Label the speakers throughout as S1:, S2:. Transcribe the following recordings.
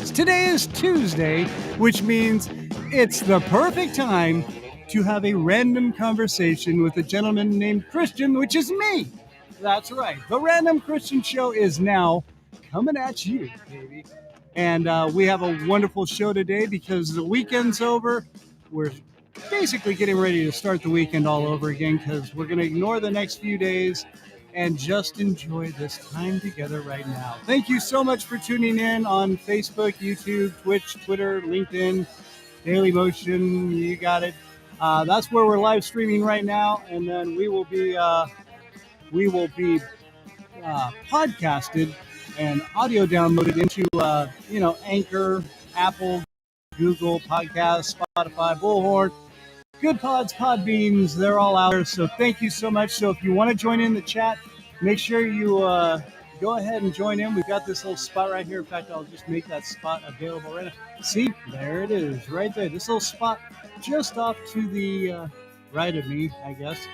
S1: is. Today is Tuesday, which means it's the perfect time to have a random conversation with a gentleman named Kristian, which is me. That's right. The Random Kristian Show is now coming at you, baby. And we have a wonderful show today because the weekend's over. We're basically getting ready to start the weekend all over again because we're going to ignore the next few days and just enjoy this time together right now. Thank you so much for tuning in on Facebook, YouTube, Twitch, Twitter, LinkedIn, Daily Motion. You got it. That's where we're live streaming right now, and then we will be podcasted and audio downloaded into Anchor, Apple, Google Podcasts, Spotify, Bullhorn, Good Pods, Podbeans. They're all out there. So thank you so much. So if you want to join in the chat, make sure you go ahead and join in. We've got this little spot right here. In fact, I'll just make that spot available right now. See, there it is, right there. This little spot just off to the right of me, I guess.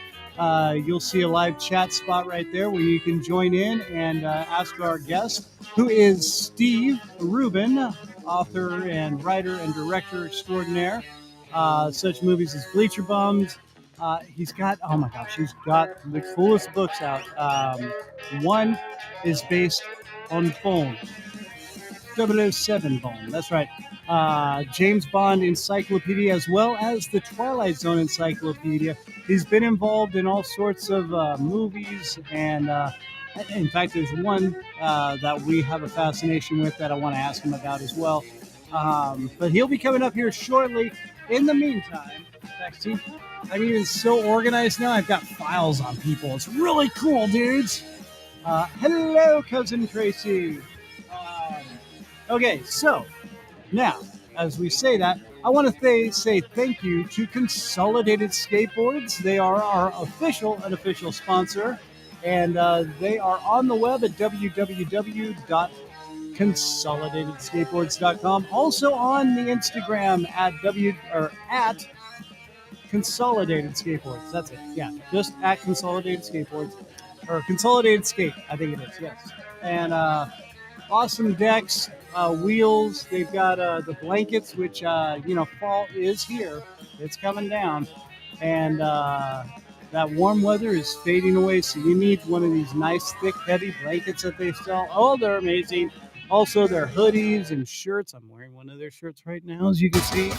S1: You'll see a live chat spot right there where you can join in and ask our guest, who is Steve Rubin, author and writer and director extraordinaire. Such movies as Bleacher Bums. He's got the coolest books out. One is based on Bone, 007 Bone. That's right. James Bond Encyclopedia, as well as the Twilight Zone Encyclopedia. He's been involved in all sorts of movies, and in fact, there's one that we have a fascination with that I want to ask him about as well. But he'll be coming up here shortly. In the meantime, see, I'm even so organized now. I've got files on people. It's really cool, dudes. Hello, Cousin Tracy. Okay, so now, as we say that, I want to say thank you to Consolidated Skateboards. They are our unofficial sponsor, and they are on the web at www.consolidatedskateboards.com. Also on the Instagram at Consolidated Skateboards. That's it. Yeah, just at Consolidated Skateboards or Consolidated Skate. I think it is. Yes, and awesome decks, wheels. They've got the blankets, which fall is here. It's coming down, and that warm weather is fading away. So you need one of these nice, thick, heavy blankets that they sell. Oh, they're amazing. Also, their hoodies and shirts. I'm wearing one of their shirts right now, as you can see.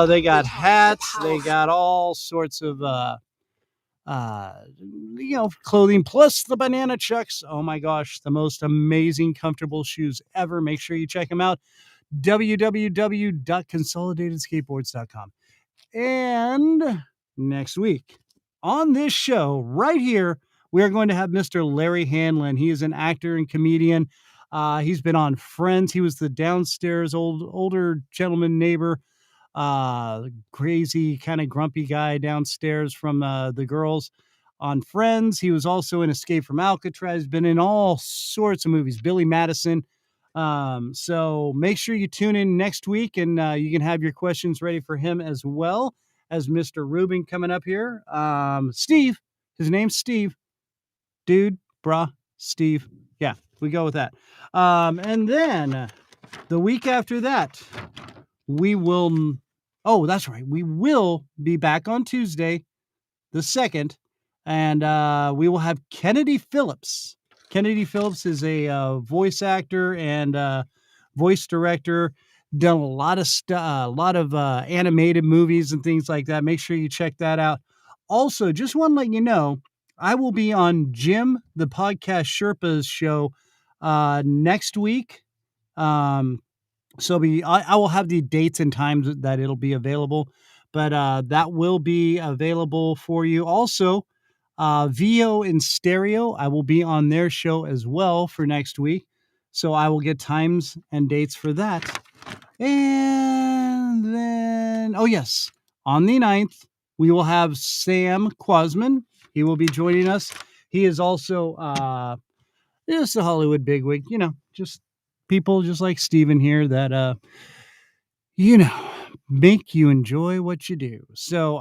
S1: They got hats. They got all sorts of, clothing, plus the banana chucks. Oh, my gosh, the most amazing, comfortable shoes ever. Make sure you check them out. www.consolidatedskateboards.com. And next week on this show right here, we are going to have Mr. Larry Hanlon. He is an actor and comedian. He's been on Friends. He was the downstairs older gentleman neighbor, crazy kind of grumpy guy downstairs from the girls on Friends. He was also in Escape from Alcatraz. Been in all sorts of movies. Billy Madison. So make sure you tune in next week, and you can have your questions ready for him as well as Mr. Rubin coming up here. Steve, his name's Steve. Dude, brah, Steve. Yeah, we go with that. And then the week after that, we will be back on Tuesday, the 2nd, and we will have Kennedy Phillips. Kennedy Phillips is a voice actor and voice director. Done a lot of animated movies and things like that. Make sure you check that out. Also, just want to let you know, I will be on Jim the Podcast Sherpa's show next week. I will have the dates and times that it'll be available, but that will be available for you. Also, VO in Stereo, I will be on their show as well for next week. So I will get times and dates for that. And then, on the 9th, we will have Sam Quasman. He will be joining us. He is also just a Hollywood bigwig, just people just like Steven here that, make you enjoy what you do. So,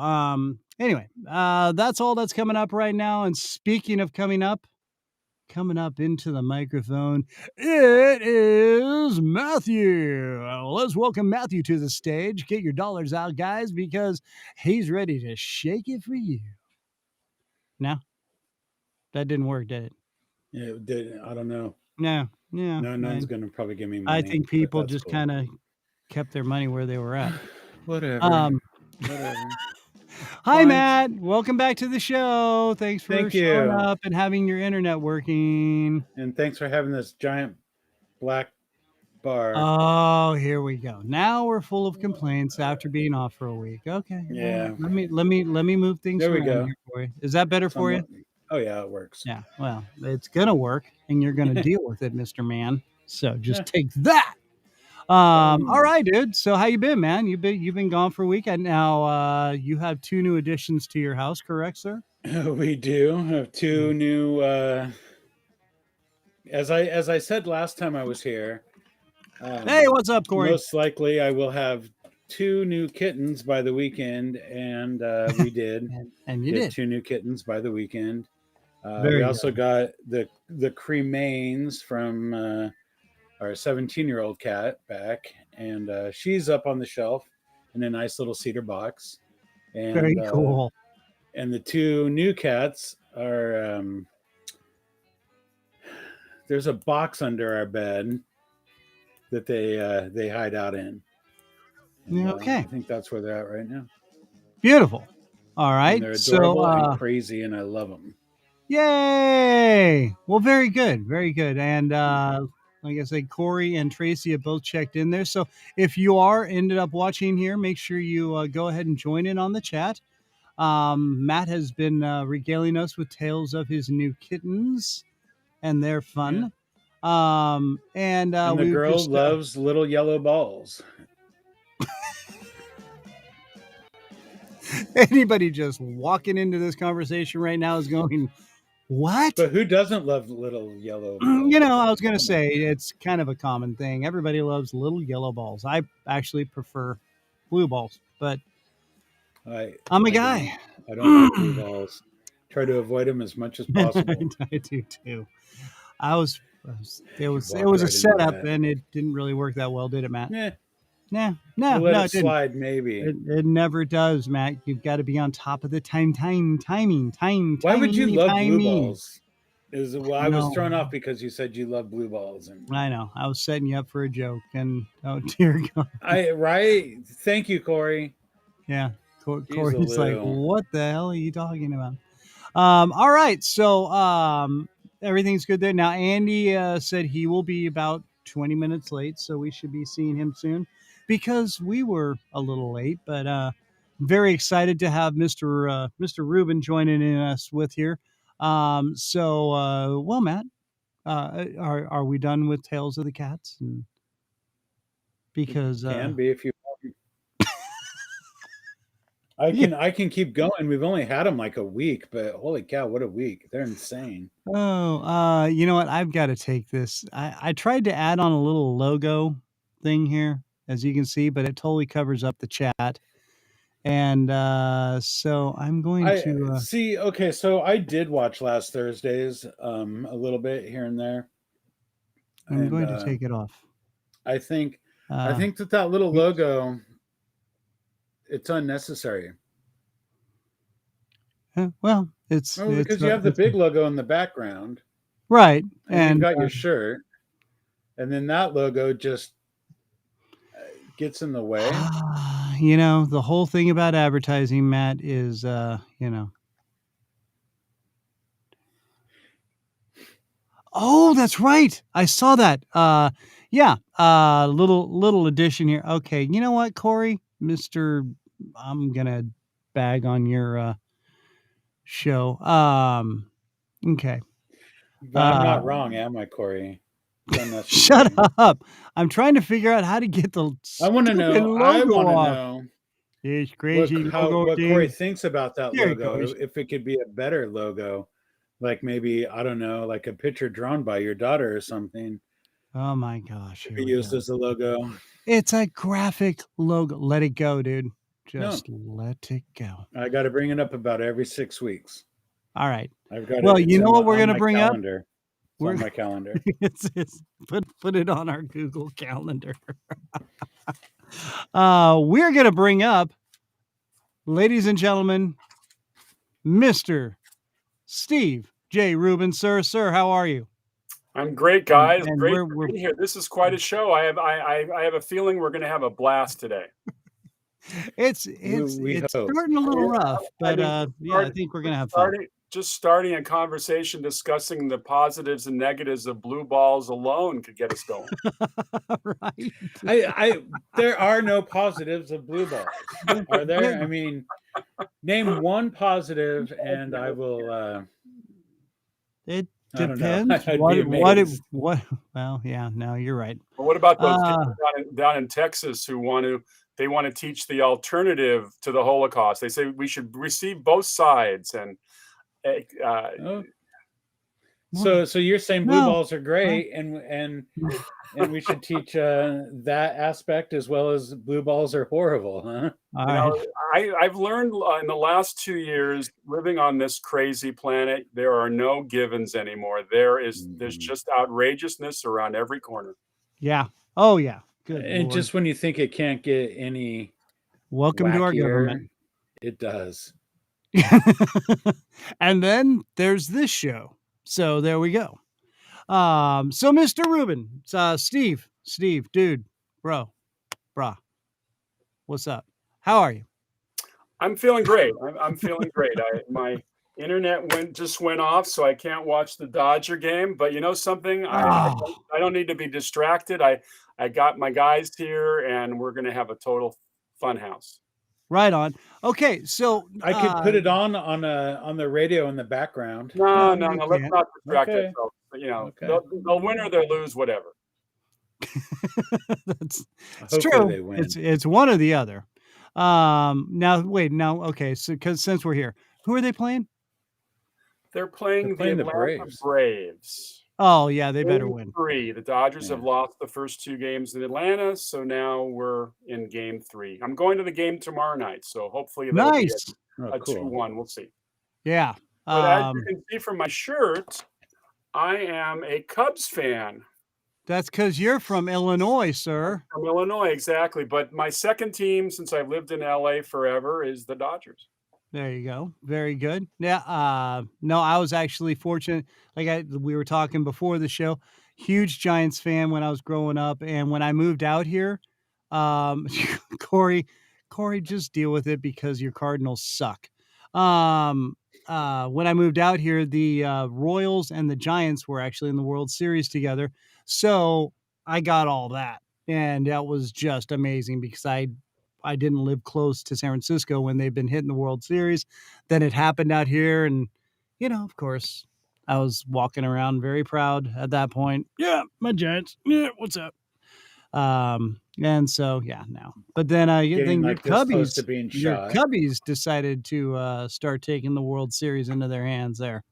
S1: anyway, that's all that's coming up right now. And speaking of coming up, coming up into the microphone, it is Matthew. Let's welcome Matthew to the stage. Get your dollars out, guys, because he's ready to shake it for you. Now, that didn't work, did it?
S2: Yeah, it did. I don't know.
S1: No, yeah.
S2: No, none's going to probably give me
S1: I
S2: money.
S1: think
S2: but
S1: people
S2: that's
S1: just
S2: cool.
S1: kind of kept their money where they were at.
S2: Whatever. Whatever.
S1: Hi,
S2: Fine.
S1: Matt. Welcome back to the show. Thanks for
S2: Thank
S1: showing
S2: you.
S1: up and having your internet working.
S2: And thanks for having this giant black bar.
S1: Oh, here we go. Now we're full of complaints after being off for a week. Okay.
S2: Yeah.
S1: Let me move things
S2: There we
S1: around
S2: go.
S1: here for you. Is that better for you?
S2: Somewhat. Oh, yeah, it works.
S1: Yeah. Well, it's gonna work, and you're gonna deal with it, Mr. Man. So just
S2: Yeah.
S1: take that. All right, dude. So how you been, man? You've been gone for a week, and now you have 2 new additions to your house, correct, sir?
S2: We do have two new. As I said last time I was here.
S1: Hey, what's up, Corey?
S2: Most likely, I will have 2 new kittens by the weekend, and we did.
S1: And you
S2: get
S1: did
S2: 2 new kittens by the weekend.
S1: Very
S2: we also
S1: good.
S2: got the cremains from our 17-year-old cat back, and she's up on the shelf in a nice little cedar box. And
S1: very cool.
S2: And the 2 new cats are there's a box under our bed that they hide out in. And,
S1: Okay.
S2: I think that's where they're at right now.
S1: Beautiful. All right.
S2: And they're adorable
S1: So,
S2: and crazy, and I love them.
S1: yay! Well, very good, very good. And like I said, Corey and Tracy have both checked in there. So if you are ended up watching here, make sure you go ahead and join in on the chat. Matt has been regaling us with tales of his new kittens, and they're fun.
S2: Yeah.
S1: And
S2: And the
S1: we
S2: girl
S1: just
S2: loves little yellow balls.
S1: anybody just walking into this conversation right now is going, what?
S2: But who doesn't love little yellow balls?
S1: I was going to say it's kind of a common thing. Everybody loves little yellow balls. I actually prefer blue balls, but I'm a guy.
S2: I don't like blue balls. Try to avoid them as much as possible.
S1: I do too. It was
S2: right
S1: a setup, and it didn't really work that well, did it, Matt?
S2: Yeah.
S1: No,
S2: Let
S1: it
S2: it slide, maybe.
S1: It never does, Matt. You've got to be on top of the timing.
S2: Why would you love blue balls? I was
S1: No.
S2: thrown off because you said you love blue balls. And
S1: I know. I was setting you up for a joke, and oh dear God.
S2: Right? Thank you, Corey.
S1: Yeah.
S2: Jeez,
S1: Corey's like,
S2: Lou.
S1: what the hell are you talking about? All right. So everything's good there. Now, Andy said he will be about 20 minutes late, so we should be seeing him soon because we were a little late, but very excited to have Mr. Rubin joining in us with here. Well, Matt, are we done with Tales of the Cats? And because
S2: Can be if you want. I can keep going. We've only had them like a week, but holy cow, what a week. They're insane.
S1: Oh, you know what? I've got to take this. I tried to add on a little logo thing here, as you can see, but it totally covers up the chat. And so I'm going to
S2: see. Okay, so I did watch last Thursday's a little bit here and there.
S1: I'm going to take it off.
S2: I think that little logo, it's unnecessary.
S1: Well, it's
S2: because you have the big logo in the background,
S1: right?
S2: And you've got your shirt, and then that logo just gets in the way.
S1: The whole thing about advertising, Matt, is Oh, that's right. I saw that. Yeah. Little addition here. Okay. You know what, Corey? I'm gonna bag on your show. Okay.
S2: But I'm not wrong, am I, Corey?
S1: Shut up. I'm trying to figure out how to get the
S2: I want to know. I want to know.
S1: It's crazy.
S2: What Corey thinks about that logo. If it could be a better logo, like maybe, I don't know, like a picture drawn by your daughter or something.
S1: Oh my gosh.
S2: Be used as a logo.
S1: It's a graphic logo. Let it go, dude. Just let it go.
S2: I got to bring it up about every 6 weeks.
S1: All right.
S2: I've got.
S1: Well, you know what we're going to bring
S2: calendar. on my calendar.
S1: It's put it on our Google Calendar. We're going to bring up, ladies and gentlemen, Mr. Steve J. Rubin. Sir, how are you?
S3: I'm great, guys.
S1: And
S3: Great to be here. This is quite a show. I have a feeling we're going to have a blast today.
S1: It's starting a little rough, but I think we're going to have fun.
S3: Just starting a conversation discussing the positives and negatives of blue balls alone could get us going.
S1: Right.
S2: There are no positives of blue balls, are there? I mean, name one positive, and I will.
S1: It depends. What? Well, yeah. No, you're right.
S3: Well, what about those people down in Texas who want to teach the alternative to the Holocaust? They say we should receive both sides and.
S2: So you're saying blue balls are great, and we should teach that aspect as well as blue balls are horrible, huh?
S3: I've learned in the last 2 years living on this crazy planet, there are no givens anymore. There's just outrageousness around every corner.
S1: Yeah. Oh yeah. Good.
S2: And Lord. Just when you think it can't get any
S1: welcome to our government,
S2: it does.
S1: And then there's this show. So there we go. So Mr. Rubin, Steve, dude, brah, what's up? How are you?
S3: I'm feeling great. I'm feeling great. My internet just went off, so I can't watch the Dodger game. But you know something? I don't need to be distracted. I got my guys here, and we're gonna have a total fun house.
S1: Right on. Okay, so
S2: I could put it on the radio in the background.
S3: No. Let's not distract ourselves. You know, they'll win or they'll lose, whatever.
S1: It's true. It's one or the other. Okay. So since we're here, who are they playing?
S3: They're playing the Braves.
S1: Oh yeah, they better win.
S3: 3. The Dodgers have lost the first 2 games in Atlanta, so now we're in game 3. I'm going to the game tomorrow night, so hopefully that'll be a 2-1. We'll see.
S1: Yeah.
S3: But as you can see from my shirt, I am a Cubs fan.
S1: That's because you're from Illinois, sir.
S3: From Illinois, exactly. But my second team, since I've lived in LA forever, is the Dodgers.
S1: There you go. Very good. Yeah. No, I was actually fortunate. We were talking before the show, huge Giants fan when I was growing up. And when I moved out here, Corey, just deal with it because your Cardinals suck. When I moved out here, the Royals and the Giants were actually in the World Series together. So I got all that. And that was just amazing because I didn't live close to San Francisco when they've been hitting the World Series. Then it happened out here. And, of course, I was walking around very proud at that point. Yeah, my Giants. Yeah, what's up? And so, yeah, now. But then your Cubbies decided to start taking the World Series into their hands there.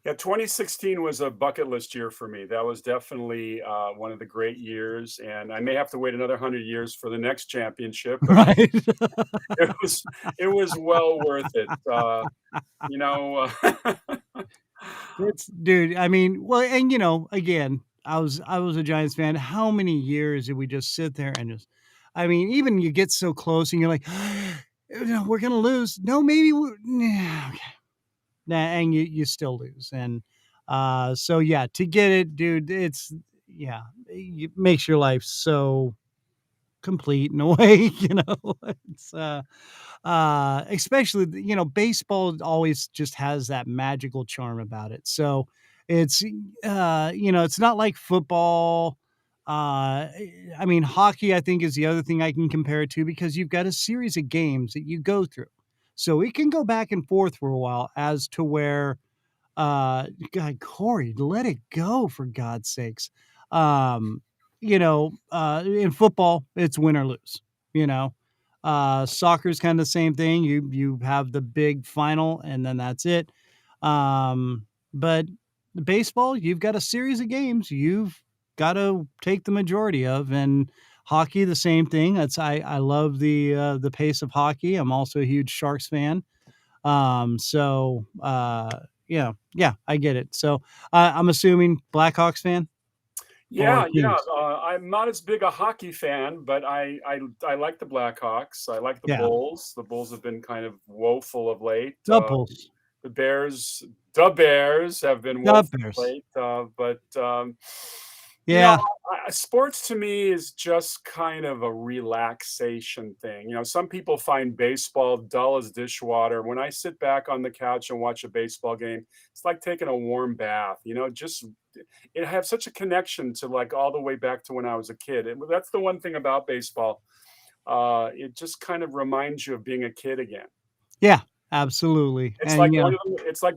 S3: Yeah, 2016 was a bucket list year for me. That was definitely one of the great years, and I may have to wait another 100 years for the next championship.
S1: Right?
S3: It was well worth it.
S1: It's dude. I mean, well, and again, I was a Giants fan. How many years did we just sit there and just? I mean, even you get so close, and you're like, we're gonna lose. No, maybe we're. Okay. And you still lose. And so yeah, to get it, dude, it makes your life so complete in a way. It's especially baseball always just has that magical charm about it. So it's it's not like football. I mean, hockey I think is the other thing I can compare it to because you've got a series of games that you go through. So it can go back and forth for a while as to where, God, Corey, let it go for God's sakes. In football, it's win or lose, soccer's kind of the same thing. You have the big final and then that's it. But baseball, you've got a series of games you've got to take the majority of, and hockey, the same thing. I love the pace of hockey. I'm also a huge Sharks fan. yeah, I get it. So I'm assuming Blackhawks fan or
S3: Yeah, yeah.
S1: Kings.
S3: I'm not as big a hockey fan, but I like the Blackhawks. I like the
S1: Yeah,
S3: Bulls. The Bulls have been kind of woeful of late.
S1: the Bulls,
S3: The Bears, the Bears have been
S1: the
S3: woeful
S1: Bears.
S3: late. But you know,
S1: Yeah,
S3: sports to me is just kind of a relaxation thing. You know, some people find baseball dull as dishwater. When I sit back on the couch and watch a baseball game, it's like taking a warm bath. You know, just it have such a connection to like all the way back to when I was a kid. And that's the one thing about baseball. It just kind of reminds you of being a kid again.
S1: yeah, absolutely.
S3: It's
S1: And
S3: like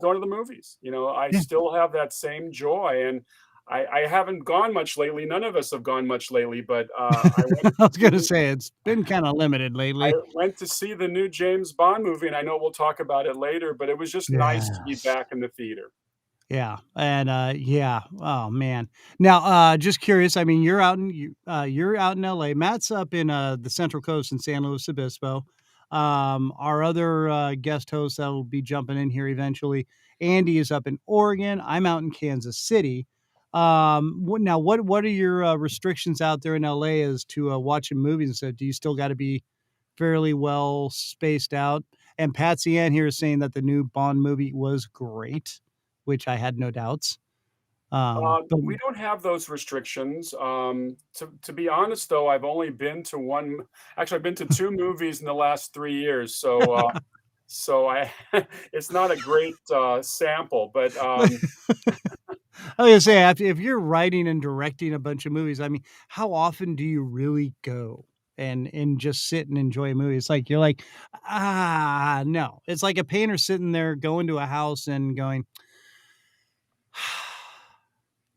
S3: going to the movies. You know, I
S1: yeah,
S3: still have that same joy, and I haven't gone much lately. None of us have gone much lately, but
S1: I was gonna say it's been kind of limited
S3: I
S1: lately.
S3: went to see the new James Bond movie, and I know we'll talk about it later, but it was just nice to be
S1: Yes.
S3: back in the theater.
S1: Yeah, and, yeah, oh, man. Now, just curious, I mean, you're out in LA. Matt's up in, the Central Coast in San Luis Obispo. Our other, guest host that'll be jumping in here eventually, Andy is up in Oregon. I'm out in Kansas City. What are your, restrictions out there in LA as to, watching movies and stuff? Do you still gotta be fairly well spaced out? And Patsy Ann here is saying that the new Bond movie was great, which I had no doubts. But
S3: We don't have those restrictions. To be honest, though, I've only been to one. Actually, I've been to two movies in the last 3 years. So I, it's not a great sample. But
S1: I was gonna say, if you're writing and directing a bunch of movies, I mean, how often do you really go and just sit and enjoy a movie? It's like you're like, no. It's like a painter sitting there going to a house and going,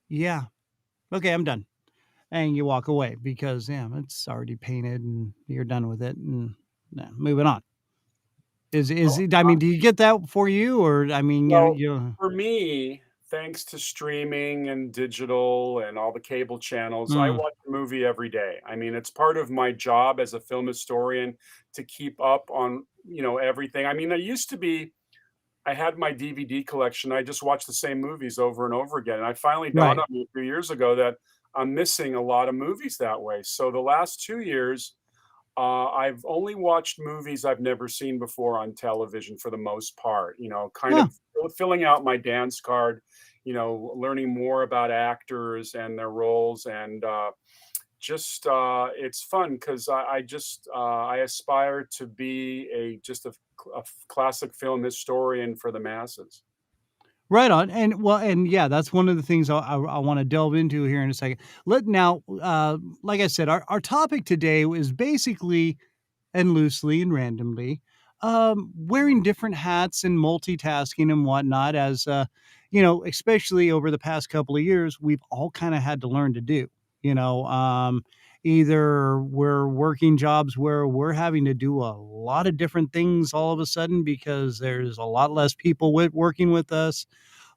S1: yeah, okay, I'm done. And you walk away because yeah, it's already painted and you're done with it and moving on. Is it, I mean, do you get that for you? Or I mean,
S3: well,
S1: you
S3: for me, thanks to streaming and digital and all the cable channels, I
S1: mm,
S3: watch a movie every day. I mean, it's part of my job as a film historian to keep up on everything. I mean, I had my DVD collection. I just watched the same movies over and over again. And I finally dawned
S1: right.
S3: on me a few years ago that I'm missing a lot of movies that way. So the last 2 years, I've only watched movies I've never seen before on television for the most part. You know, kind
S1: Huh.
S3: of filling out my dance card. You know, learning more about actors and their roles, and just it's fun because I aspire to be a classic film historian for the masses.
S1: Right on. And well, and yeah, that's one of the things I want to delve into here in a second. Like I said, our topic today is basically and loosely and randomly, wearing different hats and multitasking and whatnot, as especially over the past couple of years, we've all kind of had to learn to do. You know, either we're working jobs where we're having to do a lot of different things all of a sudden because there's a lot less people working with us,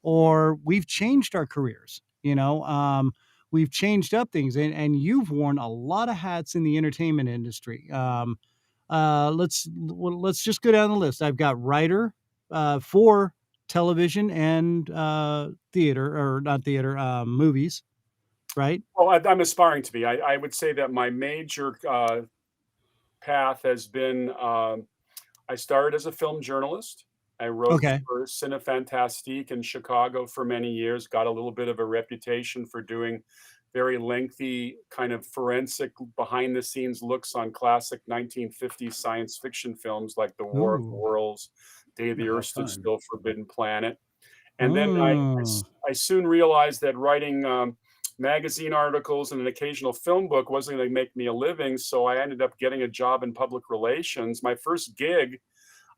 S1: or we've changed our careers. We've changed up things, and you've worn a lot of hats in the entertainment industry. Let's just go down the list. I've got writer for television and theater, or not theater, movies, right?
S3: Well, I'm aspiring to be. I would say that my major path has been I started as a film journalist. I wrote
S1: Okay.
S3: for Cinefantastique in Chicago for many years, got a little bit of a reputation for doing very lengthy, kind of forensic, behind the scenes looks on classic 1950s science fiction films like The War of the
S1: Ooh.
S3: Worlds, Day the
S2: How
S3: Earth Stood
S2: fun.
S3: Still, Forbidden Planet. And then
S1: Mm.
S3: I soon realized that writing magazine articles and an occasional film book wasn't going to make me a living. So I ended up getting a job in public relations. My first gig,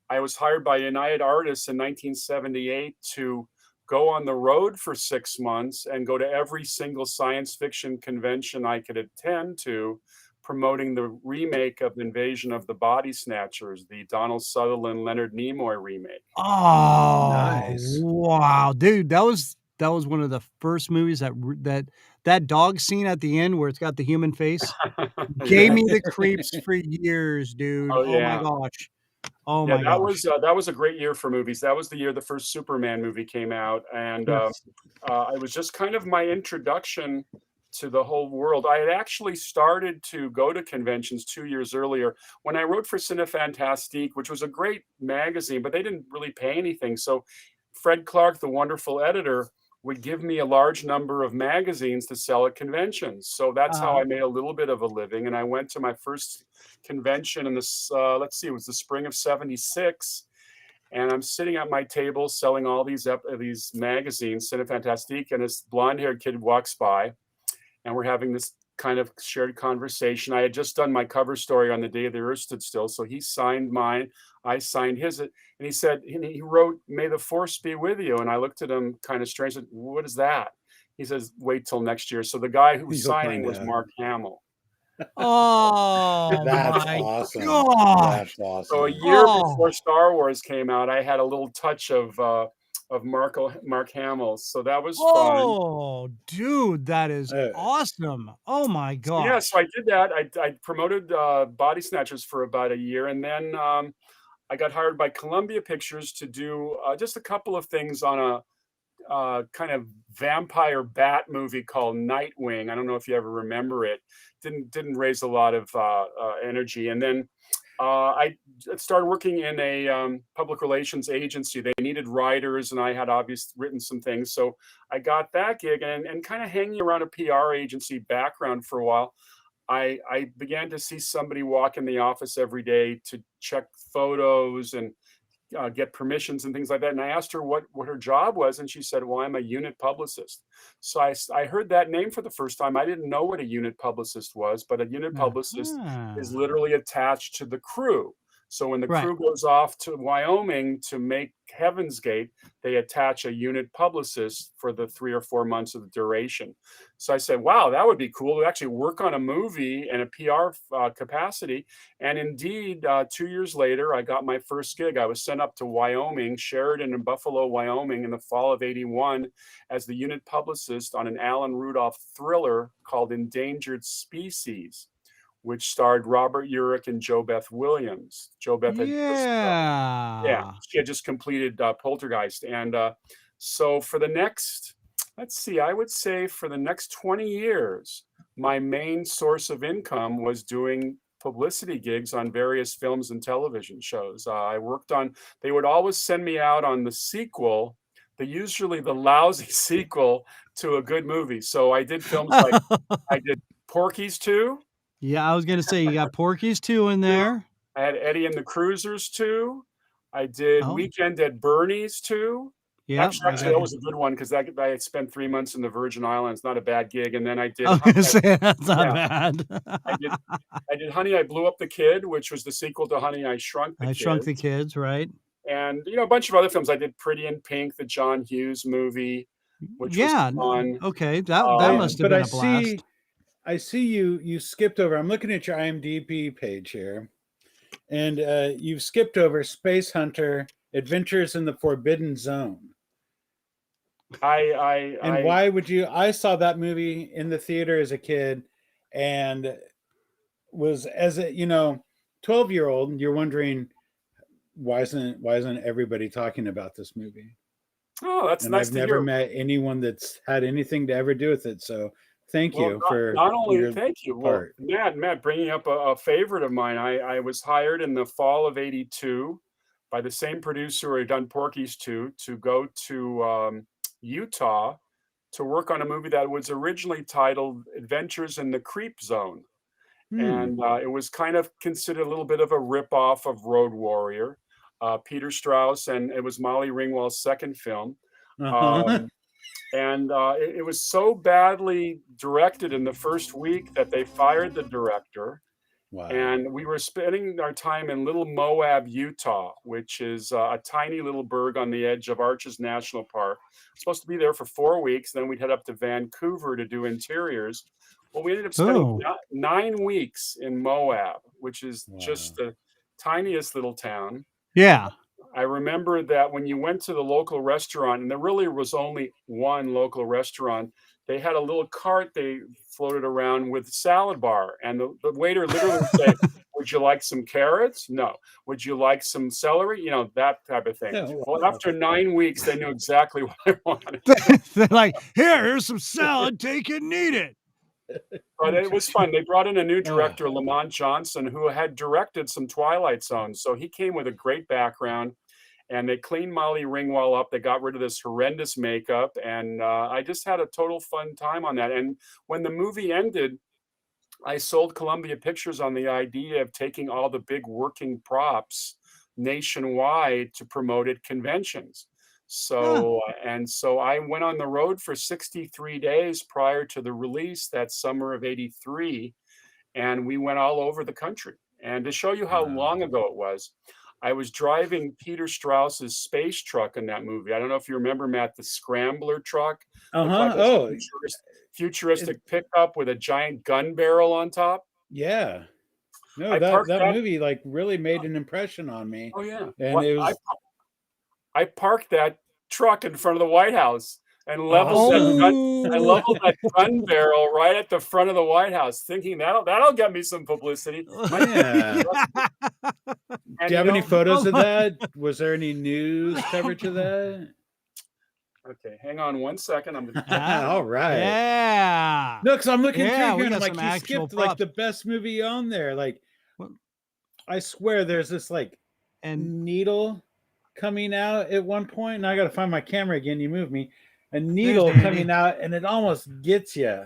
S3: I was hired by United Artists in 1978 to go on the road for 6 months and go to every single science fiction convention I could attend to, promoting the remake of Invasion of the Body Snatchers, the Donald Sutherland Leonard Nimoy remake.
S1: Oh,
S2: Nice.
S1: wow, dude, that was one of the first movies that dog scene at the end where it's got the human face gave
S3: Yeah.
S1: me the creeps for years, dude.
S3: Oh
S1: Oh my
S3: yeah.
S1: gosh. Oh
S3: Yeah,
S1: my gosh.
S3: that was a great year for movies. That was the year the first Superman movie came out, and
S1: Yes.
S3: it was just kind of my introduction to the whole world. I had actually started to go to conventions 2 years earlier when I wrote for Cinefantastique, which was a great magazine, but they didn't really pay anything. So Fred Clark, the wonderful editor, would give me a large number of magazines to sell at conventions. So that's how
S1: Uh-huh.
S3: I made a little bit of a living. And I went to my first convention in this, let's see, it was the spring of '76. And I'm sitting at my table selling all these magazines, Cinefantastique, and this blonde-haired kid walks by, and we're having this kind of shared conversation. I had just done my cover story on The Day the Earth Stood Still, so he signed mine, I signed his, and he said, and he wrote, "May the force be with you." And I looked at him kind of strange, said, "What is that?" He says, "Wait till next year." So the guy who was
S2: You'll
S3: signing
S2: find
S3: was
S2: out.
S3: Mark Hamill.
S1: Oh
S2: That's
S1: my
S2: awesome.
S1: gosh.
S2: That's
S3: So a
S2: awesome.
S3: year
S1: Oh,
S3: before Star Wars came out, I had a little touch of Mark Hamill, so that was fun.
S1: oh, dude, that is
S2: Uh,
S1: awesome. Oh my
S3: Yeah, so
S1: gosh.
S3: I did that. I promoted Body Snatchers for about a year, and then I got hired by Columbia Pictures to do just a couple of things on a kind of vampire bat movie called Nightwing. I don't know if you ever remember it. Didn't raise a lot of energy. And then I started working in a public relations agency. They needed writers, and I had obviously written some things. So I got that gig, and kind of hanging around a PR agency background for a while. I began to see somebody walk in the office every day to check photos and get permissions and things like that. And I asked her what her job was, and she said, "Well, I'm a unit publicist." So I heard that name for the first time. I didn't know what a unit publicist was, but a unit publicist is
S1: Uh-huh.
S3: literally attached to the crew. So when the
S1: Right.
S3: crew goes off to Wyoming to make Heaven's Gate, they attach a unit publicist for the 3 or 4 months of the duration. So I said, "Wow, that would be cool to actually work on a movie in a PR capacity." And indeed, 2 years later, I got my first gig. I was sent up to Wyoming, Sheridan and Buffalo, Wyoming, in the fall of '81 as the unit publicist on an Alan Rudolph thriller called Endangered Species, which starred Robert Urich and Jo Beth Williams. Jo Beth had just, yeah,
S1: Yeah.
S3: she had just completed Poltergeist. And so for the next, let's see, I would say for the next 20 years, my main source of income was doing publicity gigs on various films and television shows. I worked on, they would always send me out on the sequel, usually the lousy sequel to a good movie. So I did films like, I did Porky's 2,
S1: Yeah, I was gonna say you got Porky's 2 in
S3: 2.
S1: there.
S3: I had Eddie and the Cruisers 2. I did
S1: Oh,
S3: Weekend at Bernie's 2.
S1: yep, I
S3: Actually,
S1: got
S3: that
S1: you.
S3: was a good one because I had spent 3 months in the Virgin Islands, not a bad gig, and then I
S1: I
S3: did
S1: was
S3: Honey
S1: gonna
S3: I,
S1: say that's not
S3: yeah,
S1: bad.
S3: I did I did Honey, I Blew Up the Kid, which was the sequel to Honey, I Shrunk the
S1: I Shrunk the
S3: Kids,
S1: Kids, right?
S3: and, a bunch of other films. I did Pretty in Pink, the John Hughes movie, which was
S1: Yeah,
S3: fun.
S1: okay, that
S3: Um,
S1: must have
S2: but
S1: been a blast.
S2: I see you skipped over. I'm looking at your IMDb page here, and you've skipped over Space Hunter: Adventures in the Forbidden Zone. And
S3: I
S2: why would you? I saw that movie in the theater as a kid, and was as a 12-year-old. And you're wondering why isn't everybody talking about this movie?
S3: Oh, that's
S2: And
S3: nice
S2: I've
S3: to
S2: never
S3: hear.
S2: met anyone that's had anything to ever do with it. So thank
S3: Well,
S2: you for
S3: not only,
S2: your
S3: thank you. Well,
S2: part.
S3: Matt, bringing up a favorite of mine. I was hired in the fall of '82 by the same producer who had done Porky's 2 to go to Utah to work on a movie that was originally titled Adventures in the Creep Zone.
S2: Hmm.
S3: And it was kind of considered a little bit of a ripoff of Road Warrior. Peter Strauss, and it was Molly Ringwald's second film.
S2: Uh-huh.
S3: Um, and it was so badly directed in the first week that they fired the director.
S2: Wow.
S3: And we were spending our time in Little Moab, Utah, which is a tiny little burg on the edge of Arches National Park. Supposed to be there for 4 weeks. Then we'd head up to Vancouver to do interiors. Well, we ended up spending
S1: Oh,
S3: 9 weeks in Moab, which is just
S2: Wow.
S3: the tiniest little town.
S1: yeah.
S3: I remember that when you went to the local restaurant, and there really was only one local restaurant, they had a little cart they floated around with salad bar, and the waiter literally would say, Would you like some carrots? No. Would you like some celery? You know, that type of thing.
S2: Oh,
S3: Well,
S2: wow.
S3: after 9 weeks, they knew exactly what I wanted.
S1: They're like, here's some salad. Take it and eat it.
S3: But it was fun. They brought in a new director, Lamont Johnson, who had directed some Twilight Zone. So he came with a great background, and they cleaned Molly Ringwald up. They got rid of this horrendous makeup, and I just had a total fun time on that. And when the movie ended, I sold Columbia Pictures on the idea of taking all the big working props nationwide to promote at conventions. So I went on the road for 63 days prior to the release that summer of '83, and we went all over the country. And to show you how long ago it was, I was driving Peter Strauss's space truck in that movie. I don't know if you remember, Matt, the Scrambler truck. Looked like a futuristic pickup with a giant gun barrel on top.
S2: Yeah. No, that movie like really made an impression on me.
S3: Oh yeah.
S2: And it was
S3: I parked that truck in front of the White House and leveled that gun barrel right at the front of the White House, thinking that'll get me some publicity.
S2: Yeah. Do you have any photos of that? Was there any news coverage of that?
S3: Okay, hang on 1 second.
S2: All right.
S1: Yeah.
S2: No, because I'm looking through here and I'm like,
S1: you
S2: skipped like the best movie on there. Like, I swear there's this like needle coming out at one point, and I got to find my camera again. You moved me. A needle coming out, and it almost gets you.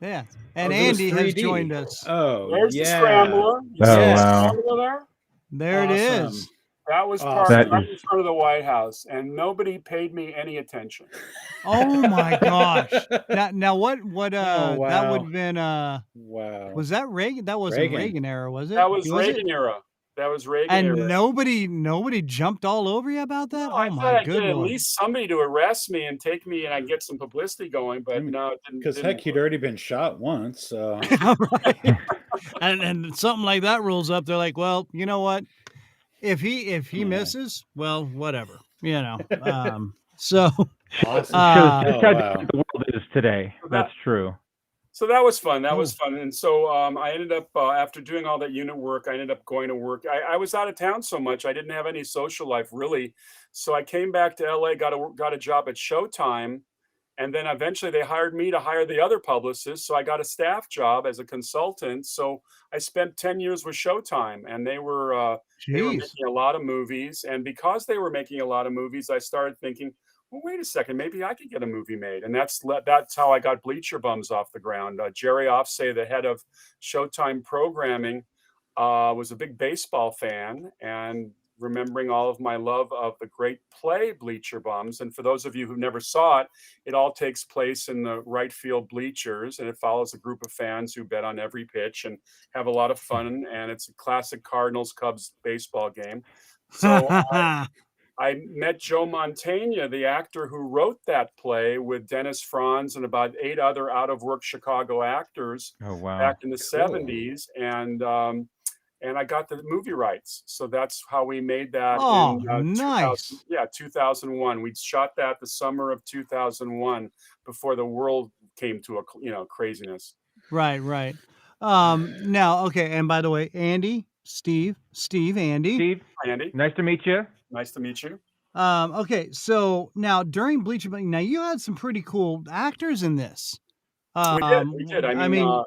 S1: Yeah, and Andy has joined us.
S2: Oh,
S3: there's the Scrambler.
S4: Wow.
S1: There it is.
S3: That was right in front of the White House, and nobody paid me any attention.
S1: Oh my gosh! Now what? That would have been
S2: wow.
S1: Was that Reagan? That wasn't Reagan era, was it?
S3: That was Reagan era. That was Reagan era.
S1: And nobody jumped all over you about that?
S3: No, I thought I'd get at least somebody to arrest me and take me, and I'd get some publicity going. But no, it didn't.
S2: Because heck, he'd already been shot once. So.
S1: Right. and something like that rolls up. They're like, well, you know what? If he misses, well, whatever. You know. So.
S4: Awesome. Shows just how different the world is today. That's true.
S3: So that was fun. That was fun. And so I ended up, after doing all that unit work, I ended up going to work. I was out of town so much. I didn't have any social life, really. So I came back to LA, got a job at Showtime. And then eventually they hired me to hire the other publicists. So I got a staff job as a consultant. So I spent 10 years with Showtime, and they were making a lot of movies. And because they were making a lot of movies, I started thinking, well, wait a second, maybe I could get a movie made. And that's how I got Bleacher Bums off the ground. Jerry Offsay, the head of Showtime programming, was a big baseball fan, and remembering all of my love of the great play Bleacher Bums. And for those of you who never saw it, it all takes place in the right field bleachers, and it follows a group of fans who bet on every pitch and have a lot of fun. And it's a classic Cardinals-Cubs baseball game. So I met Joe Mantegna, the actor who wrote that play, with Dennis Franz and about 8 other out-of-work Chicago actors back in the 70s. And I got the movie rights. So that's how we made that in
S1: nice.
S3: 2001. We shot that the summer of 2001 before the world came to a craziness.
S1: Right. Now, okay, and by the way, Andy, Steve, Andy.
S3: Andy.
S4: Nice to meet you.
S3: Nice to meet you.
S1: Okay, so now during Bleacher Bums, now you had some pretty cool actors in this.
S3: We did. I mean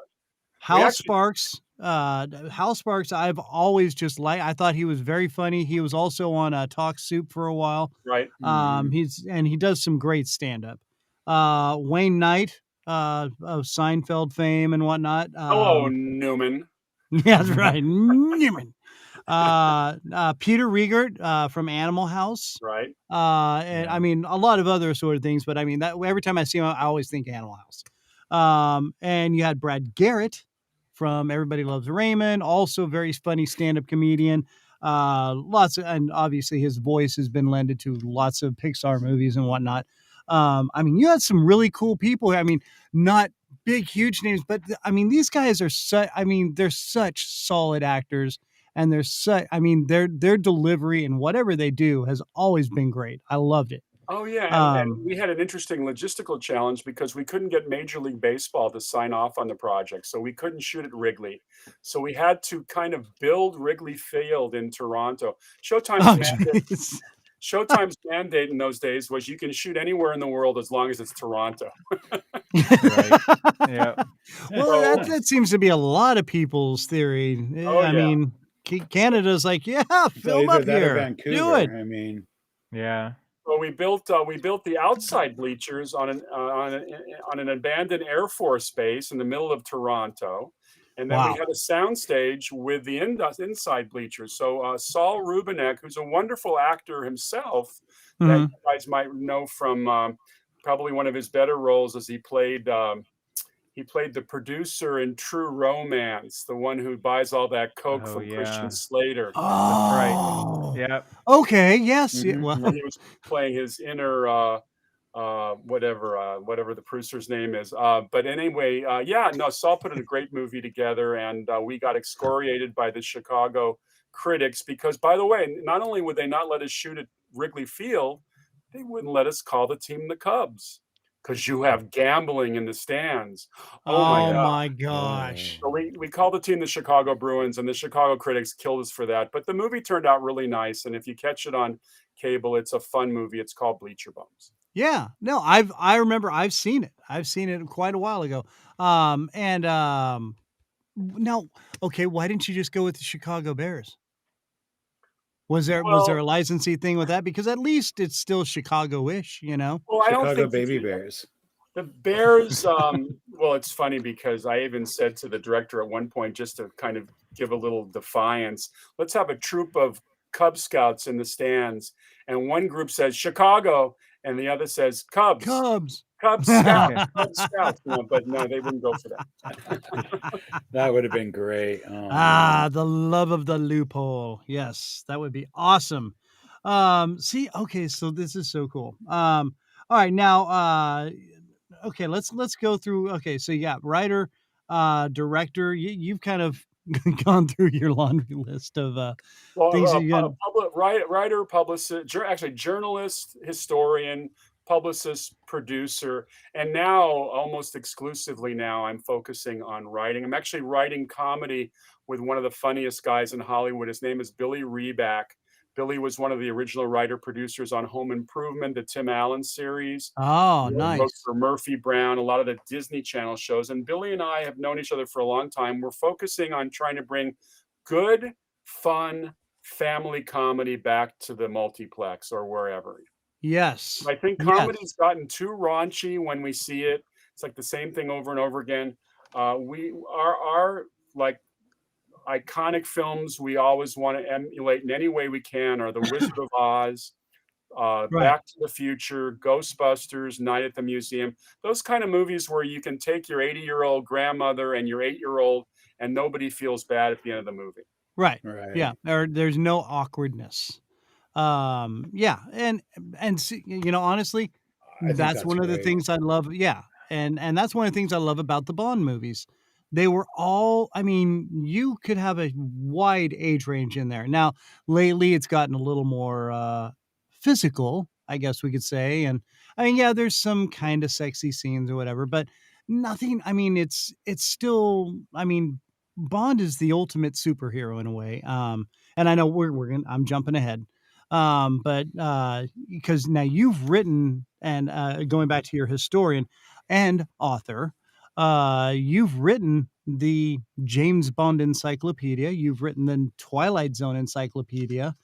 S1: Hal Sparks. Hal Sparks, I've always just liked. I thought he was very funny. He was also on Talk Soup for a while.
S3: Right.
S1: He does some great stand up. Wayne Knight of Seinfeld fame and whatnot.
S3: Hello, Newman.
S1: Yeah, that's right, Newman. Peter Riegert from Animal House.
S3: Right.
S1: And I mean a lot of other sort of things, but I mean that every time I see him, I always think Animal House. And you had Brad Garrett from Everybody Loves Raymond, also very funny stand-up comedian. And obviously his voice has been lended to lots of Pixar movies and whatnot. I mean, you had some really cool people. I mean, not big, huge names, but I mean, these guys are they're such solid actors, and their delivery and whatever they do has always been great. I loved it.
S3: Oh yeah, and
S1: Um,
S3: we had an interesting logistical challenge because we couldn't get Major League Baseball to sign off on the project, so we couldn't shoot at Wrigley. So we had to kind of build Wrigley Field in Toronto.
S1: oh, jeez.
S3: Showtime's mandate in those days was you can shoot anywhere in the world as long as it's Toronto.
S2: Right. Yeah.
S1: Well,
S3: So,
S1: that seems to be a lot of people's theory.
S3: oh
S1: I
S3: yeah.
S1: mean, Canada's like, yeah,
S2: So
S1: film
S2: either
S1: up
S2: that or
S1: here, do it.
S2: Vancouver. I mean,
S4: Yeah.
S3: Well, we built the outside bleachers on an abandoned Air Force base in the middle of Toronto, and then we
S1: Wow.
S3: had a soundstage with the inside bleachers. So Saul Rubinek, who's a wonderful actor himself, that
S1: Mhm.
S3: you guys might know from probably one of his better roles, as he played the producer in True Romance, the one who buys all that coke
S4: Oh
S3: from Christian
S4: yeah.
S3: Slater.
S4: That's right.
S1: Oh,
S4: Yep.
S1: okay. Yes. Yeah,
S2: mhm.
S3: Where
S1: well,
S3: he was playing his inner whatever the producer's name is. But anyway, yeah, no, Saul put in a great movie together, and we got excoriated by the Chicago critics because, by the way, not only would they not let us shoot at Wrigley Field, they wouldn't let us call the team the Cubs because you have gambling in the stands. Oh my
S1: oh
S3: God.
S1: my
S2: Oh.
S1: gosh.
S3: So we called the team the Chicago Bruins, and the Chicago critics killed us for that. But the movie turned out really nice, and if you catch it on cable, it's a fun movie. It's called Bleacher Bums.
S1: Yeah. No, I remember I've seen it. I've seen it quite a while ago. And now, okay, why didn't you just go with the Chicago Bears? Was there
S3: Well,
S1: a licensing thing with that? Because at least it's still Chicago-ish, you know?
S3: I don't
S2: Chicago
S3: think
S2: Baby Bears.
S3: the Bears. Well, it's funny because I even said to the director at one point, just to kind of give a little defiance, let's have a troop of Cub Scouts in the stands, and one group says Chicago, and the other says Cubs.
S1: Cubs.
S3: Cub Scouts, Cub Scouts. No, but no, they wouldn't go for that.
S2: That would have been great. Oh
S1: Ah,
S2: man.
S1: the love of the loophole. Yes, that would be awesome. See, okay, so this is so cool. All right, now, okay, let's go through. Okay, so you got writer, director. You've kind of gone through your laundry list of things that
S3: Well,
S1: you got.
S3: writer, publicist, actually journalist, historian, publicist, producer, and now almost exclusively now I'm focusing on writing. I'm actually writing comedy with one of the funniest guys in Hollywood. His name is Billy Reback. Billy was one of the original writer producers on Home Improvement, the Tim Allen series.
S1: Oh,
S3: He wrote
S1: nice.
S3: for Murphy Brown, a lot of the Disney Channel shows. And Billy and I have known each other for a long time. We're focusing on trying to bring good, fun family comedy back to the multiplex or wherever.
S1: Yes,
S3: I think
S1: yes.
S3: comedy's gotten too raunchy when we see it. It's like the same thing over and over again. We our like iconic films we always want to emulate in any way we can are The Wizard of Oz,
S1: Right.
S3: Back to the Future, Ghostbusters, Night at the Museum. Those kind of movies where you can take your 80-year-old grandmother and your 8-year-old and nobody feels bad at the end of the movie.
S1: Right. Yeah.
S2: Right.
S1: There's no awkwardness. Yeah, and see, honestly,
S2: I think
S1: that's
S2: that's
S1: one of the
S2: great.
S1: things I love. Yeah, and that's one of the things I love about the Bond movies. They were all, I mean, you could have a wide age range in there. Now, lately, it's gotten a little more physical, I guess we could say, and I mean, yeah, there's some kind of sexy scenes or whatever, but nothing. I mean, it's still, I mean, Bond is the ultimate superhero in a way. And I know we're gonna, I'm jumping ahead, but because now you've written and going back to your historian and author, you've written the James Bond Encyclopedia, you've written the Twilight Zone Encyclopedia.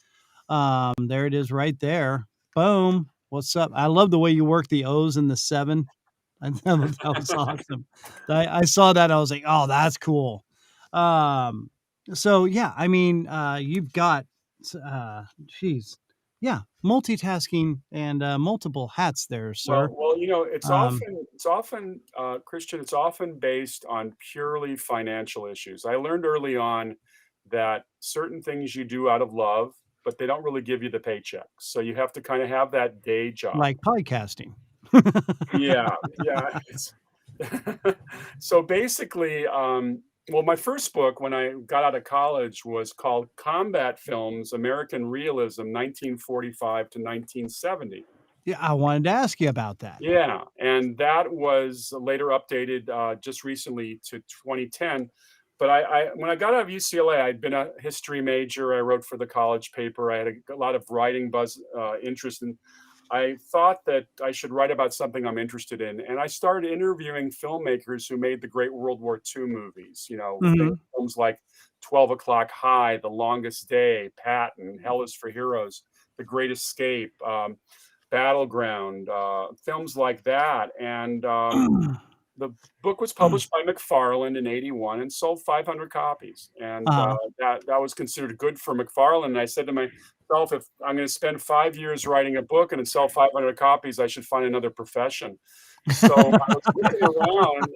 S1: There it is right there. Boom. What's up? I love the way you work the O's and the seven. I thought that was awesome. I saw that. I was like, oh, that's cool. Um, so yeah, I mean, you've got, geez, yeah, multitasking and multiple hats there, sir.
S3: It's
S1: Um,
S3: often, Christian, it's often based on purely financial issues. I learned early on that certain things you do out of love, but they don't really give you the paycheck. So you have to kind of have that day job.
S1: like podcasting.
S3: Yeah, yeah. So basically, well, my first book when I got out of college was called Combat Films, American Realism, 1945 to 1970.
S1: Yeah, I wanted to ask you about that.
S3: Yeah, and that was later updated just recently to 2010. But when I got out of UCLA, I'd been a history major. I wrote for the college paper. I had a lot of writing interest, and I thought that I should write about something I'm interested in. And I started interviewing filmmakers who made the great World War II movies.
S1: Mhm.
S3: Films like 12 O'Clock High, The Longest Day, Patton, Hell is for Heroes, The Great Escape. Battleground, films like that. And the book was published by McFarlane in '81 and sold 500 copies. And
S1: Uh-huh.
S3: that was considered good for McFarlane. And I said to myself, if I'm going to spend 5 years writing a book and sell 500 copies, I should find another profession. So I was looking around.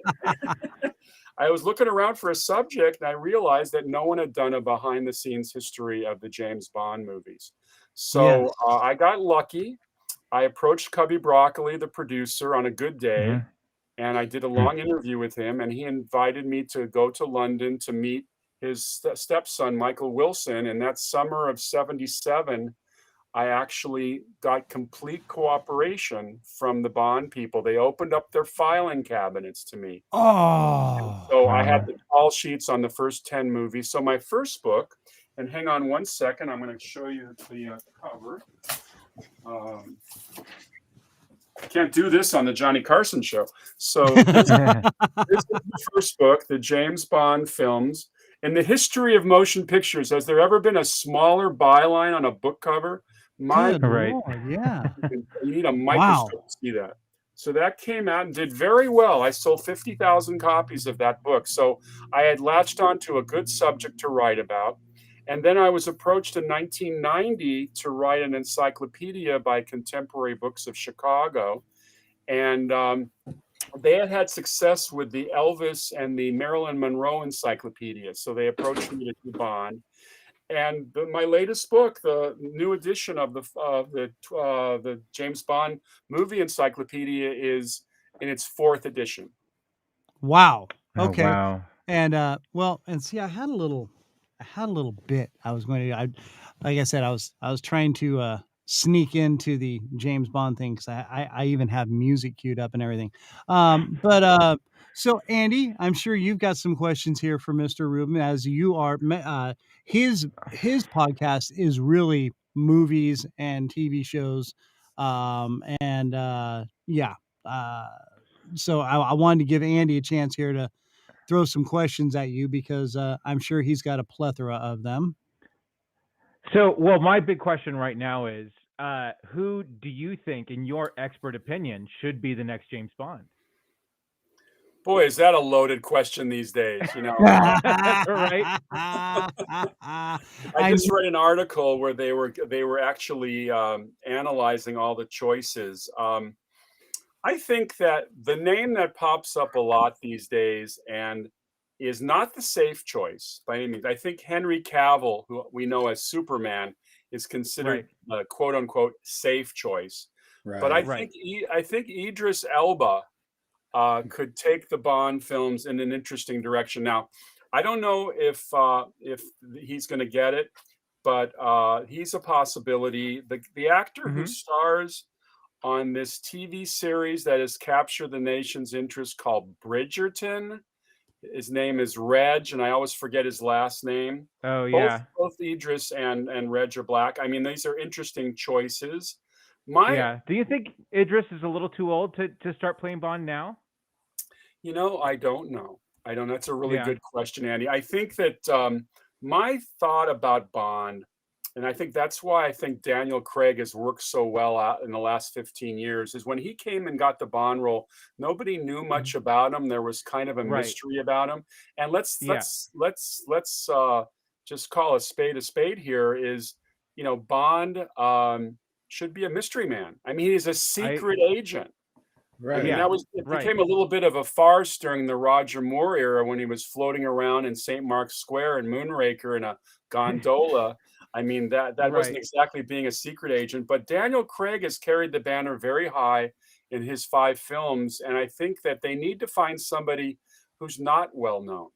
S3: I was looking around for a subject, and I realized that no one had done a behind-the-scenes history of the James Bond movies.
S1: Yes.
S3: So I got lucky. I approached Cubby Broccoli, the producer, on a good day, and I did a long interview with him, and he invited me to go to London to meet his stepson, Michael Wilson. And that summer of '77, I actually got complete cooperation from the Bond people. They opened up their filing cabinets to me.
S1: Oh.
S3: So I had the call sheets on the first 10 movies. So my first book, and hang on one second, I'm going to show you the cover. I can't do this on the Johnny Carson show. So this is the first book, the James Bond films. In the history of motion pictures, has there ever been a smaller byline on a book cover?
S1: Good
S4: Right.
S1: Lord, yeah.
S3: You need a microscope to see that. So that came out and did very well. I sold 50,000 copies of that book. So I had latched onto a good subject to write about. And then I was approached in 1990 to write an encyclopedia by Contemporary Books of Chicago. And they had success with the Elvis and the Marilyn Monroe encyclopedia. So they approached me to do Bond. And my latest book, the new edition of the James Bond movie encyclopedia, is in its 4th edition.
S1: Wow.
S4: Oh,
S1: Okay.
S4: wow.
S1: And well, and see, I had a little bit I was going to. Like I said, I was trying to sneak into the James Bond thing because I even have music queued up and everything. But so Andy, I'm sure you've got some questions here for Mr. Rubin, as you are. His podcast is really movies and TV shows, and yeah. So I wanted to give Andy a chance here to throw some questions at you because I'm sure he's got a plethora of them.
S4: So, well, my big question right now is, who do you think, in your expert opinion, should be the next James Bond?
S3: Boy, is that a loaded question these days,
S4: Right?
S3: I just read an article where they were actually analyzing all the choices. I think that the name that pops up a lot these days and is not the safe choice by any means. I think Henry Cavill, who we know as Superman, is considered a quote unquote safe choice.
S2: Right.
S3: But I think Idris Elba could take the Bond films in an interesting direction. Now, I don't know if he's going to get it, but he's a possibility. The actor who stars on this TV series that has captured the nation's interest called Bridgerton, his name is Reg, and I always forget his last name.
S4: Oh, yeah.
S3: Both Idris and Reg are black. I mean, these are interesting choices.
S4: Yeah. Do you think Idris is a little too old to start playing Bond now?
S3: I don't know. That's a really good question, Andy. I think that my thought about Bond, and I think that's why I think Daniel Craig has worked so well out in the last 15 years, is when he came and got the Bond role, nobody knew much about him. There was kind of a mystery about him. And let's just call a spade here. Is Bond should be a mystery man. I mean, he's a secret agent.
S2: Right.
S3: I mean, it became a little bit of a farce during the Roger Moore era when he was floating around in St. Mark's Square in Moonraker in a gondola. I mean, that wasn't exactly being a secret agent, but Daniel Craig has carried the banner very high in his 5 films. And I think that they need to find somebody who's not well known.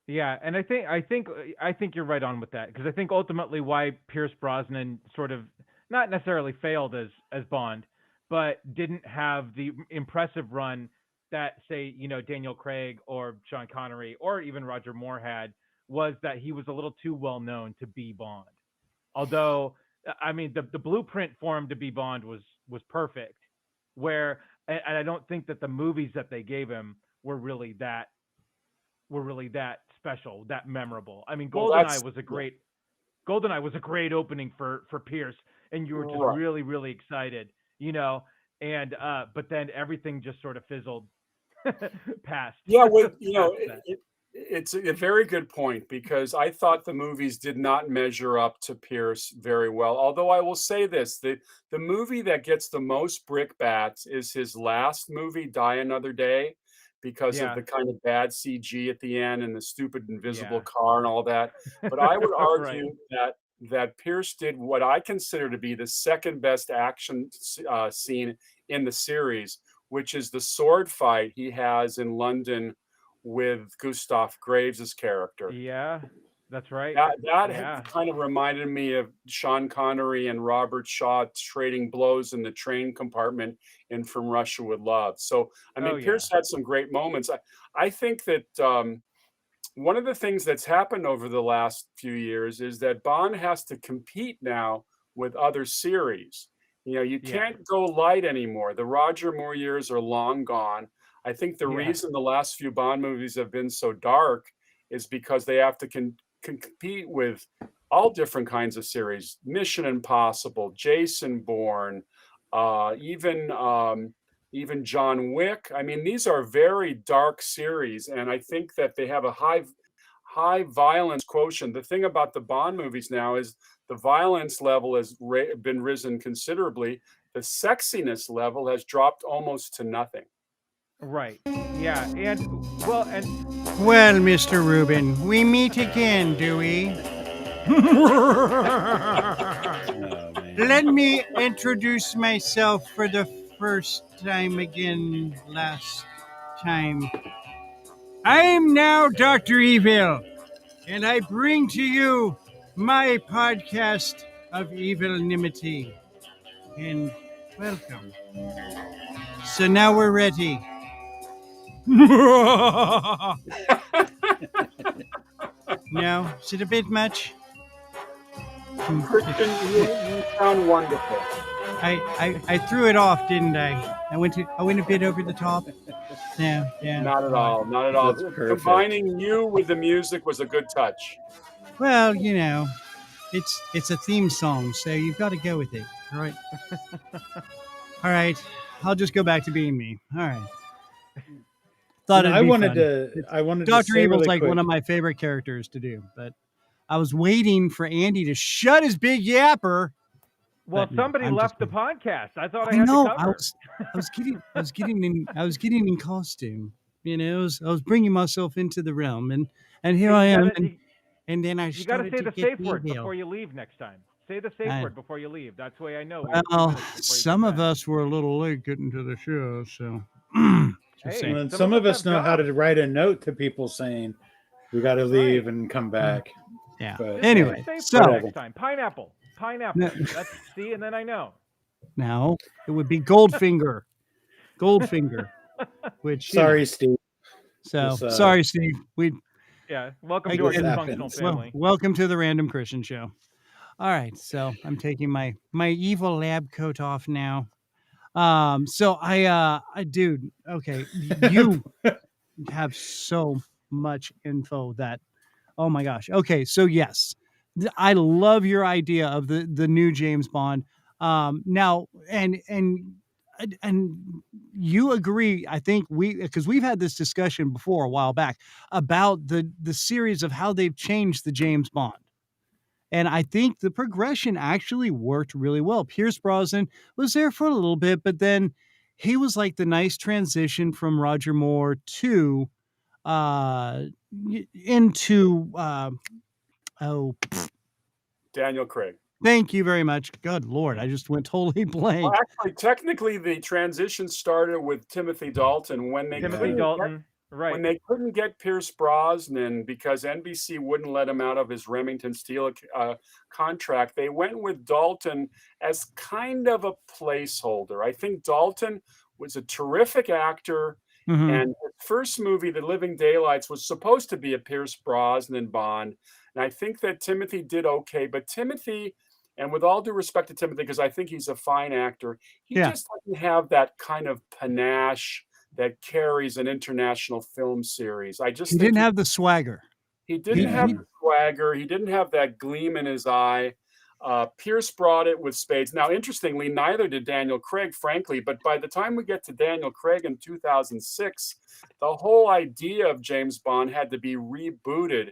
S4: Yeah. And I think you're right on with that, because I think ultimately why Pierce Brosnan sort of not necessarily failed as Bond, but didn't have the impressive run that, say, Daniel Craig or Sean Connery or even Roger Moore had, was that he was a little too well known to be Bond. Although, I mean, the blueprint for him to be Bond was perfect. And I don't think that the movies that they gave him were really that special, that memorable. I mean, GoldenEye was a great opening for Pierce, and you were just really, really excited, and but then everything just sort of fizzled past.
S3: Yeah, well, it's a very good point, because I thought the movies did not measure up to Pierce very well. Although I will say this, the movie that gets the most brickbats is his last movie, Die Another Day, because of the kind of bad CG at the end and the stupid invisible car and all that. But I would argue that Pierce did what I consider to be the second best action scene in the series, which is the sword fight he has in London with Gustav Graves' character.
S4: Yeah, that's right.
S3: That kind of reminded me of Sean Connery and Robert Shaw trading blows in the train compartment in From Russia with Love. So, I mean, Pierce had some great moments. I think that one of the things that's happened over the last few years is that Bond has to compete now with other series. You can't go light anymore. The Roger Moore years are long gone. I think the reason the last few Bond movies have been so dark is because they have to compete with all different kinds of series: Mission Impossible, Jason Bourne, even John Wick. I mean, these are very dark series, and I think that they have a high violence quotient. The thing about the Bond movies now is the violence level has been risen considerably. The sexiness level has dropped almost to nothing.
S4: Right. Yeah. Well,
S1: Mr. Rubin, we meet again, do we? Let me introduce myself for the first time again last time. I'm now Dr. Evil, and I bring to you my podcast of evilnimity. And welcome. So now we're ready. No, is it a bit much?
S3: Kristian, you sound wonderful.
S1: I threw it off, didn't I? I went a bit over the top. Yeah.
S3: Not at all. Not at all. Combining you with the music was a good touch.
S1: Well, it's a theme song, so you've got to go with it, right? All right, I'll just go back to being me. All right.
S2: I wanted to
S1: Dr.
S2: say
S1: Evil's
S2: really
S1: like
S2: quick.
S1: one of my favorite characters to do, but I was waiting for Andy to shut his big yapper.
S4: Well, somebody left the podcast. I thought I
S1: I
S4: had
S1: know.
S4: to cover.
S1: I was getting in costume. I was bringing myself into the realm, and here I am. And then
S4: you got to say the safe word before you leave next time. Say the safe word before you leave. That's the way I know.
S1: Well, some of us were a little late getting to the show, so.
S2: And some of us know how to write a note to people saying we got to leave and come back.
S1: Yeah.
S2: But,
S1: anyway, so
S4: next time, pineapple. That's see, and then I know.
S1: Now it would be Goldfinger, which.
S2: Sorry, Steve.
S1: So sorry, Steve.
S4: Welcome to our dysfunctional family.
S1: Welcome to the Random Christian Show. All right, so I'm taking my evil lab coat off now. So dude, okay, you have so much info that, oh my gosh. Okay, so yes, I love your idea of the new James Bond. Now, and you agree, I think because we've had this discussion before a while back about the series of how they've changed the James Bond. And I think the progression actually worked really well. Pierce Brosnan was there for a little bit, but then he was like the nice transition from Roger Moore to into
S3: Daniel Craig.
S1: Thank you very much. Good Lord, I just went totally blank.
S3: Well, actually, technically, the transition started with Timothy Dalton when they
S4: Timothy Dalton. Right.
S3: when they couldn't get Pierce Brosnan because NBC wouldn't let him out of his Remington Steele contract, they went with Dalton as kind of a placeholder. I think Dalton was a terrific actor,
S1: Hmm.
S3: and his first movie, The Living Daylights, was supposed to be a Pierce Brosnan Bond, and I think that Timothy did okay, but Timothy, and with all due respect to Timothy, because I think he's a fine actor, he
S1: Yeah.
S3: just doesn't have that kind of panache that carries an international film series. I just
S1: He
S3: think
S1: didn't have the swagger.
S3: he didn't
S1: He,
S3: have
S1: he
S3: the swagger. He didn't have that gleam in his eye. Pierce brought it with spades. Now, interestingly, neither did Daniel Craig, frankly. But by the time we get to Daniel Craig in 2006, the whole idea of James Bond had to be rebooted.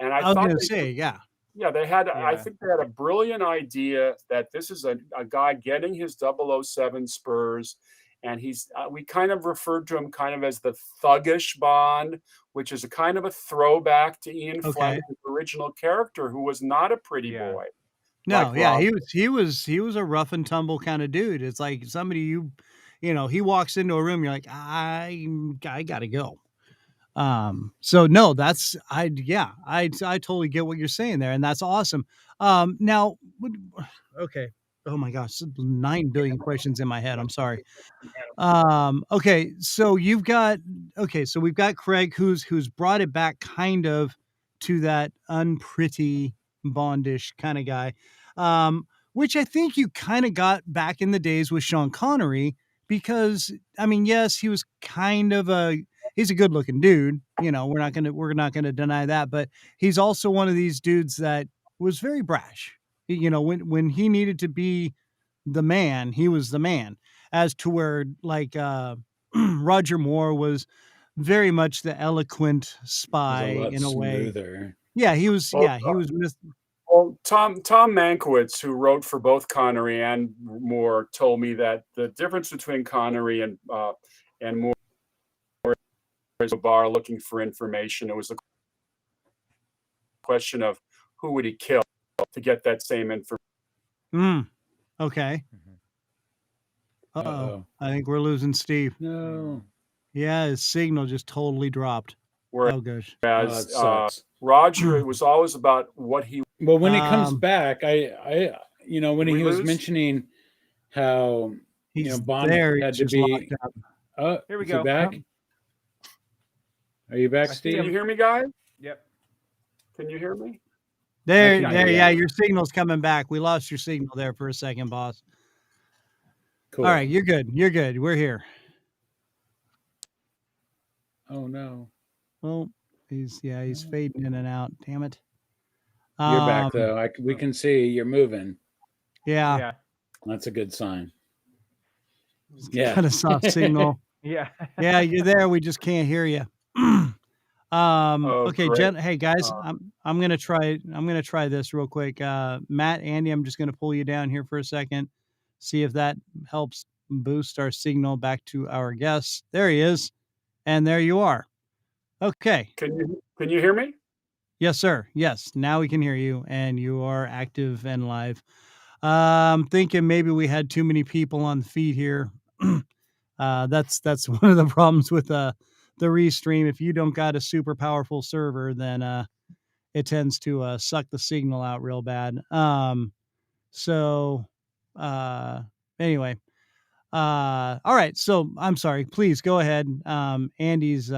S3: And I
S1: I was
S3: thought
S1: gonna
S3: they
S1: say, yeah.
S3: yeah, they had. I
S4: Yeah.
S3: think they had a brilliant idea that this is a guy getting his 007 spurs, and he's. We kind of referred to him kind of as the thuggish Bond, which is a kind of a throwback to Ian
S1: Okay.
S3: Fleming's original character, who was not a pretty
S4: Yeah.
S3: boy
S1: No,
S3: like
S1: yeah,
S3: Rob.
S1: he was a rough and tumble kind of dude. It's like somebody you know, he walks into a room, you're like, I gotta go. So no, that's I totally get what you're saying there, and that's awesome. Now, okay, oh my gosh, 9 billion questions in my head. I'm sorry. Okay, so you've got so we've got Craig who's brought it back kind of to that unpretty Bondish kind of guy. Which I think you kind of got back in the days with Sean Connery because I mean, yes, he was kind of he's a good-looking dude, you know, we're not going to deny that, but he's also one of these dudes that was very brash. You know, when he needed to be the man, he was the man as to where like Roger Moore was very much the eloquent
S2: It was a
S1: spy
S2: lot
S1: in a way.
S2: smoother.
S3: Well,
S1: He was
S3: Tom Mankiewicz, who wrote for both Connery and Moore, told me that the difference between Connery and Moore is a bar looking for information. It was a question of who would he kill to get that same information.
S1: Okay.
S4: Mhm.
S1: Uh-oh.
S2: Uh-oh.
S1: I think we're losing Steve.
S2: No.
S1: Yeah, his signal just totally dropped. Oh gosh.
S2: Oh, it
S3: Whereas
S2: sucks.
S3: Roger, it was always about what he.
S2: Well, when he comes
S1: Um,
S2: back, I you know, when
S3: Did we
S2: he was
S3: lose?
S2: mentioning how, you know,
S1: he's
S2: Bond
S1: there.
S2: had
S1: He's
S2: to
S1: just
S2: be
S1: locked up.
S2: oh,
S4: Here we
S2: is he
S4: go.
S2: back?
S1: Oh,
S2: Are you back,
S4: I see
S3: Can
S2: Steve?
S3: you
S4: him.
S3: hear me, guys?
S4: Yep.
S3: Can you hear me?
S2: I
S1: there,
S2: can
S1: there.
S2: hear
S1: Yeah,
S2: you.
S1: your signal's coming back. We lost your signal there for a second, boss. All right,
S2: Cool.
S1: you're good. You're good. We're here.
S2: Oh no.
S1: Well, he's fading in and out. Damn it.
S2: You're back
S1: Um,
S2: though. We can see you're moving.
S1: yeah,
S4: Yeah.
S2: That's a good sign.
S1: it's
S2: Yeah.
S1: got a soft signal.
S4: Yeah.
S1: Yeah, you're there. We just can't hear you.
S3: Oh,
S1: Okay,
S3: great.
S1: Hey guys,
S3: Uh,
S1: I'm gonna try this real quick. Matt, Andy, I'm just gonna pull you down here for a second, see if that helps boost our signal back to our guests. There he is, and there you are. Okay.
S3: can you hear me?
S1: Yes, sir. Yes, now we can hear you, and you are active and live. Thinking maybe we had too many people on the feed here. That's one of the problems with the restream. If you don't got a super powerful server, then it tends to suck the signal out real bad. So uh, anyway, all right. So I'm sorry. Please go ahead. Andy's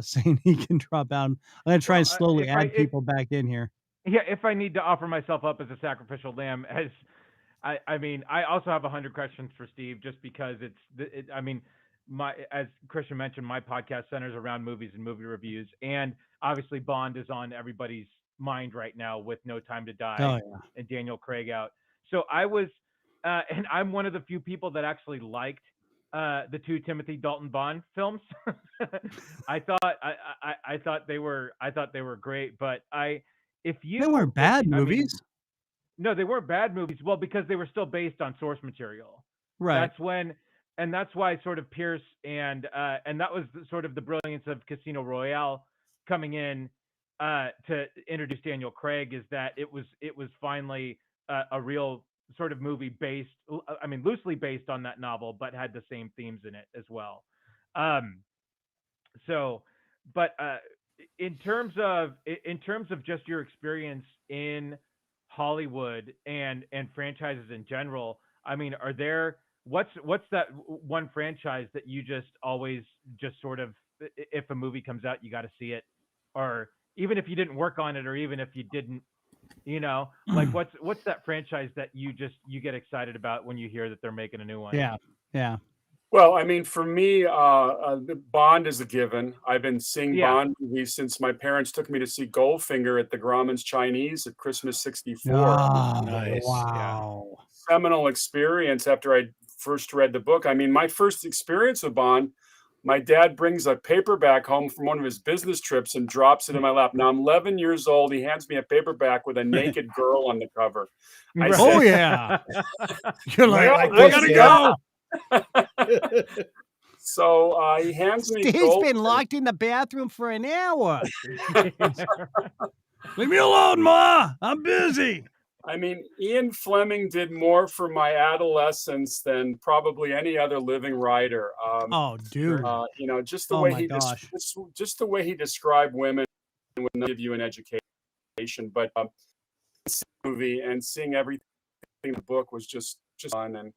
S1: saying he can drop out. I'm gonna try and
S4: Well,
S1: slowly
S4: if I
S1: add people back in here.
S4: if I need to offer myself up as a sacrificial lamb, as I mean, I also have 100 questions for Steve, just because I mean, as Kristian mentioned, my podcast centers around movies and movie reviews, and obviously Bond is on everybody's mind right now with No Time to Die
S1: Oh yeah.
S4: and Daniel Craig out. So I was, and I'm one of the few people that actually liked the two Timothy Dalton Bond films. I thought they were great, but if
S1: They weren't
S4: you
S1: bad
S4: I mean,
S1: movies.
S4: no, they weren't bad movies. Well, because they were still based on source material.
S1: Right.
S4: That's when, and that's why sort of Pierce and that was sort of the brilliance of Casino Royale coming in to introduce Daniel Craig, is that it was finally a real sort of movie based, I mean, loosely based on that novel, but had the same themes in it as well. Um, So, but in terms of just your experience in Hollywood and franchises in general, I mean, are there what's that one franchise that you just always just sort of if a movie comes out you got to see it, or even if you didn't work on it, or even if you didn't, like what's that franchise that you get excited about when you hear that they're making a new one?
S1: Yeah. Yeah.
S3: Well, I mean, for me, the Bond is a given. I've been seeing
S4: Yeah.
S3: Bond movies since my parents took me to see Goldfinger at the Grauman's Chinese at Christmas '64.
S1: Oh,
S2: Nice.
S1: wow.
S3: Seminal experience after I first read the book. I mean, my first experience with Bond, my dad brings a paperback home from one of his business trips and drops it in my lap. Now I'm 11 years old. He hands me a paperback with a naked girl on the cover. I
S4: Right.
S1: Oh
S3: said,
S1: yeah. You're like,
S3: "Well,
S2: like
S1: I
S2: this,
S1: gotta
S2: yeah.
S1: go.
S3: So he hands me
S1: Steve's
S3: Gold.
S1: been locked in the bathroom for an hour. Leave me alone, Ma. I'm busy.
S3: I mean, Ian Fleming did more for my adolescence than probably any other living writer.
S1: Oh, dude.
S3: Just the
S1: Oh
S3: way
S1: my gosh.
S3: just the way he described women would not give you an education, but seeing the movie and seeing everything in the book was just fun, and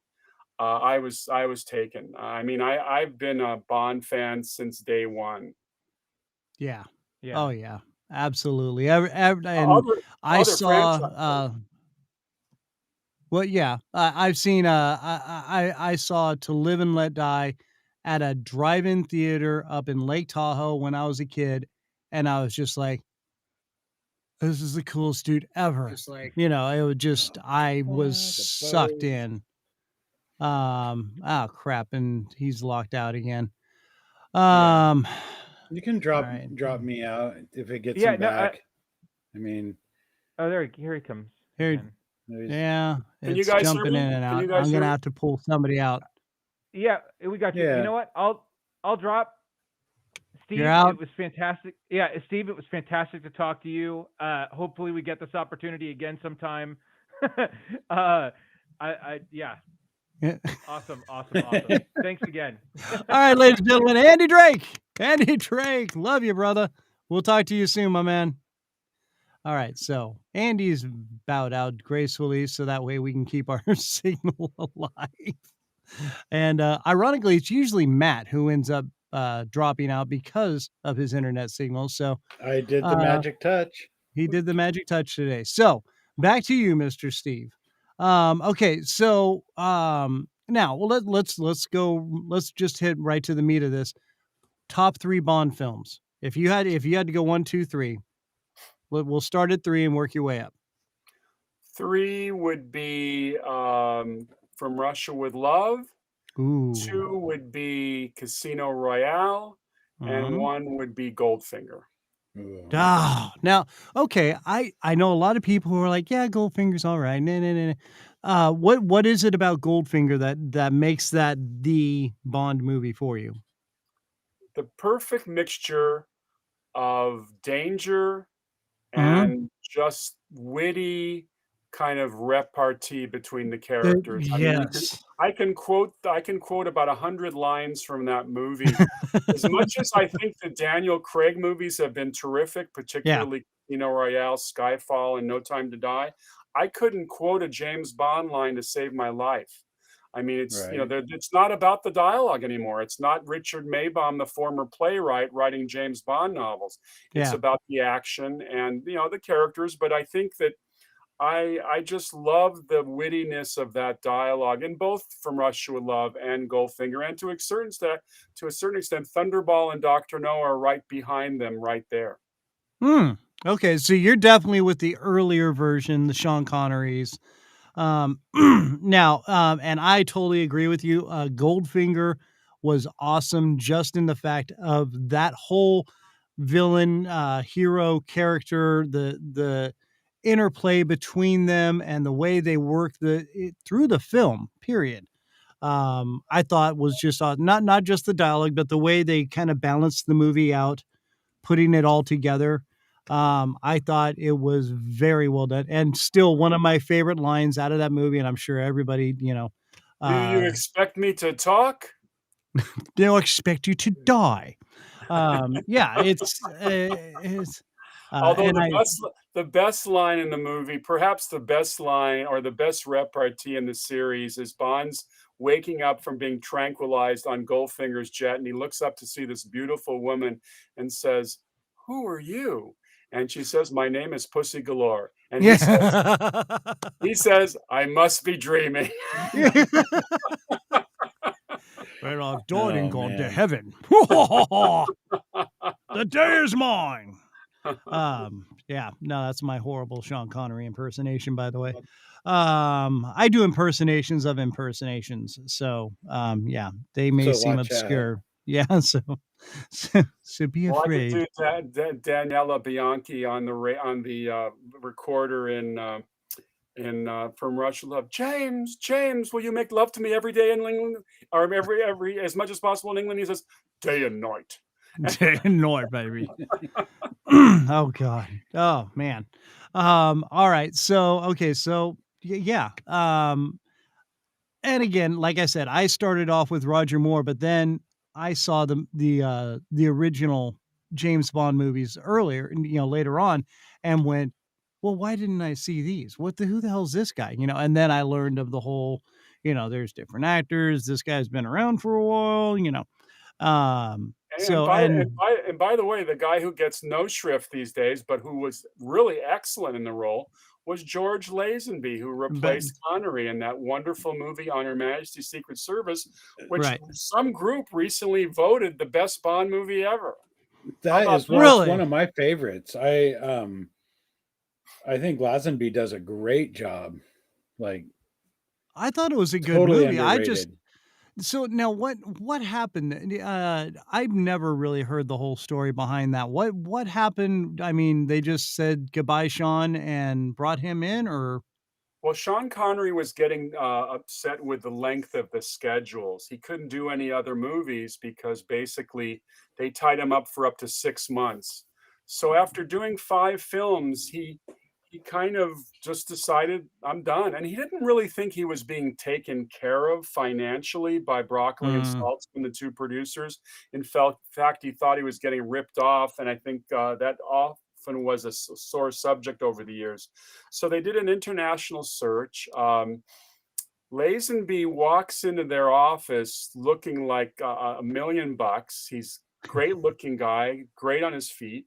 S3: I was taken. I mean, I've been a Bond fan since day one.
S1: Yeah.
S4: Yeah.
S1: Oh yeah. Absolutely. And
S3: Other
S1: I
S3: other
S1: saw
S3: franchises.
S1: well, yeah, I've seen. I saw To Live and Let Die at a drive-in theater up in Lake Tahoe when I was a kid, and I was just like, "This is the coolest dude ever."
S2: Just like,
S1: It was just I was
S2: the
S1: sucked
S2: boat.
S1: in. Oh crap, and he's locked out again. Um,
S2: You can
S1: all
S2: drop
S1: right,
S2: drop me out if it gets
S4: Yeah,
S2: him
S4: no,
S2: back. I mean,
S4: oh, here he comes
S1: here,
S4: again.
S1: yeah,
S3: Can you
S1: it's
S3: guys hear
S1: jumping
S3: me?
S1: in and
S3: Can
S1: out.
S3: you guys
S1: I'm
S3: hear
S1: gonna
S3: me?
S1: have to pull somebody out.
S4: Yeah, we got you. You
S2: yeah.
S4: know what? I'll drop. Steve,
S1: You're out.
S4: it was fantastic. Yeah, Steve, it was fantastic to talk to you. Hopefully we get this opportunity again sometime. Yeah.
S1: Yeah.
S4: Awesome. Thanks again.
S1: All right, ladies and gentlemen, Andy Drake, love you, brother. We'll talk to you soon, my man. All right, so Andy's bowed out gracefully so that way we can keep our signal alive. And ironically, it's usually Matt who ends up dropping out because of his internet signal. So
S2: I did the magic touch.
S1: he did the magic touch today. So back to you, Mr. Steve. Okay, so now let's go. Let's just hit right to the meat of this. Top 3 Bond films. If you had to go 1, 2, 3, we'll start at 3 and work your way up.
S3: 3 would be From Russia with Love.
S1: Ooh.
S3: 2 would be Casino Royale, and 1 would be Goldfinger.
S1: Oh, now, okay, I know a lot of people who are like, yeah, Goldfinger's all right. No. What is it about Goldfinger that makes that the Bond movie for you?
S3: The perfect mixture of danger and just witty kind of repartee between the characters. I mean,
S1: Yes.
S3: I can quote about 100 lines from that movie. As much as I think the Daniel Craig movies have been terrific, particularly Casino Royale, Skyfall, and No Time to Die, I couldn't quote a James Bond line to save my life. I mean, it's it's not about the dialogue anymore. It's not Richard Maibaum, the former playwright, writing James Bond novels. It's about the action and the characters. But I think that I just love the wittiness of that dialogue in both From Russia with Love and Goldfinger, and to a certain extent, Thunderball and Dr. No are right behind them, right there.
S1: Okay, so you're definitely with the earlier version, the Sean Connerys. Now, and I totally agree with you. Goldfinger was awesome just in the fact of that whole villain hero character, the interplay between them and the way they work through the film, period. I thought was just not just the dialogue, but the way they kind of balanced the movie out, putting it all together. I thought it was very well done, and still one of my favorite lines out of that movie. And I'm sure everybody,
S3: Do you expect me to talk?
S1: they'll expect you to die. Yeah, it's
S3: Although
S1: and
S3: the best line in the movie, perhaps the best line or the best repartee in the series, is Bond's waking up from being tranquilized on Goldfinger's jet, and he looks up to see this beautiful woman and says, "Who are you?" And she says, "My name is Pussy Galore." And
S1: yeah.
S3: he says, "I must be dreaming."
S1: Well, I've died and
S2: Oh,
S1: gone to
S2: man.
S1: heaven. The day is mine. Yeah, no, that's my horrible Sean Connery impersonation, by the way. I do impersonations of impersonations, so yeah, they may
S2: So
S1: seem
S2: watch out.
S1: obscure. Yeah, so be
S3: Well, I could
S1: afraid.
S3: do Daniela Bianchi on the recorder in From Russia Love. James, James, will you make love to me every day in England, or every as much as possible in England? He says, day and night.
S1: Day and night, baby. Oh God. Oh man. All right. So okay. So yeah. And again, like I said, I started off with Roger Moore, but then I saw the original James Bond movies earlier, and later on, and went, well, why didn't I see these? Who the hell's this guy? And then I learned of the whole, there's different actors. This guy's been around for a while.
S3: And
S1: So
S3: by and
S1: and
S3: by and by the way, the guy who gets no shrift these days, but who was really excellent in the role, was George Lazenby, who
S1: but
S3: replaced Connery in that wonderful movie On Her Majesty's Secret Service, which
S1: right,
S3: some group recently voted the best Bond movie ever. How
S2: That
S3: about
S2: is
S3: that?
S2: that's one
S1: really,
S2: of my favorites. I think Lazenby does a great job. Like,
S1: I thought it was a good
S2: totally
S1: movie. I just
S2: underrated.
S1: So now what happened? I've never really heard the whole story behind that. What happened? I mean, they just said goodbye, Sean, and brought him in, or
S3: Well, Sean Connery was getting upset with the length of the schedules. He couldn't do any other movies because basically they tied him up for up to 6 months. So after doing 5 films, he kind of just decided, I'm done. And he didn't really think he was being taken care of financially by Broccoli and
S1: Mm,
S3: Saltzman, the two producers. In fact, he thought he was getting ripped off, and I think that often was a sore subject over the years. So they did an international search. Lazenby walks into their office looking like $1 million. He's a great looking guy, great on his feet,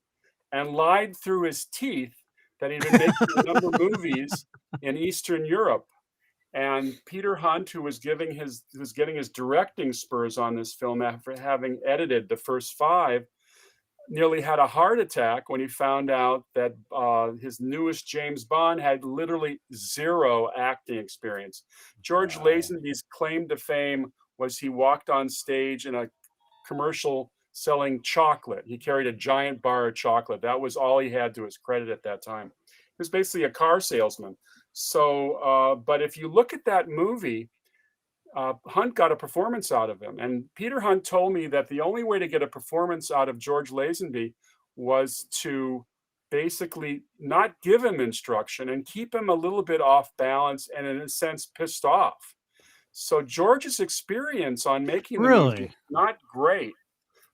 S3: and lied through his teeth that he'd been making a number of movies in Eastern Europe. And Peter Hunt, who was getting his directing spurs on this film after having edited the first 5, nearly had a heart attack when he found out that his newest James Bond had literally 0 acting experience. George
S2: Wow.
S3: Lazenby's claim to fame was he walked on stage in a commercial selling chocolate. He carried a giant bar of chocolate. That was all he had to his credit at that time. He was basically a car salesman. So, but if you look at that movie, Hunt got a performance out of him. And Peter Hunt told me that the only way to get a performance out of George Lazenby was to basically not give him instruction and keep him a little bit off balance and, in a sense, pissed off. So George's experience on making the movie
S1: really?
S3: is not great.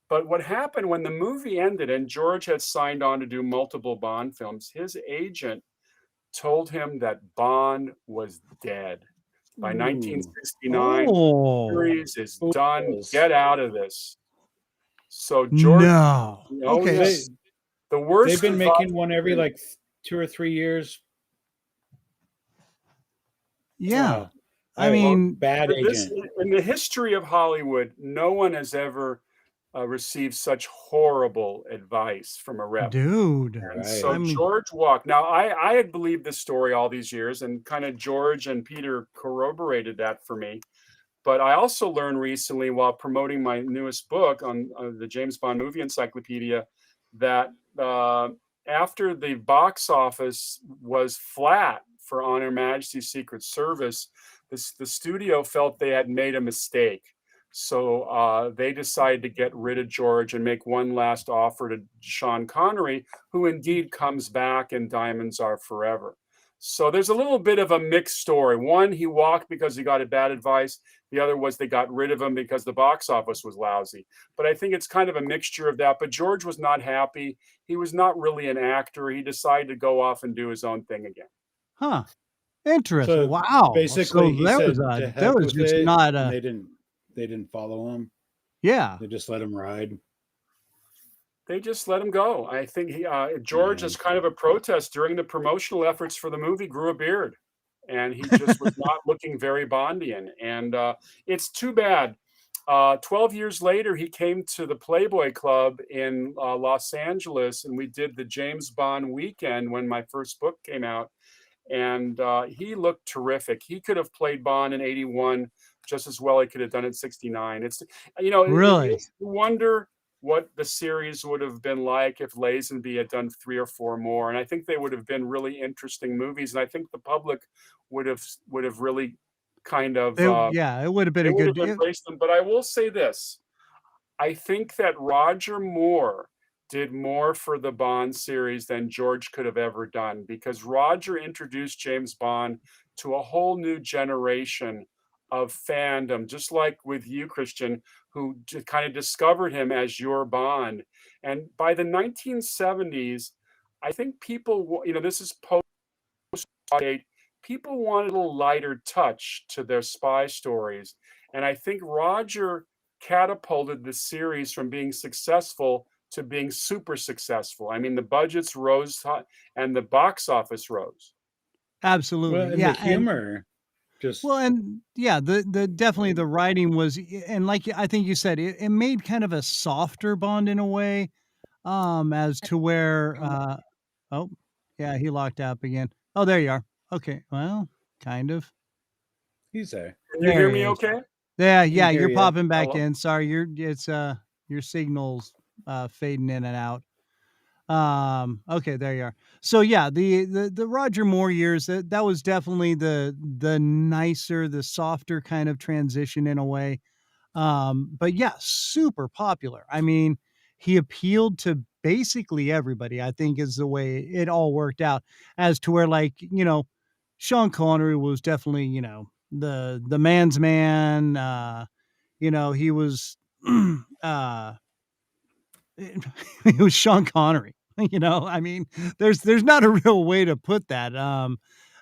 S3: But what happened when the movie ended and George had signed on to do multiple Bond films, his agent told him that Bond was dead. By
S2: Ooh.
S3: 1969,
S1: Oh
S3: series is done.
S2: Fools.
S3: Get out of this. So George,
S1: no.
S3: oh
S1: Okay.
S2: They
S3: yes, the
S2: they've
S3: worst
S2: been
S3: goodbye.
S2: making one every like 2 or 3 years.
S1: Yeah.
S2: Wow.
S1: I
S3: Well,
S1: mean,
S2: Bad
S3: this
S2: agent.
S3: in the history of Hollywood, no one has ever received such horrible advice from a rep.
S1: dude.
S3: And
S1: I
S3: so
S2: Right.
S1: mean,
S3: George walked. Now, I had believed this story all these years, and kind of George and Peter corroborated that for me. But I also learned recently, while promoting my newest book on the James Bond movie Encyclopedia, that after the box office was flat for On Her Majesty's Secret Service, the studio felt they had made a mistake. So they decided to get rid of George and make one last offer to Sean Connery, who indeed comes back in Diamonds Are Forever. So there's a little bit of a mixed story. One, he walked because he got a bad advice. The other was they got rid of him because the box office was lousy. But I think it's kind of a mixture of that. But George was not happy. He was not really an actor. He decided to go off and do his own thing again.
S1: Huh. Interesting.
S2: So
S1: Wow.
S2: basically,
S1: So
S2: he said to
S1: there
S2: heck
S1: was
S2: with
S1: just
S2: it,
S1: not
S2: and
S1: a
S2: they didn't follow him.
S1: yeah.
S2: They just let him ride.
S3: They just let him go. I think George, as kind of a protest during the promotional efforts for the movie, grew a beard, and he just was not looking very Bondian. And it's too bad. 12 years later, he came to the Playboy Club in Los Angeles, and we did the James Bond weekend when my first book came out. And he looked terrific. He could have played Bond in '81 just as well. He could have done it in '69. It's,
S1: Really?
S3: you wonder what the series would have been like if Lazenby had done 3 or 4 more. And I think they would have been really interesting movies. And I think the public would have really kind of
S1: It would have been
S3: they
S1: a
S3: would
S1: good
S3: have embraced them. But I will say this: I think that Roger Moore did more for the Bond series than George could have ever done, because Roger introduced James Bond to a whole new generation of fandom, just like with you, Kristian, who kind of discovered him as your Bond. And by the 1970s, I think people, this is post people wanted a little lighter touch to their spy stories. And I think Roger catapulted the series from being successful to being super successful. I mean, the budgets rose and the box office rose.
S1: absolutely.
S2: Well, and
S1: Yeah.
S2: the humor just
S1: Well, and yeah, the definitely the writing was, and like I think you said, it made kind of a softer Bond in a way, as to where, oh, yeah, he locked up again. Oh, there you are. Okay, well, kind of.
S2: he's there.
S3: Can you
S1: There
S3: hear
S1: he
S3: me
S1: is.
S3: okay?
S1: Yeah,
S2: Can
S1: yeah,
S2: hear
S1: you're
S2: you.
S1: popping back
S3: Hello?
S1: in. Sorry, your signal's fading in and out. Okay, there you are. So yeah, the Roger Moore years, that was definitely the nicer, the softer kind of transition in a way. But yeah, super popular. I mean, he appealed to basically everybody, I think, is the way it all worked out, as to where, like, Sean Connery was definitely, the man's man. He was uh it was Sean Connery. I mean, there's not a real way to put that.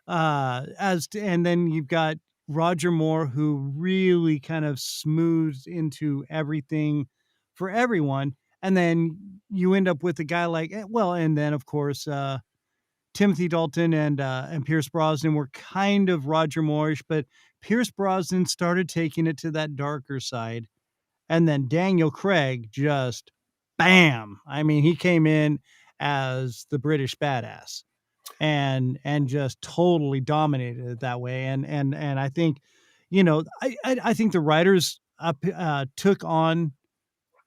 S1: And then you've got Roger Moore, who really kind of smooths into everything for everyone. And then you end up with a guy like, and then of course, Timothy Dalton and Pierce Brosnan were kind of Roger Moorish, but Pierce Brosnan started taking it to that darker side, and then Daniel Craig just bam. I mean, he came in as the British badass and just totally dominated it that way. And I think, I think the writers took on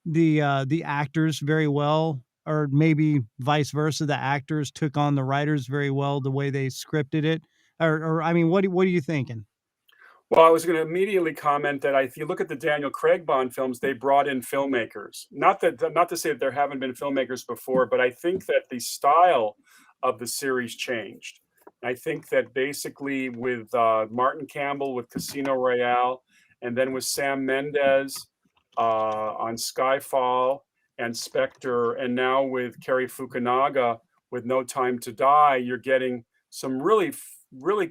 S1: the actors very well, or maybe vice versa. The actors took on the writers very well, the way they scripted it. Or I mean, what are you thinking?
S3: Well, I was going to immediately comment that if you look at the Daniel Craig Bond films, they brought in filmmakers. Not to say that there haven't been filmmakers before, but I think that the style of the series changed. I think that basically with Martin Campbell with Casino Royale, and then with Sam Mendes on Skyfall and Spectre, and now with Cary Fukunaga with No Time to Die, you're getting some really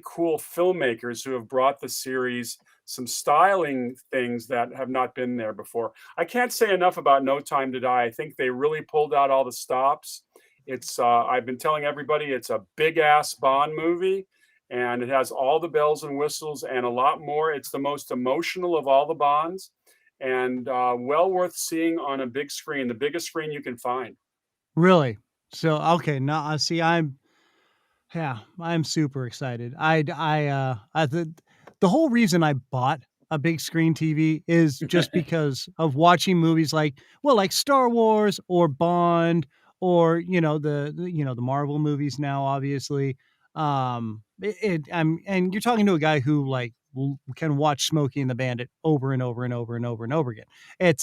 S3: cool filmmakers who have brought the series some styling things that have not been there before. I can't say enough about No Time to Die. I think they really pulled out all the stops. It's I've been telling everybody it's a big ass Bond movie, and it has all the bells and whistles and a lot more. It's the most emotional of all the Bonds, and well worth seeing on a big screen, the biggest screen you can find.
S1: Really? So okay, now I see. I'm super excited. The whole reason I bought a big screen TV is just because of watching movies like Star Wars or Bond, or the Marvel movies now, obviously. And you're talking to a guy who can watch Smokey and the Bandit over and over and over and over and over again.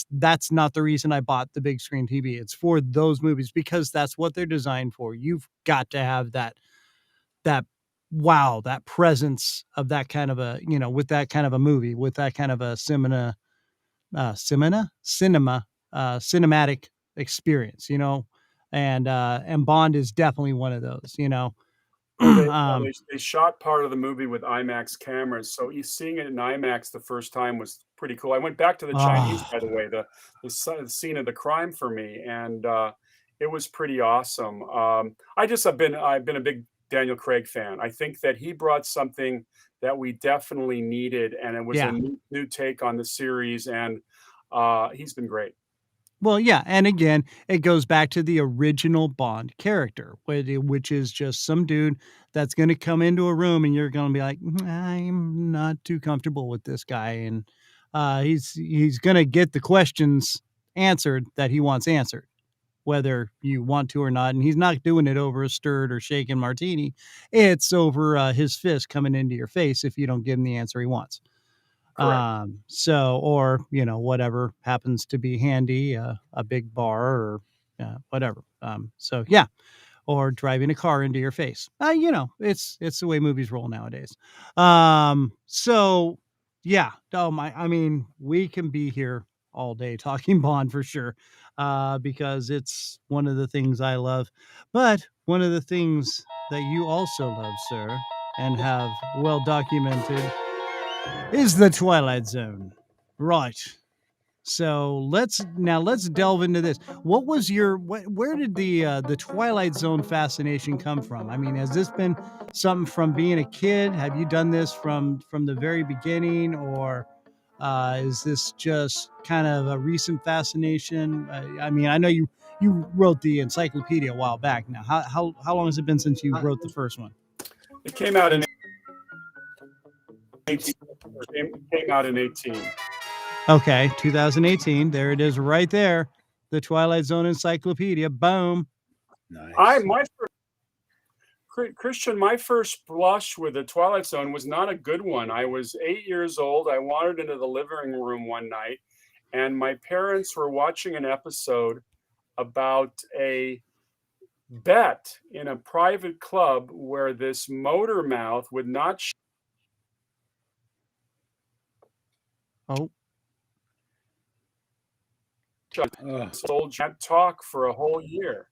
S1: That's not the reason I bought the big screen TV. It's for those movies, because that's what they're designed for. You've got to have that wow, that presence of that kind of a, with that kind of a movie, with that kind of a cinematic experience, and Bond is definitely one of those,
S3: Well,
S1: um,
S3: they shot part of the movie with IMAX cameras, so seeing it in IMAX the first time was pretty cool. I went back to the Chinese, by the way, the scene of the crime for me, and it was pretty awesome. I've been a big Daniel Craig fan. I think that he brought something that we definitely needed, and it was a
S1: yeah.
S3: new take on the series, and he's been great.
S1: Well, yeah, and again, it goes back to the original Bond character, which is just some dude that's going to come into a room and you're going to be like, I'm not too comfortable with this guy, and he's going to get the questions answered that he wants answered, whether you want to or not, and he's not doing it over a stirred or shaken martini; it's over his fist coming into your face if you don't give him the answer he wants.
S3: Correct.
S1: So, or, whatever happens to be handy, a big bar or whatever. So yeah, or driving a car into your face. It's the way movies roll nowadays. So yeah, I mean, we can be here all day talking Bond for sure, because it's one of the things I love, but one of the things that you also love, sir, and have well documented is the Twilight Zone. Right. So let's delve into this. What was where did the Twilight Zone fascination come from? I mean, has this been something from being a kid? Have you done this from the very beginning, or is this just kind of a recent fascination? I mean, I know you wrote the encyclopedia a while back. Now, how long has it been since you wrote the first one?
S3: It came out in 18. Came out in 18.
S1: Okay, 2018. There it is, right there. The Twilight Zone Encyclopedia. Boom.
S2: Nice.
S3: Kristian, my first blush with the Twilight Zone was not a good one. I was 8 years old. I wandered into the living room one night, and my parents were watching an episode about a bet in a private club where this motor mouth would not
S1: Oh,
S3: sold talk for a whole year.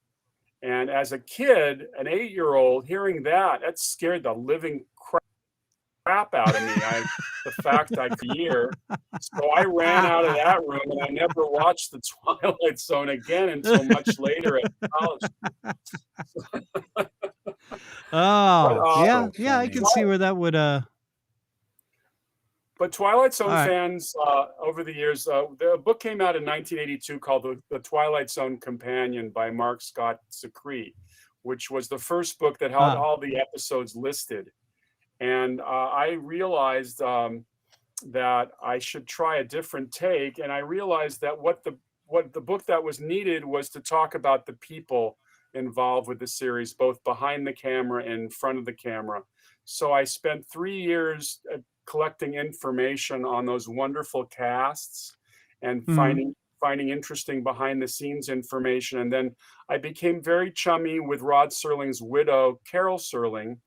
S3: And as a kid, an 8-year-old, hearing that scared the living crap out of me. The fact I could hear. So I ran out of that room and I never watched the Twilight Zone again until much later at college.
S1: Oh,
S2: So
S1: yeah, I
S2: funny.
S1: can see where that would
S3: But Twilight Zone
S1: All right.
S3: fans, over the years, the book came out in 1982 called The Twilight Zone Companion by Mark Scott Zicree, which was the first book that had all the episodes listed. And I realized that I should try a different take. And I realized that what the book that was needed was to talk about the people involved with the series, both behind the camera and in front of the camera. So I spent 3 years collecting information on those wonderful casts and
S1: Mhm.
S3: finding interesting behind the scenes information. And then I became very chummy with Rod Serling's widow, Carol Serling,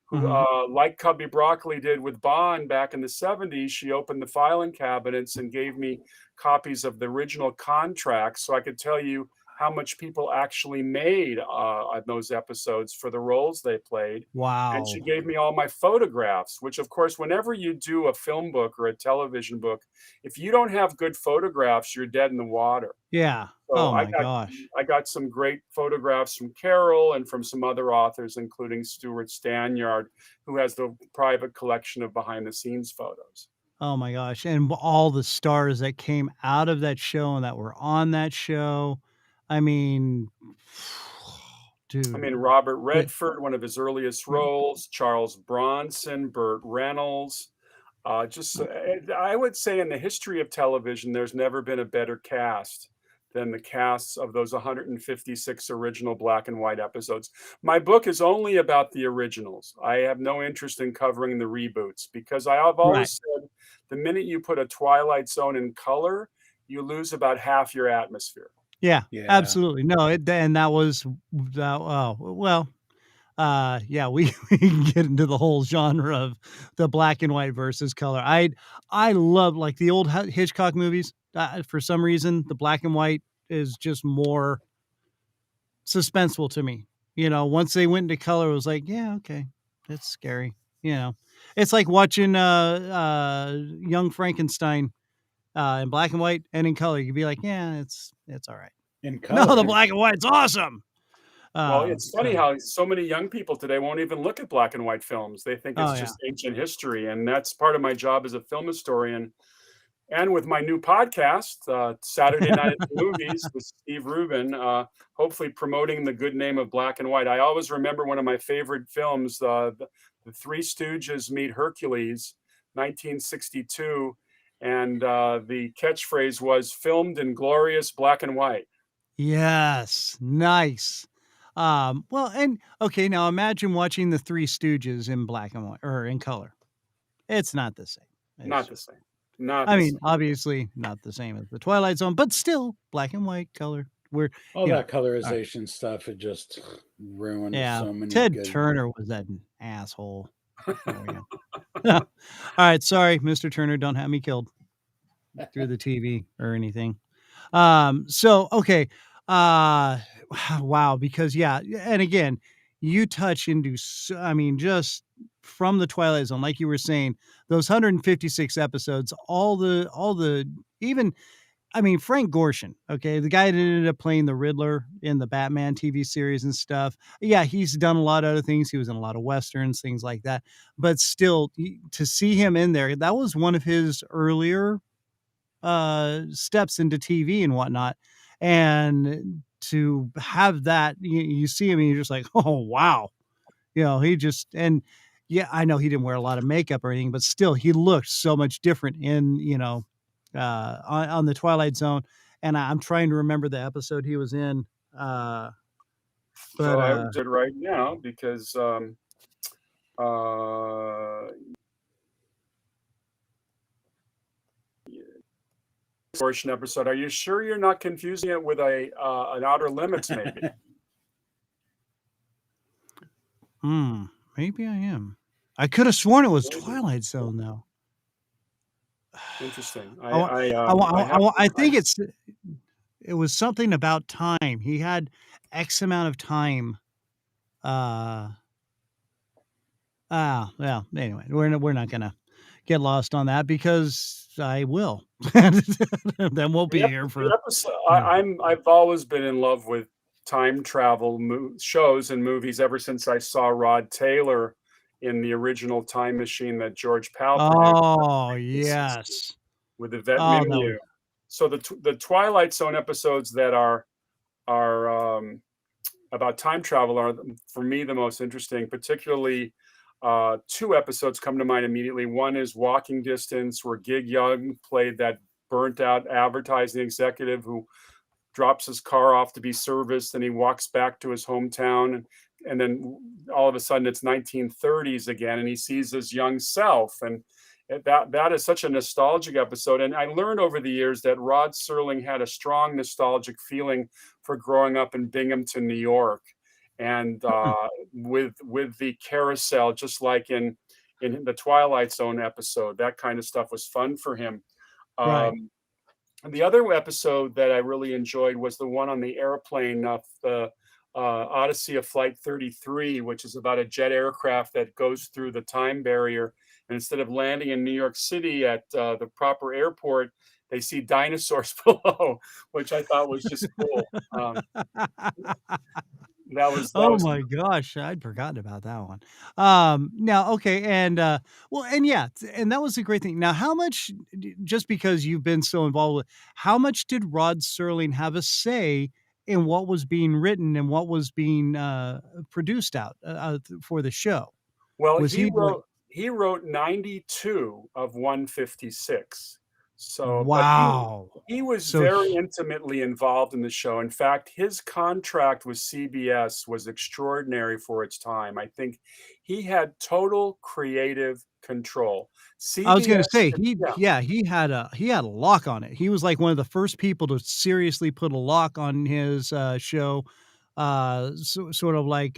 S3: who,
S1: Mhm.
S3: like Cubby Broccoli did with Bond back in the 70s, she opened the filing cabinets and gave me copies of the original contracts so I could tell you how much people actually made on those episodes for the roles they played. And she
S1: Wow.
S3: gave me all my photographs, which, of course, whenever you do a film book or a television book, if you don't have good photographs, you're dead in the water.
S1: Yeah.
S3: So
S1: Oh my gosh.
S3: I got some great photographs from Carol and from some other authors, including Stuart Stanyard, who has the private collection of behind the scenes photos.
S1: Oh my gosh. And all the stars that came out of that show and that were on that show. I mean,
S3: I
S1: dude.
S3: mean, Robert
S1: It,
S3: Redford, one of his earliest roles, Charles Bronson, Burt Reynolds. I would say in the history of television, there's never been a better cast than the casts of those 156 original black and white episodes. My book is only about the originals. I have no interest in covering the reboots because I have
S1: right.
S3: always said the minute you put a Twilight Zone in color, you lose about half your atmosphere.
S1: Yeah,
S2: Yeah.
S1: absolutely. No, and that was that. Oh, well, Yeah, we can get into the whole genre of the black and white versus color. I love like the old Hitchcock movies. For some reason, the black and white is just more suspenseful to me. Once they went into color, it was like, yeah, okay, it's scary. It's like watching Young Frankenstein in black and white and in color. You'd be like, yeah, it's all right.
S2: In
S1: No, the
S2: color.
S1: black and white's awesome.
S3: Well, it's funny
S1: So,
S3: how so many young people today won't even look at black and white films. They think
S1: oh
S3: it's
S1: yeah,
S3: just ancient history, and that's part of my job as a film historian. And with my new podcast, Saturday Night at the Movies with Steve Rubin, hopefully promoting the good name of black and white. I always remember one of my favorite films, the Three Stooges Meet Hercules, 1962, and the catchphrase was "filmed in glorious black and white."
S1: yes, nice. Well, and okay, now imagine watching the Three Stooges in black and white or in color. It's not the same.
S3: Not
S1: It's
S3: the same. Not
S1: I
S3: the
S1: mean,
S3: same.
S1: obviously not the same as the Twilight Zone, but still black and white color. We're,
S2: All
S1: you know,
S2: that
S1: all right.
S2: colorization stuff, it just ruined
S1: Yeah.
S2: so many
S1: Ted
S2: good.
S1: Turner was an asshole. There we go. All right. Sorry, Mr. Turner. Don't have me killed through the TV or anything. So, okay. Uh, wow. Because yeah. And again, you touch into, I mean, just from the Twilight Zone, like you were saying, those 156 episodes, even, I mean, Frank Gorshin, okay, the guy that ended up playing the Riddler in the Batman TV series and stuff. Yeah, he's done a lot of other things. He was in a lot of Westerns, things like that. But still, to see him in there, that was one of his earlier steps into TV and whatnot. And to have that, you see him and you're just like, oh, wow. He just, and yeah, I know he didn't wear a lot of makeup or anything, but still, he looked so much different in, on the Twilight Zone. And I'm trying to remember the episode he was in. Uh, but
S3: So I would do it right now because portion episode. Are you sure you're not confusing it with an Outer Limits? Maybe.
S1: Maybe I am. I could have sworn it was
S3: Maybe.
S1: Twilight Zone though.
S3: Interesting.
S1: I think it was something about time. He had X amount of time. Well, anyway, we're not gonna get lost on that because I will. Then we'll be here for.
S3: I've always been in love with time travel shows and movies ever since I saw Rod Taylor in the original Time Machine that George Pal produced.
S1: Oh yes,
S3: with Yvette
S1: oh,
S3: Mimieux. So the Twilight Zone episodes that are about time travel are, for me, the most interesting. Particularly, two episodes come to mind immediately. One is Walking Distance, where Gig Young played that burnt-out advertising executive who drops his car off to be serviced, and he walks back to his hometown, and then all of a sudden it's 1930s again, and he sees his young self, and that is such a nostalgic episode. And I learned over the years that Rod Serling had a strong nostalgic feeling for growing up in Binghamton, New York, and with the carousel, just like in the Twilight Zone episode, that kind of stuff was fun for him.
S1: right.
S3: And the other episode that I really enjoyed was the one on the airplane of the Odyssey of Flight 33, which is about a jet aircraft that goes through the time barrier. And instead of landing in New York City at the proper airport, they see dinosaurs below, which I thought was just cool. That was
S1: Oh my gosh, I'd forgotten about that one. Now, okay, and well, and yeah, and that was the great thing. Now, how much, just because you've been so involved with, how much did Rod Serling have a say in what was being written and what was being produced out for the show?
S3: Well,
S1: Was he like,
S3: he wrote 92 of 156. So, but
S1: wow?
S3: he was
S1: So
S3: very intimately involved in the show. In fact, his contract with CBS was extraordinary for its time. I think he had total creative control.
S1: I was going to say
S3: Yeah.
S1: he had a lock on it. He was like one of the first people to seriously put a lock on his show. sort of like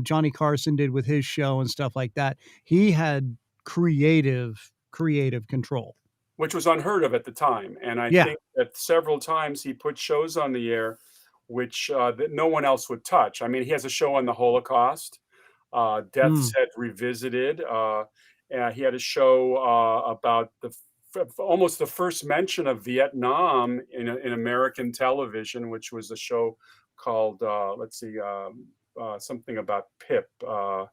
S1: Johnny Carson did with his show and stuff like that. He had creative control.
S3: Which was unheard of at the time. And I
S1: Yeah.
S3: think that several times he put shows on the air which that no one else would touch. I mean, he has a show on the Holocaust, Death's Head Revisited. He had a show about almost the first mention of Vietnam in American television, which was a show called, something about Pip. I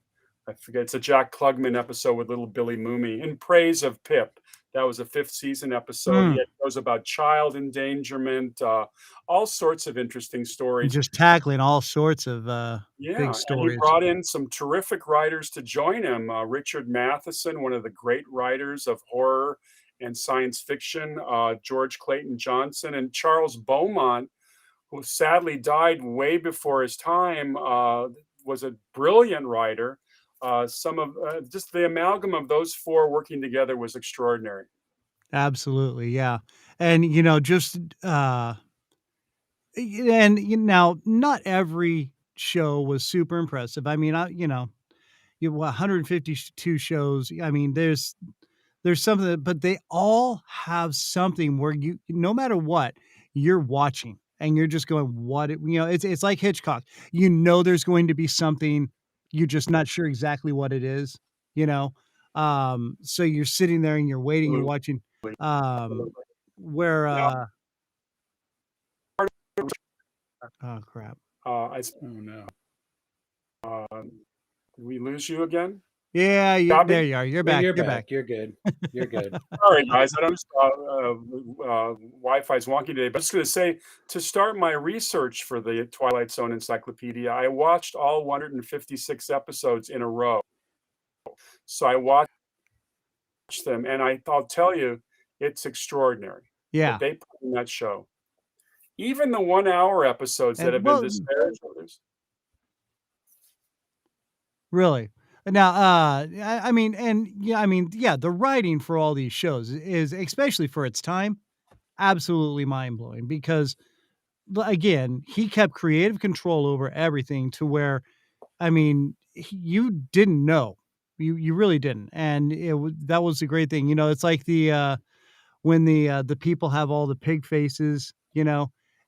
S3: forget. It's a Jack Klugman episode with little Billy Mooney, In Praise of Pip. That was a 5th season episode. He had shows about child endangerment, all sorts of interesting stories.
S1: Just tackling all sorts of big stories.
S3: And he brought in some terrific writers to join him. Richard Matheson, one of the great writers of horror and science fiction, George Clayton Johnson, and Charles Beaumont, who sadly died way before his time, was a brilliant writer. Some of just the amalgam of those 4 working together was extraordinary.
S1: Absolutely, yeah. And now not every show was super impressive. I mean, you have 152 shows. I mean, there's something, but they all have something where no matter what, you're watching and you're just going, it's like Hitchcock. There's going to be something, you're just not sure exactly what it is, so you're sitting there and you're waiting and watching, where,
S3: Now,
S1: oh crap.
S2: Oh no.
S3: Did we lose you again?
S1: Yeah, there you are. You're back.
S2: You're back. You're good. You're good.
S3: Sorry, guys. I don't. Wi-Fi is wonky today. But I was going to say, to start my research for the Twilight Zone Encyclopedia, I watched all 156 episodes in a row. So I watched them, and I'll tell you, it's extraordinary.
S1: Yeah.
S3: What they put in that show. Even the 1-hour episodes that have been disparaged.
S1: Really? Now, the writing for all these shows is, especially for its time, absolutely mind-blowing, because, again, he kept creative control over everything to where, you didn't know. You really didn't. And that was the great thing. It's like when the people have all the pig faces,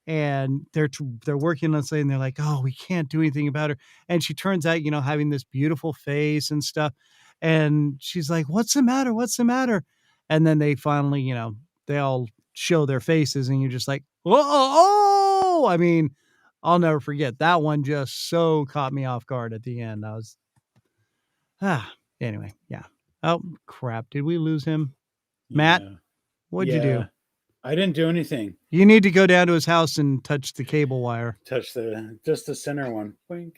S1: and they're working on something, and they're like, oh, we can't do anything about her. And she turns out, having this beautiful face and stuff. And she's like, what's the matter? What's the matter? And then they finally, they all show their faces, and you're just like, oh, I'll never forget that one. Just so caught me off guard at the end. Anyway. Yeah. Oh crap. Did we lose him? Matt, what'd you do?
S2: I didn't do anything.
S1: You need to go down to his house and touch the cable wire.
S2: Touch just the center one. Boink.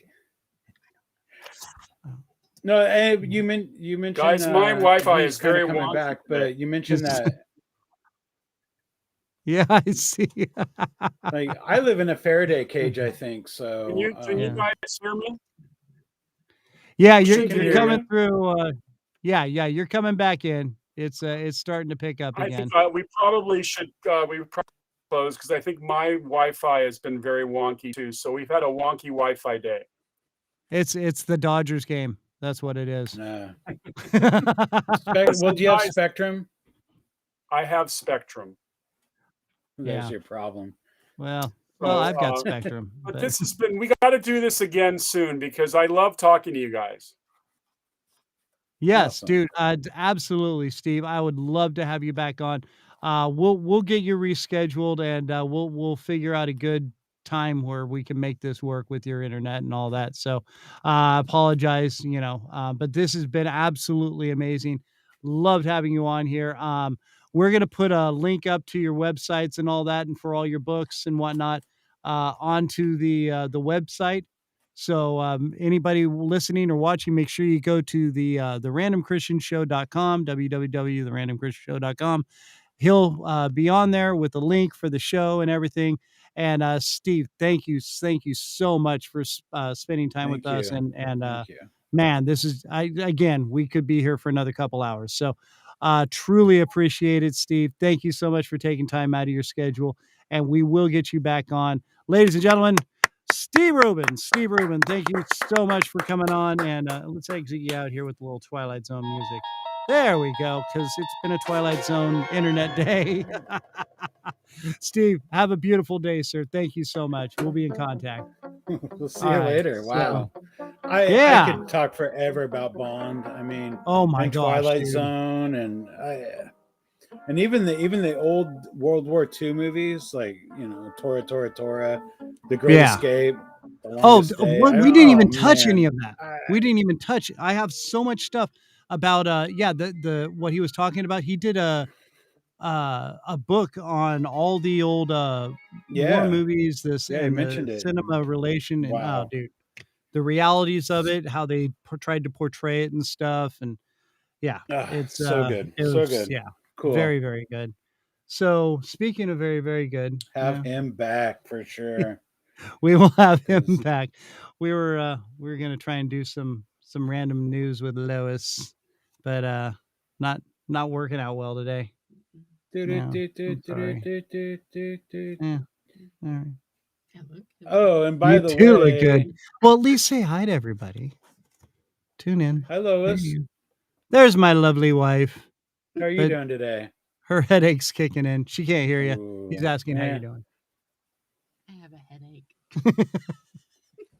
S2: No, you mentioned,
S3: guys, my Wi-Fi is very
S2: coming back, but you mentioned that.
S1: Yeah, I see.
S2: Like, I live in a Faraday cage, I think. So
S3: can you guys hear me?
S1: Yeah, you're coming through. You're coming back in. It's starting to pick up again.
S3: I think we probably should close, because I think my Wi-Fi has been very wonky too. So we've had a wonky Wi-Fi day.
S1: It's the Dodgers game. That's what it is.
S2: Well, do you have Spectrum?
S3: I have Spectrum.
S2: That's your problem.
S1: Well, I've got Spectrum.
S3: But this has been. We got to do this again soon, because I love talking to you guys.
S1: Yes, dude. Absolutely, Steve. I would love to have you back on. We'll get you rescheduled, and we'll figure out a good time where we can make this work with your internet and all that. So, apologize, but this has been absolutely amazing. Loved having you on here. We're gonna put a link up to your websites and all that, and for all your books and whatnot, onto the website. So anybody listening or watching, make sure you go to the randomchristianshow.com, www.therandomchristianshow.com. He'll be on there with the link for the show and everything. And Steve, thank you so much for spending time with us. And man, this is again, we could be here for another couple hours. So truly appreciate it, Steve. Thank you so much for taking time out of your schedule, and we will get you back on, ladies and gentlemen. Steve Rubin. Steve Rubin, thank you so much for coming on. And let's exit you out here with a little Twilight Zone music. There we go, because it's been a Twilight Zone internet day. Steve, have a beautiful day, sir. Thank you so much. We'll be in contact.
S2: We'll see
S1: All
S2: you
S1: right,
S2: later.
S1: so-
S2: Wow. I
S1: Yeah.
S2: could talk forever about Bond. I mean,
S1: Oh my
S2: and
S1: gosh,
S2: Twilight
S1: dude.
S2: Zone, and even the old World War II movies, like Tora Tora Tora, The Great
S1: Yeah.
S2: Escape, The
S1: Oh,
S2: Longest Day.
S1: we didn't even touch
S2: man.
S1: any of that. We didn't even touch it. I have so much stuff about the what he was talking about. He did a book on all the old war movies,
S2: Yeah, he
S1: and
S2: mentioned
S1: the
S2: it.
S1: cinema relation, and
S2: Wow.
S1: dude, the realities of it, how they tried to portray it and stuff, and it's
S2: so good.
S1: it
S2: So
S1: was,
S2: good.
S1: yeah,
S2: Cool.
S1: very, very good. So speaking of very, very good,
S2: Have him back for sure.
S1: we will have him back. We were gonna try and do some random news with Lois, but not working out well today. I'm sorry. Yeah. All right.
S2: Oh, and by
S1: You
S2: the
S1: too
S2: way,
S1: look good. Well, at least say hi to everybody. Tune in.
S2: Hi, Lois.
S1: There's my lovely wife.
S2: How are you doing today?
S1: Her headache's kicking in. She can't hear you.
S2: Ooh,
S1: He's asking how you doing.
S5: I have a headache.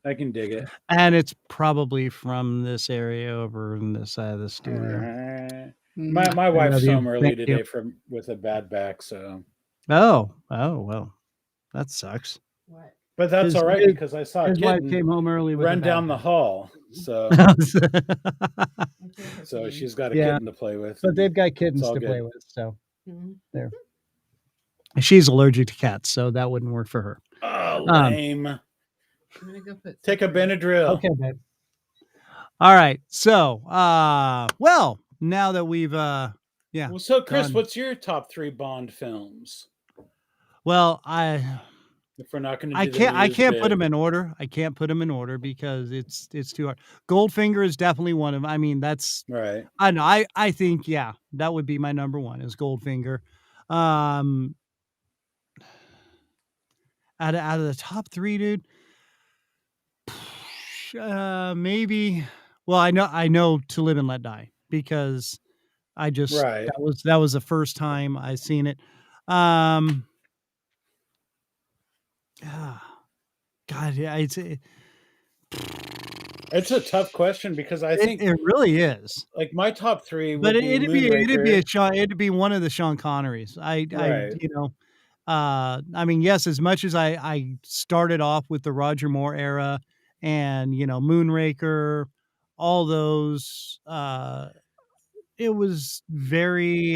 S2: I can dig it.
S1: And it's probably from this area over in this side of the studio.
S2: My wife's
S1: you.
S2: home early
S1: Thank you.
S2: today with a bad back, so.
S1: Oh, well, that sucks.
S5: What?
S2: But that's all right because I saw a
S1: His wife
S2: kitten
S1: came home early with
S2: run
S1: a
S2: down the
S1: bad
S2: hall, so so she's got a
S1: Yeah.
S2: kitten to play with.
S1: But
S2: and
S1: they've got
S2: it's
S1: kittens
S2: all
S1: to
S2: good.
S1: play with, so
S5: Mhm.
S1: there. She's allergic to cats, so that wouldn't work for her.
S2: Oh, lame.
S5: I'm gonna go put
S2: Take a
S5: something-
S2: Benadryl.
S1: Okay, babe. All right. So, well, now that we've
S2: Well, so Chris,
S1: done.
S2: what's your top 3 Bond films?
S1: Well,
S2: If we're not going to do
S1: I
S2: the
S1: can't
S2: news
S1: put
S2: bit.
S1: them in order. I can't put them in order because it's too hard. Goldfinger is definitely one of them. I mean, that's
S2: Right.
S1: I know. I think that would be my number one is Goldfinger. Out of the top 3, dude, maybe. Well, I know To Live and Let Die because I just
S2: Right.
S1: that was the first time I seen it. God, yeah,
S2: It's a tough question because I think
S1: it really is.
S2: like my top 3 would
S1: But
S2: be
S1: it'd be one of the Sean Connerys.
S2: Right.
S1: I mean, yes, as much as I started off with the Roger Moore era and Moonraker, all those, it was very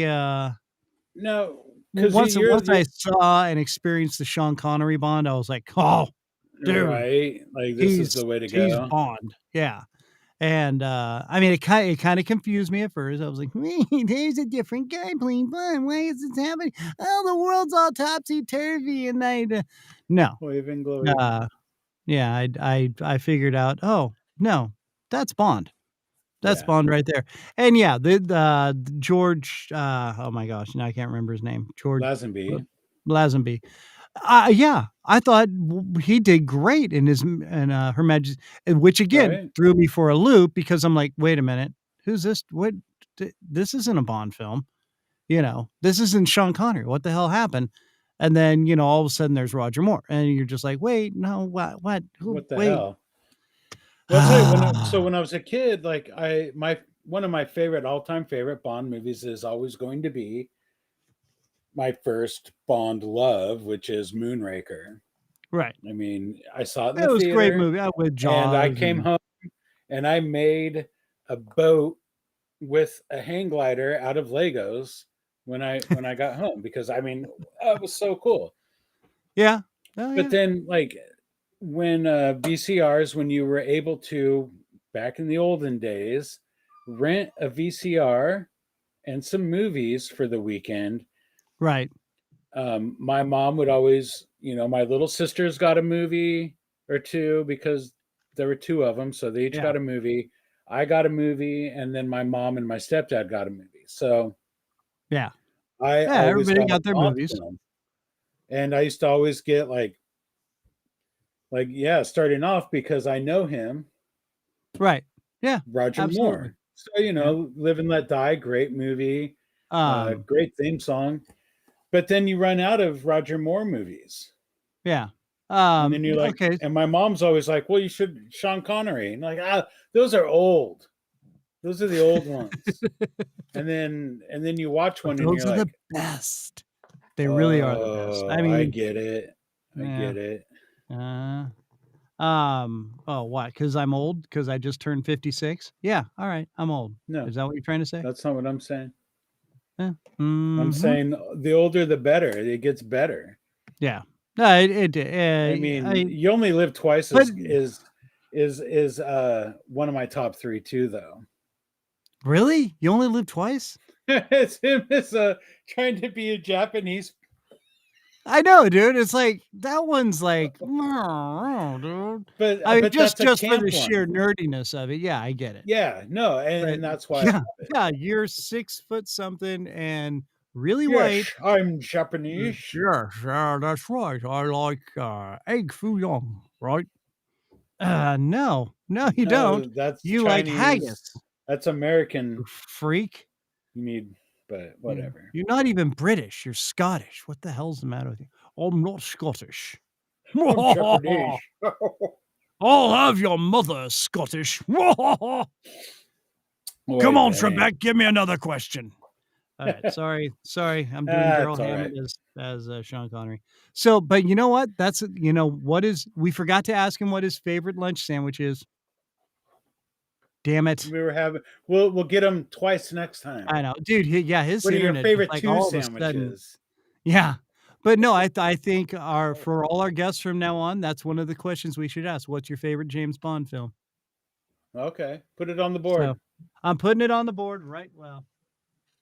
S2: No, because
S1: once I saw and experienced the Sean Connery Bond, I was like, oh, dude,
S2: right, like this is the way to
S1: he's
S2: go.
S1: Bond, yeah. And I mean, it kind of confused me at first. I was like, "Wait, there's a different guy playing Bond. Why is this happening? Oh, the world's all topsy turvy." And no,
S2: Waving glory.
S1: yeah, I figured out. Oh no, that's Bond. That's
S2: Yeah.
S1: Bond right there. And yeah, the George. Oh my gosh, now I can't remember his name. George
S2: Lazenby.
S1: Yeah, I thought he did great in Her Majesty, which again
S2: Right.
S1: threw me for a loop because I'm like, wait a minute, who's this? What? This isn't a Bond film, This isn't Sean Connery. What the hell happened? And then all of a sudden there's Roger Moore, and you're just like, wait, no, what?
S2: What the
S1: wait.
S2: hell? Well, I'll tell you, when I was a kid, like one of my all-time favorite Bond movies is always going to be my first Bond love, which is Moonraker.
S1: Right.
S2: I mean, I saw it in
S1: It
S2: the
S1: was
S2: theater.
S1: a great movie. With Jaws,
S2: and I came home and I made a boat with a hang glider out of Legos when I got home because I mean, it was so cool.
S1: Yeah. Oh,
S2: But then like when VCRs, when you were able to back in the olden days, rent a VCR and some movies for the weekend.
S1: Right.
S2: My mom would always, my little sisters got a movie or two because there were 2 of them. So they each got a movie. I got a movie. And then my mom and my stepdad got a movie. So
S1: yeah,
S2: everybody
S1: got their movies.
S2: Film. And I used to always get like like, yeah, starting off because I know him,
S1: Right. Yeah.
S2: Roger
S1: Absolutely.
S2: Moore. So, Live and Let Die, great movie,
S1: Um,
S2: great theme song. But then you run out of Roger Moore movies.
S1: yeah.
S2: And then you're like,
S1: Okay.
S2: and my mom's always like, well, you should Sean Connery. And like, those are old. Those are the old ones. and then you watch one and
S1: Those
S2: you're
S1: are
S2: like,
S1: the best. They really are the best. I mean,
S2: I get it. I
S1: yeah.
S2: get it.
S1: Oh, what? Because I'm old? Because I just turned 56? Yeah. All right. I'm old.
S2: No,
S1: Is that what you're trying to say?
S2: that's not what I'm saying.
S1: Yeah.
S2: I'm saying the older the better. It gets better.
S1: Yeah. No,
S2: I mean, you only live twice
S1: but-
S2: is one of my top 3 too, though.
S1: Really? You only live twice?
S2: It's him as trying to be a Japanese.
S1: I know, dude. It's like that one's like, dude.
S2: But
S1: I mean,
S2: but
S1: just
S2: that's a
S1: for the
S2: camp
S1: sheer
S2: one.
S1: nerdiness of it. Yeah, I get it.
S2: Yeah, no, and that's why.
S1: Yeah, you're 6 foot something and really
S2: Yes,
S1: white.
S2: I'm Japanese.
S1: Yes, that's right. I like egg foo young, right? No, you don't.
S2: That's
S1: You
S2: Chinese.
S1: like haggis.
S2: That's American.
S1: Freak.
S2: You need, but whatever.
S1: You're not even British. You're Scottish. What the hell's the matter with you? I'm not Scottish.
S2: I'm Japanese.
S1: I'll have your mother Scottish. Come on, Trebek, give me another question. All right, sorry. I'm doing Daryl Hammond as Sean Connery. So, but you know what? That's we forgot to ask him what his favorite lunch sandwich is. Damn it!
S2: We'll get him twice next time.
S1: I know, dude. His
S2: what are your
S1: internet
S2: favorite
S1: like
S2: 2
S1: all
S2: sandwiches?
S1: Yeah. But no, I think for all our guests from now on, that's one of the questions we should ask. What's your favorite James Bond film?
S2: Okay, put it on the board.
S1: So, I'm putting it on the board right. Well,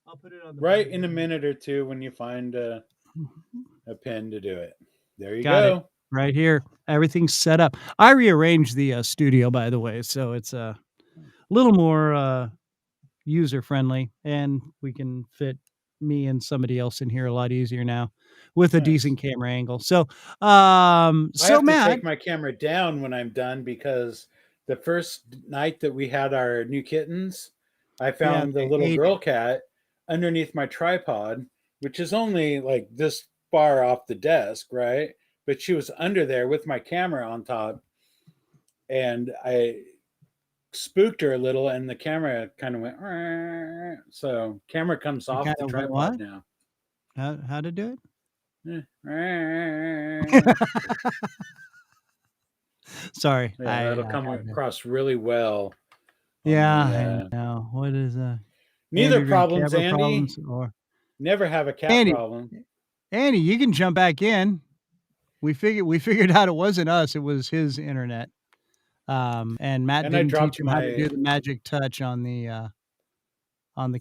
S1: I'll put it on the
S2: right
S1: board
S2: in a minute or two when you find a pen to do it. There you
S1: Got
S2: go.
S1: it. Right here, everything's set up. I rearranged the studio, by the way, so it's a little more user friendly, and we can fit me and somebody else in here a lot easier now with a decent camera angle. So,
S2: I have
S1: Matt,
S2: to take my camera down when I'm done because the first night that we had our new kittens, I found the little girl cat underneath my tripod, which is only like this far off the desk, right? But she was under there with my camera on top, and I spooked her a little, and the camera kind of went. So camera comes off the tripod now.
S1: How to do
S2: it?
S1: Sorry,
S2: that'll come across really well.
S1: Yeah, I know. What is
S2: neither problems, Andy?
S1: Or
S2: never have a cat problem.
S1: Andy, you can jump back in. We figured out it wasn't us; it was his internet. And Matt didn't teach him how to do the magic touch on the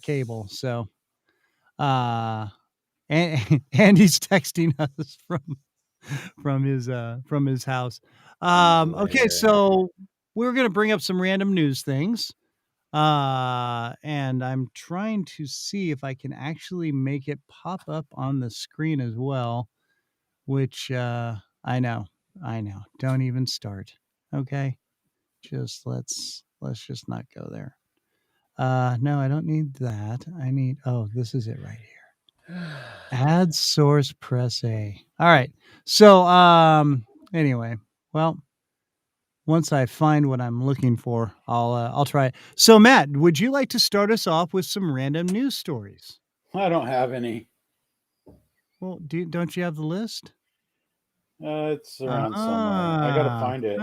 S1: cable. So, and Andy's texting us from his house. Okay, so we're gonna bring up some random news things. And I'm trying to see if I can actually make it pop up on the screen as well, which I know. Don't even start. Okay. Just let's just not go there. No, I don't need that. I need this is it right here. Add source, press A. All right. So anyway, well, once I find what I'm looking for, I'll try it. So Matt, would you like to start us off with some random news stories?
S2: I don't have any.
S1: Well, don't you have the list?
S2: It's around somewhere. I gotta find it.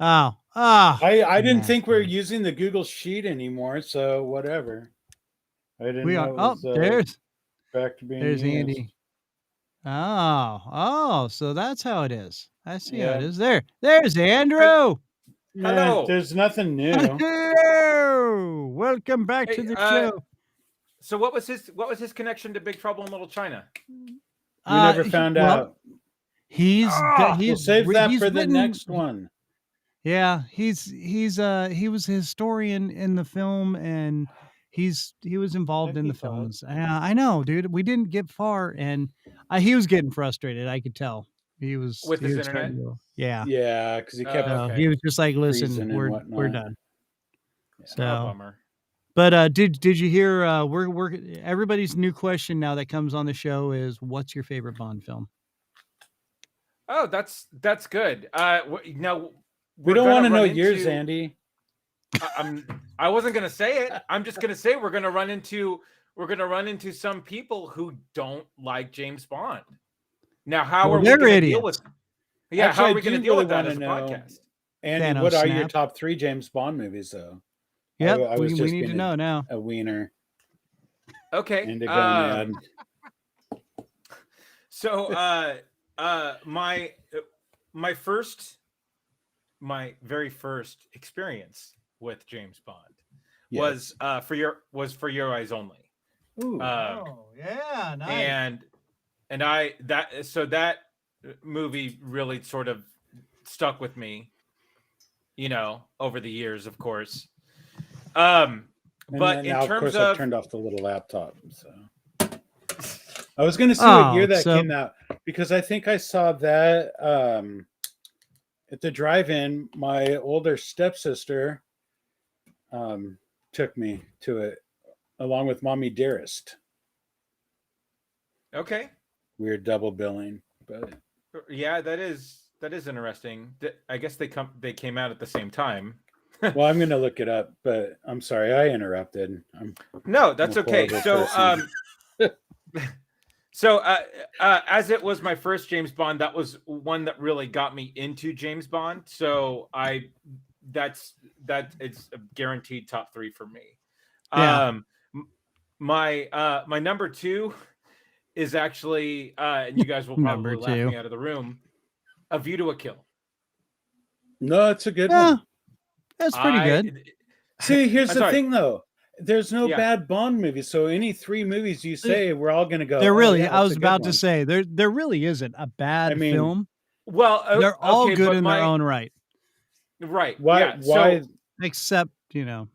S2: I didn't think we were using the Google Sheet anymore, so whatever. I didn't know.
S1: There's
S2: back to being
S1: there's
S2: used.
S1: Andy. Oh, so that's how it is. I see how it is. There's Andrew.
S3: Hello.
S2: There's nothing new.
S1: Hello. Welcome back to the show.
S4: So what was his connection to Big Trouble in Little China?
S2: We never found out.
S1: We'll
S2: save that for the next one.
S1: Yeah, he was a historian in the film, and he was involved in the films. I know, dude. We didn't get far, and he was getting frustrated. I could tell He was
S4: With his
S1: starting
S4: internet?
S1: to go. Yeah.
S2: Yeah, because he kept
S4: Okay.
S1: He was just like,
S2: freezing
S1: listen,
S2: and
S1: we're
S2: whatnot.
S1: done.
S2: Yeah.
S1: So,
S4: Bummer.
S1: but did you hear? We're everybody's new question now that comes on the show is, what's your favorite Bond film?
S4: Oh, that's good. Now
S2: We
S4: we're
S2: don't
S4: gonna
S2: want to know
S4: run
S2: yours,
S4: into-
S2: Andy.
S4: I wasn't gonna say it. I'm just gonna say we're gonna run into some people who don't like James Bond. Now, how
S1: Well,
S4: are we
S1: they're
S4: gonna deal
S1: idiots.
S4: with? Yeah,
S2: Actually,
S4: how
S2: I
S4: are we gonna
S2: do
S4: deal
S2: really
S4: with that
S2: wanna
S4: as a
S2: know-
S4: podcast?
S2: Andy,
S1: Thanos
S2: what are your
S1: snap.
S2: top 3 James Bond movies, though?
S1: Yep,
S2: I was
S1: we
S2: just
S1: need to
S2: being
S1: know now.
S2: a wiener.
S4: Okay.
S2: And a gonad.
S4: So, my very first experience with James Bond was for Your Eyes Only.
S2: Ooh.
S1: Yeah, nice.
S4: And that movie really sort of stuck with me, over the years, of course.
S2: And
S4: But
S2: now,
S4: in terms
S2: of course,
S4: of
S2: I've turned off the little laptop. So I was going to see what year that came out, because I think I saw that at the drive-in. My older stepsister took me to it along with Mommy Dearest.
S4: okay,
S2: Weird double billing, but
S4: yeah, that is interesting. I guess they came out at the same time.
S2: well, I'm going to look it up, but I'm sorry I interrupted.
S4: No, that's
S2: I'm a
S4: okay.
S2: horrible
S4: So,
S2: person.
S4: as it was my first James Bond, that was one that really got me into James Bond. So it's a guaranteed top 3 for me.
S1: Yeah.
S4: My number 2 is actually, and you guys will probably laugh me out of the room, A View to a Kill.
S2: No, it's a good one.
S1: That's pretty good.
S2: See, here's the thing, though. There's no
S4: Yeah.
S2: bad Bond movies, so any 3 movies you say, we're all going to go.
S1: There really,
S2: yeah,
S1: I was
S2: that's a good
S1: about to
S2: one."
S1: say, there really isn't a bad film.
S4: Well,
S1: They're all
S4: okay,
S1: good
S4: but
S1: in their own right,
S4: right.
S2: Why?
S4: Yeah.
S2: Why?
S4: So,
S1: except to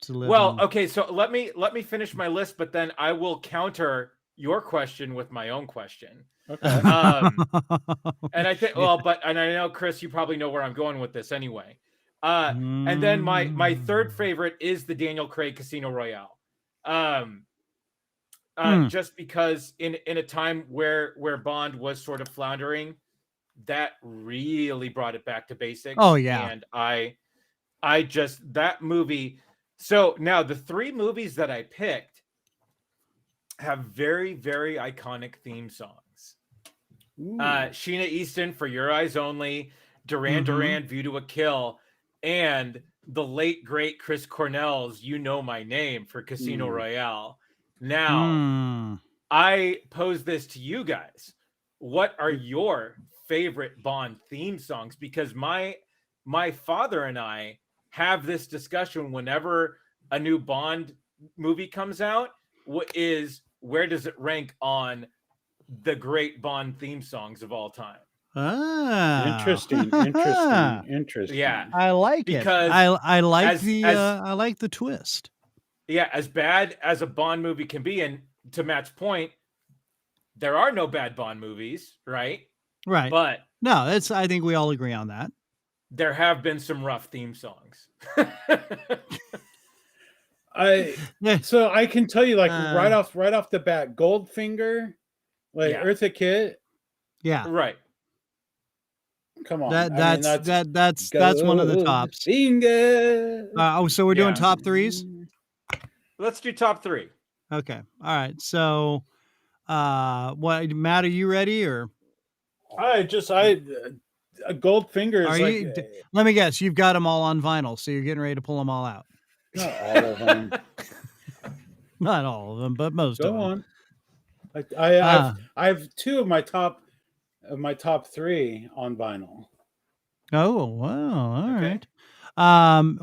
S1: live.
S4: well, okay. So let me finish my list, but then I will counter your question with my own question.
S2: Okay.
S4: And I think, and I know, Chris, you probably know where I'm going with this anyway. And then my third favorite is the Daniel Craig Casino Royale. Just because in a time where Bond was sort of floundering, that really brought it back to basics.
S1: Oh, yeah.
S4: And I just, that movie. So now the 3 movies that I picked have very, very iconic theme songs. Sheena Easton for Your Eyes Only, Duran Duran, View to a Kill, and the late great Chris Cornell's You Know My Name for Casino Royale. Now, I pose this to you guys. What are your favorite Bond theme songs? Because my father and I have this discussion whenever a new Bond movie comes out. Where does it rank on the great Bond theme songs of all time?
S2: Interesting.
S4: Yeah,
S1: I like
S4: because
S1: it. I like I like the twist.
S4: Yeah, as bad as a Bond movie can be, and to Matt's point, there are no bad Bond movies, right?
S1: Right.
S4: But
S1: no, I think we all agree on that.
S4: There have been some rough theme songs.
S2: So I can tell you, like, right off the bat, Goldfinger, like Eartha Kitt.
S1: Yeah.
S4: Right.
S2: Come on.
S1: That's one of the tops.
S2: Finger.
S1: So we're doing top 3s?
S4: Let's do top 3.
S1: Okay. All right. So what, Matt, are you ready or?
S2: Goldfinger is
S1: let me guess, you've got them all on vinyl, so you're getting ready to pull them all out.
S2: Not all of them.
S1: Not all of them, but most of them.
S2: Go on. I have 2 of my top 3 on vinyl.
S1: Oh, wow. All right.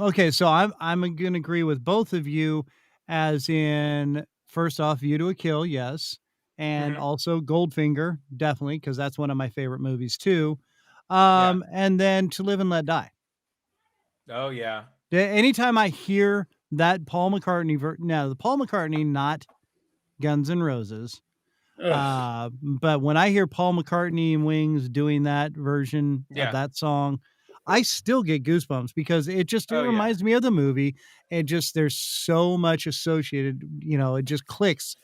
S1: Okay, so I'm going to agree with both of you, as in, first off, View to a Kill, yes, and also Goldfinger, definitely, because that's one of my favorite movies too. And then To Live and Let Die.
S4: Oh yeah.
S1: Anytime I hear that Paul McCartney, the Paul McCartney, not Guns N' Roses, But when I hear Paul McCartney and Wings doing that version of that song, I still get goosebumps because it reminds me of the movie. And just there's so much associated, it just clicks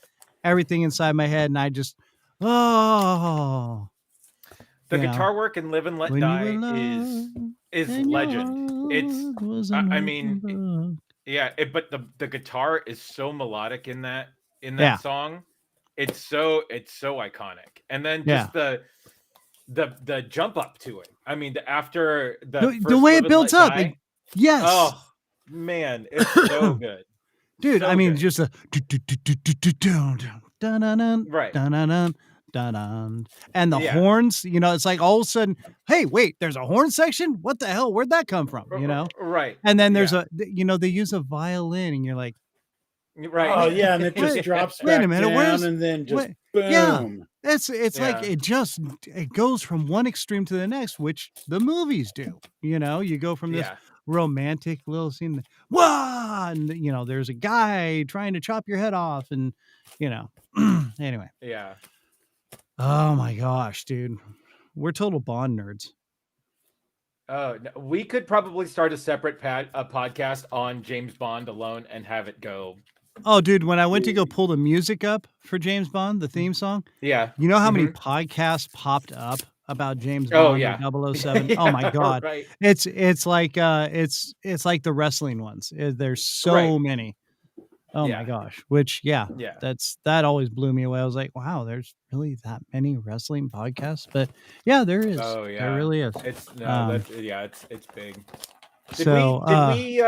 S1: everything inside my head, and I just
S6: The guitar work in Live and Let Die is legend. It's I mean but the guitar is so melodic in that song. It's so iconic. And then just the jump up to it. I mean, after the
S1: way it builds up. Yes.
S6: Oh man, it's so good.
S1: Dude,
S6: So
S1: I mean,
S6: good.
S1: just a
S6: Right.
S1: And the horns, it's like all of a sudden, hey, wait, there's a horn section? What the hell? Where'd that come from?
S6: Right.
S1: And then there's they use a violin, and you're like,
S6: right.
S2: Oh yeah, and it just drops back down, and then just boom.
S1: Yeah, it's like it goes from one extreme to the next, which the movies do. You go from this romantic little scene, and there's a guy trying to chop your head off, and anyway.
S6: Yeah.
S1: Oh my gosh, dude, we're total Bond nerds.
S6: Oh, no, we could probably start a separate podcast on James Bond alone and have it go.
S1: Oh, dude, when I went to go pull the music up for James Bond, the theme song, you know how many podcasts popped up about James Bond or 007? Oh my god.
S6: Right.
S1: It's like the wrestling ones. There's so many. Oh my gosh. Which that always blew me away. I was like, wow, there's really that many wrestling podcasts. But yeah, there is.
S6: Oh yeah.
S1: There really is.
S6: It's it's big. Did we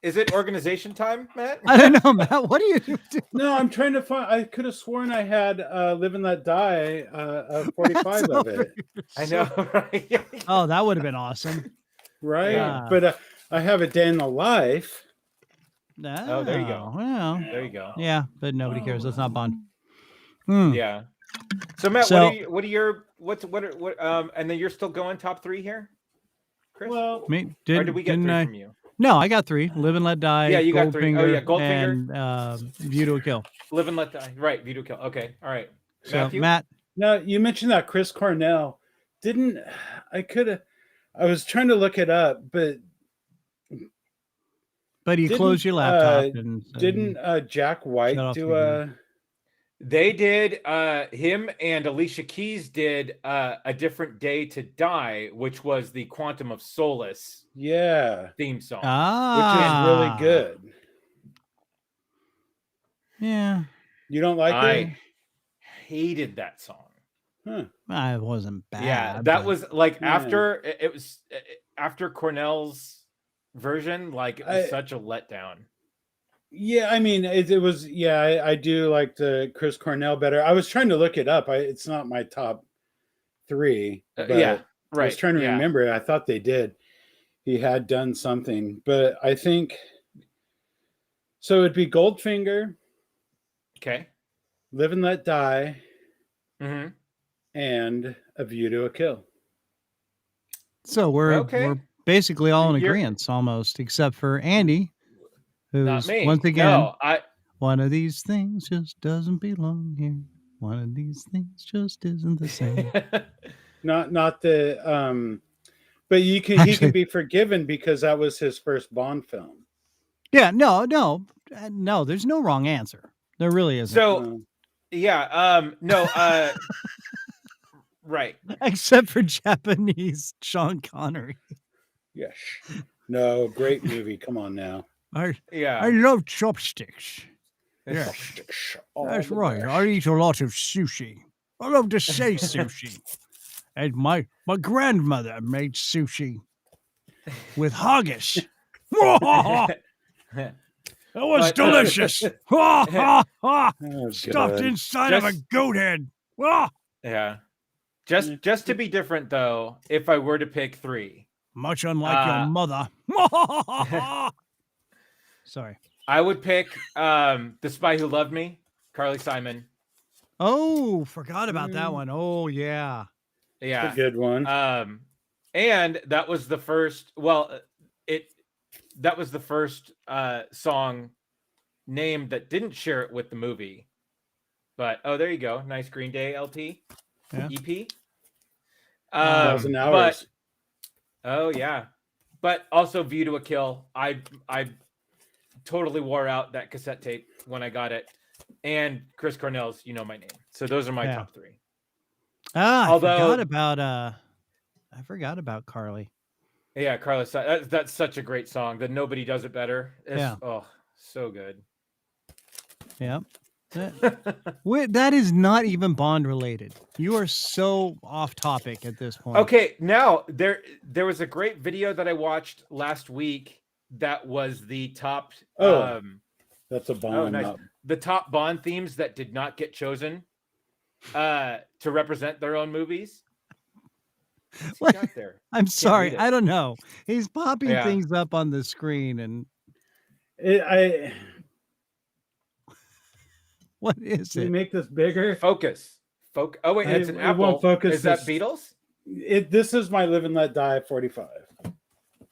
S6: is it organization time, Matt?
S1: I don't know, Matt. What are you doing?
S2: No, I'm trying to find. I could have sworn I had Live and Let Die, 45 of it.
S6: I know, right?
S1: Oh, that would have been awesome.
S2: Right?
S1: Yeah.
S2: But I have a Day in the Life.
S6: Oh, there you go.
S1: Well,
S6: there you go.
S1: Yeah, but nobody cares. That's not Bond.
S6: Yeah. So Matt, what are your and then you're still going top 3 here, Chris?
S2: Well,
S6: or did we get 3 from you?
S1: No, I got 3. Live and Let Die.
S6: Yeah, you got 3. Oh yeah,
S1: Goldfinger, and View to a Kill.
S6: Live and Let Die. Right, View to a Kill. Okay, all right.
S1: So Matt.
S2: No, you mentioned that Chris Cornell. I was trying to look it up, but
S1: you closed your laptop.
S2: Didn't Jack White do a...
S6: They did, him and Alicia Keys did A Different Day to Die, which was the Quantum of Solace theme song.
S2: Which is really good.
S1: Yeah.
S2: You don't like it?
S6: I hated that song.
S2: Huh.
S1: It wasn't bad.
S6: Yeah, that was like after Cornell's version, like it was such a letdown.
S2: Yeah, I mean, it was. Yeah, I do like the Chris Cornell better. I was trying to look it up. It's not my top 3. But
S6: right.
S2: I was trying to remember it. I thought they did. He had done something, but I think so. It'd be Goldfinger.
S6: Okay.
S2: Live and Let Die.
S6: Mm-hmm.
S2: And A View to a Kill.
S1: So we're basically all in agreement, almost, except for Andy. Who's once again, one of these things just doesn't belong here. One of these things just isn't the same.
S2: not the but he can be forgiven because that was his first Bond film.
S1: Yeah, no, there's no wrong answer. There really isn't.
S6: So right.
S1: Except for Japanese Sean Connery.
S2: Yes. No, great movie. Come on now.
S1: I love chopsticks. Yeah, that's right. I eat a lot of sushi. I love to say sushi. And my grandmother made sushi with haggis. It was delicious. Stuffed inside of a goat head.
S6: Yeah. Just to be different though, if I were to pick 3.
S1: Much unlike your mother. Sorry.
S6: I would pick The Spy Who Loved Me, Carly Simon.
S1: Oh, forgot about that one. Oh, yeah.
S6: Yeah.
S2: That's a good one.
S6: And that was the first, that was the first song name that didn't share it with the movie. But there you go. Nice Green Day LP,
S1: Yeah.
S6: EP.
S2: 1,000 hours.
S6: But oh yeah, but also View to a Kill. I totally wore out that cassette tape when I got it, and Chris Cornell's "You Know My Name." So those are my top 3.
S1: Although I forgot about Carly.
S6: Yeah, Carlos, that's such a great song. That Nobody Does It Better. Oh, so good.
S1: Yeah. That is not even Bond related. You are so off topic at this point.
S6: Okay, now there was a great video that I watched last week that was the top
S2: that's a Bond.
S6: Nice. The top Bond themes that did not get chosen to represent their own movies.
S1: What?
S6: Got there?
S1: I'm sorry, I don't know. He's popping things up on the screen, and what is it?
S2: Make this bigger.
S6: Focus. Oh wait, it's an Apple.
S2: Won't focus.
S6: Is that Beatles?
S2: This is my Live and Let Die 45.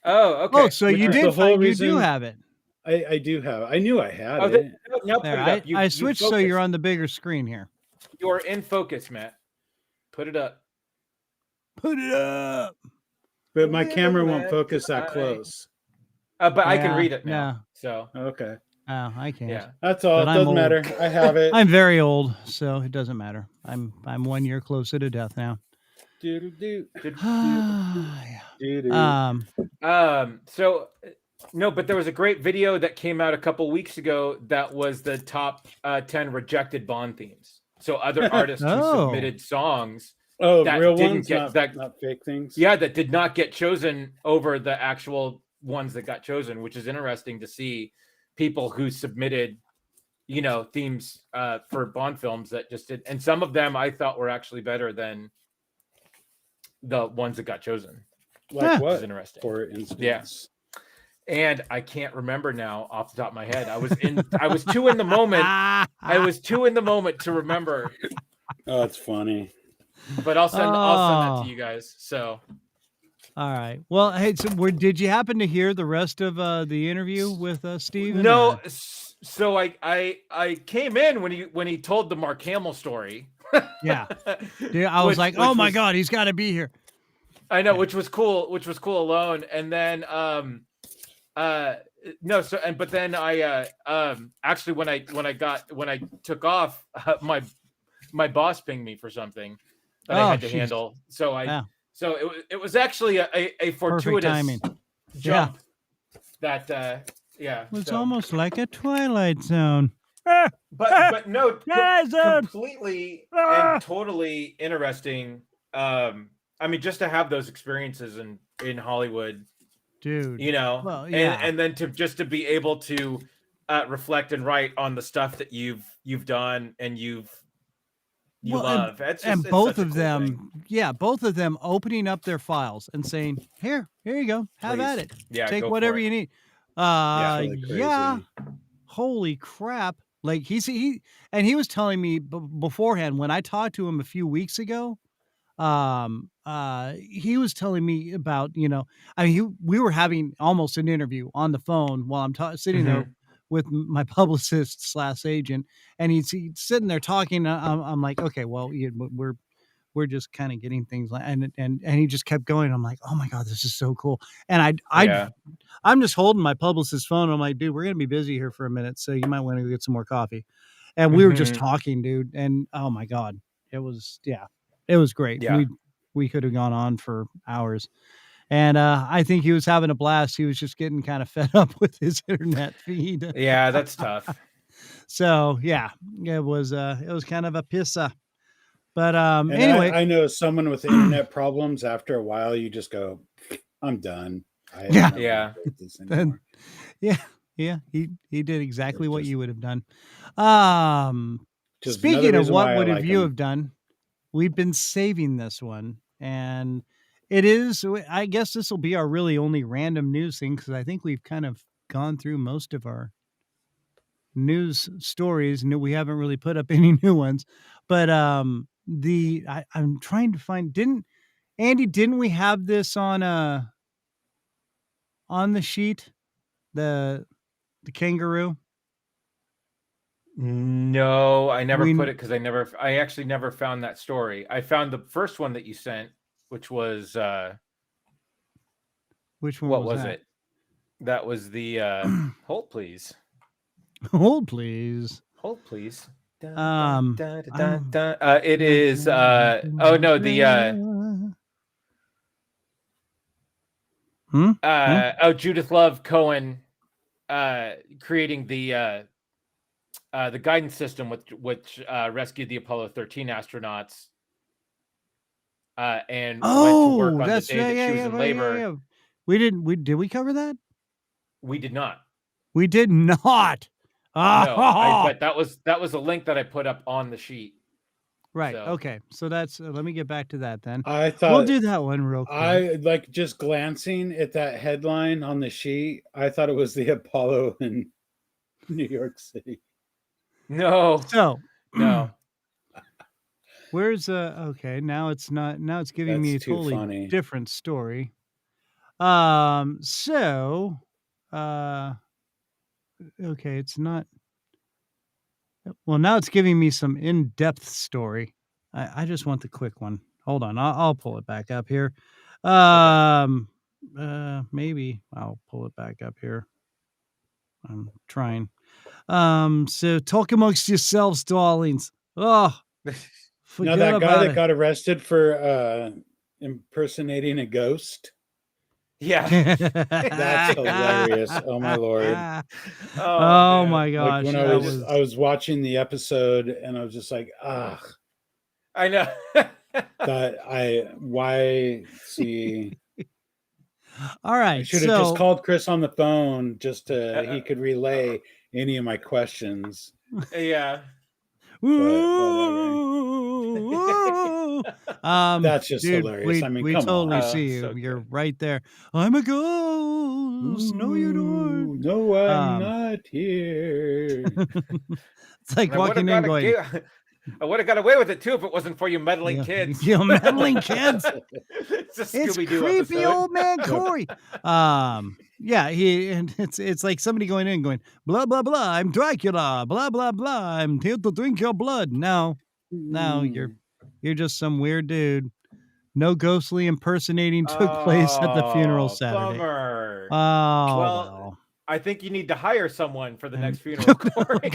S6: Oh, okay.
S1: Oh, so you did. You do have it.
S2: I do have. I knew I had it.
S6: Now put it up.
S1: I switched so you're on the bigger screen here.
S6: You're in focus, Matt. Put it up.
S1: Put it up.
S2: But my camera won't focus that close.
S6: But I can read it now.
S1: Yeah.
S6: So
S2: okay.
S1: Oh, I can't.
S6: Yeah.
S2: That's all. It doesn't matter. I have it.
S1: I'm very old, so it doesn't matter. I'm 1 year closer to death now.
S6: So no, but there was a great video that came out a couple weeks ago that was the top 10 rejected Bond themes. So other artists who submitted songs.
S2: That real ones, not fake things.
S6: Yeah, that did not get chosen over the actual ones that got chosen, which is interesting to see people who submitted, themes for Bond films that just did. And some of them I thought were actually better than the ones that got chosen.
S2: Like what?
S6: Is interesting.
S2: For instance.
S6: Yeah. And I can't remember now off the top of my head. I was too in the moment. I was too in the moment to remember.
S2: Oh, that's funny.
S6: But I'll send that to you guys. So,
S1: all right. Well, hey, so did you happen to hear the rest of the interview with Steve?
S6: No. So I came in when he told the Mark Hamill story.
S1: Yeah. Dude, I was like, oh my God, he's got to be here. I
S6: know, which was cool alone. And then no, so but then I actually when I took off, my boss pinged me for something that I had to handle. So so it was actually a fortuitous jump that
S1: it's almost like a Twilight Zone.
S6: But no, completely and totally interesting. I mean, just to have those experiences in Hollywood,
S1: dude.
S6: Well, and then to be able to reflect and write on the stuff that you've done and you love.
S1: And both of them, both of them opening up their files and saying, here you go, have at it.
S6: Yeah,
S1: take whatever you need.
S2: Really
S1: holy crap. Like he was telling me beforehand when I talked to him a few weeks ago, he was telling me about, we were having almost an interview on the phone while I'm sitting there with my publicist / agent, and he's sitting there talking. I'm like, okay, well, we're just kind of getting things like, and he just kept going. I'm like, oh my God, this is so cool. And I'm just holding my publicist's phone. I'm like, dude, we're going to be busy here for a minute. So you might want to get some more coffee. And we were just talking, dude. And oh my God, it was great.
S6: Yeah.
S1: We could have gone on for hours. And I think he was having a blast. He was just getting kind of fed up with his internet feed.
S6: Yeah, that's tough.
S1: So yeah, it was kind of a pissa. But anyway,
S2: I know someone with internet problems. After a while, you just go, "I'm done." Yeah.
S1: He did exactly what you would have done. Speaking of what would have you have done, we've been saving this one, and it is. I guess this will be our really only random news thing because I think we've kind of gone through most of our news stories. No, we haven't really put up any new ones, but I'm trying to find. Didn't we have this on the sheet, the kangaroo?
S6: No, I never put it because I actually never found that story. I found the first one that you sent, which was
S1: which one?
S6: What
S1: was
S6: was
S1: that?
S6: it? That was the hold please.
S1: Hold please.
S6: Hold please. It is oh no, the Judith Love Cohen creating the guidance system which rescued the Apollo 13 astronauts and went to work on the day that she was in labor.
S1: Yeah. Did we cover that?
S6: We did not.
S1: We did not.
S6: No, but that was a link that I put up on the sheet.
S1: Right.
S6: So.
S1: Okay. So that's let me get back to that then.
S2: I thought
S1: we'll do that one real quick.
S2: I like just glancing at that headline on the sheet. I thought it was the Apollo in New York City.
S6: No. No.
S1: Where's okay, now it's not. Now it's giving me a totally different story. So okay, it's not. Well, now it's giving me some in-depth story. I just want the quick one. Hold on, I'll pull it back up here. Maybe I'll pull it back up here. I'm trying. So talk amongst yourselves, darlings. Oh,
S2: now that guy that got arrested for impersonating a ghost.
S6: Yeah,
S2: that's hilarious. Oh my lord.
S1: Oh my gosh.
S2: Like when I was watching the episode and I was just like, ah.
S6: I know.
S2: Why see?
S1: All right.
S2: I should have just called Chris on the phone just to he could relay any of my questions.
S6: Yeah.
S2: That's just hilarious.
S1: We totally see you. So you're right there. I'm a ghost. No, you don't.
S2: No, I'm not here.
S1: It's like walking in going.
S6: I would have got away with it too if it wasn't for you meddling kids.
S1: You meddling kids.
S6: It's
S1: creepy episode. Old man Corey. Yeah, it's like somebody going in going blah blah blah. I'm Dracula. Blah blah blah. I'm here to drink your blood. No, you're just some weird dude. No ghostly impersonating took place at the funeral Saturday.
S6: Bummer.
S1: Oh well.
S6: I think you need to hire someone for the next funeral, Corey.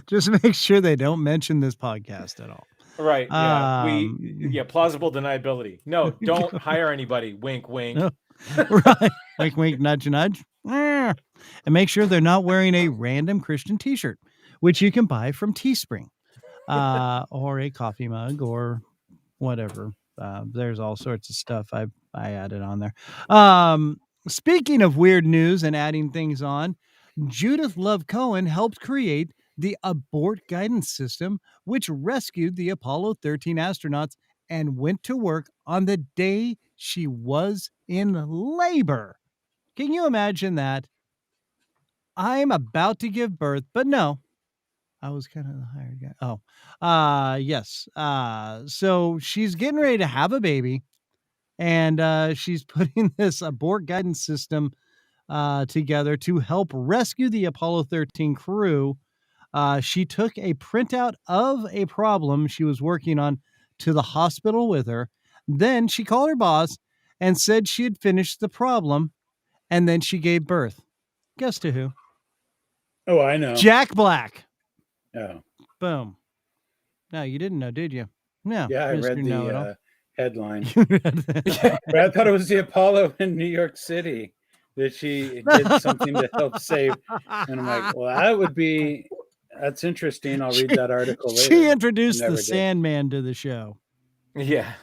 S1: Just make sure they don't mention this podcast at all.
S6: Right. Yeah. Plausible deniability. No, don't hire anybody. Wink, wink.
S1: No. Right. Wink, wink, nudge, nudge. And make sure they're not wearing a random Christian t-shirt, which you can buy from Teespring, or a coffee mug or whatever. There's all sorts of stuff I added on there. Speaking of weird news and adding things on, Judith Love Cohen helped create the abort guidance system, which rescued the Apollo 13 astronauts and went to work on the day she was in labor. Can you imagine that? I'm about to give birth, but no, I was kind of the hired guy. Oh, yes. So she's getting ready to have a baby, and she's putting this abort guidance system together to help rescue the Apollo 13 crew. She took a printout of a problem she was working on to the hospital with her. Then she called her boss and said she had finished the problem, and then she gave birth. Guess to who?
S2: Oh, I know.
S1: Jack Black.
S2: Oh.
S1: Boom. No, you didn't know, did you? No.
S2: Yeah, I read the headline. But I thought it was the Apollo in New York City that she did something to help save. And I'm like, well, that's interesting. I'll read that article later.
S1: She introduced the Sandman to the show.
S6: Yeah.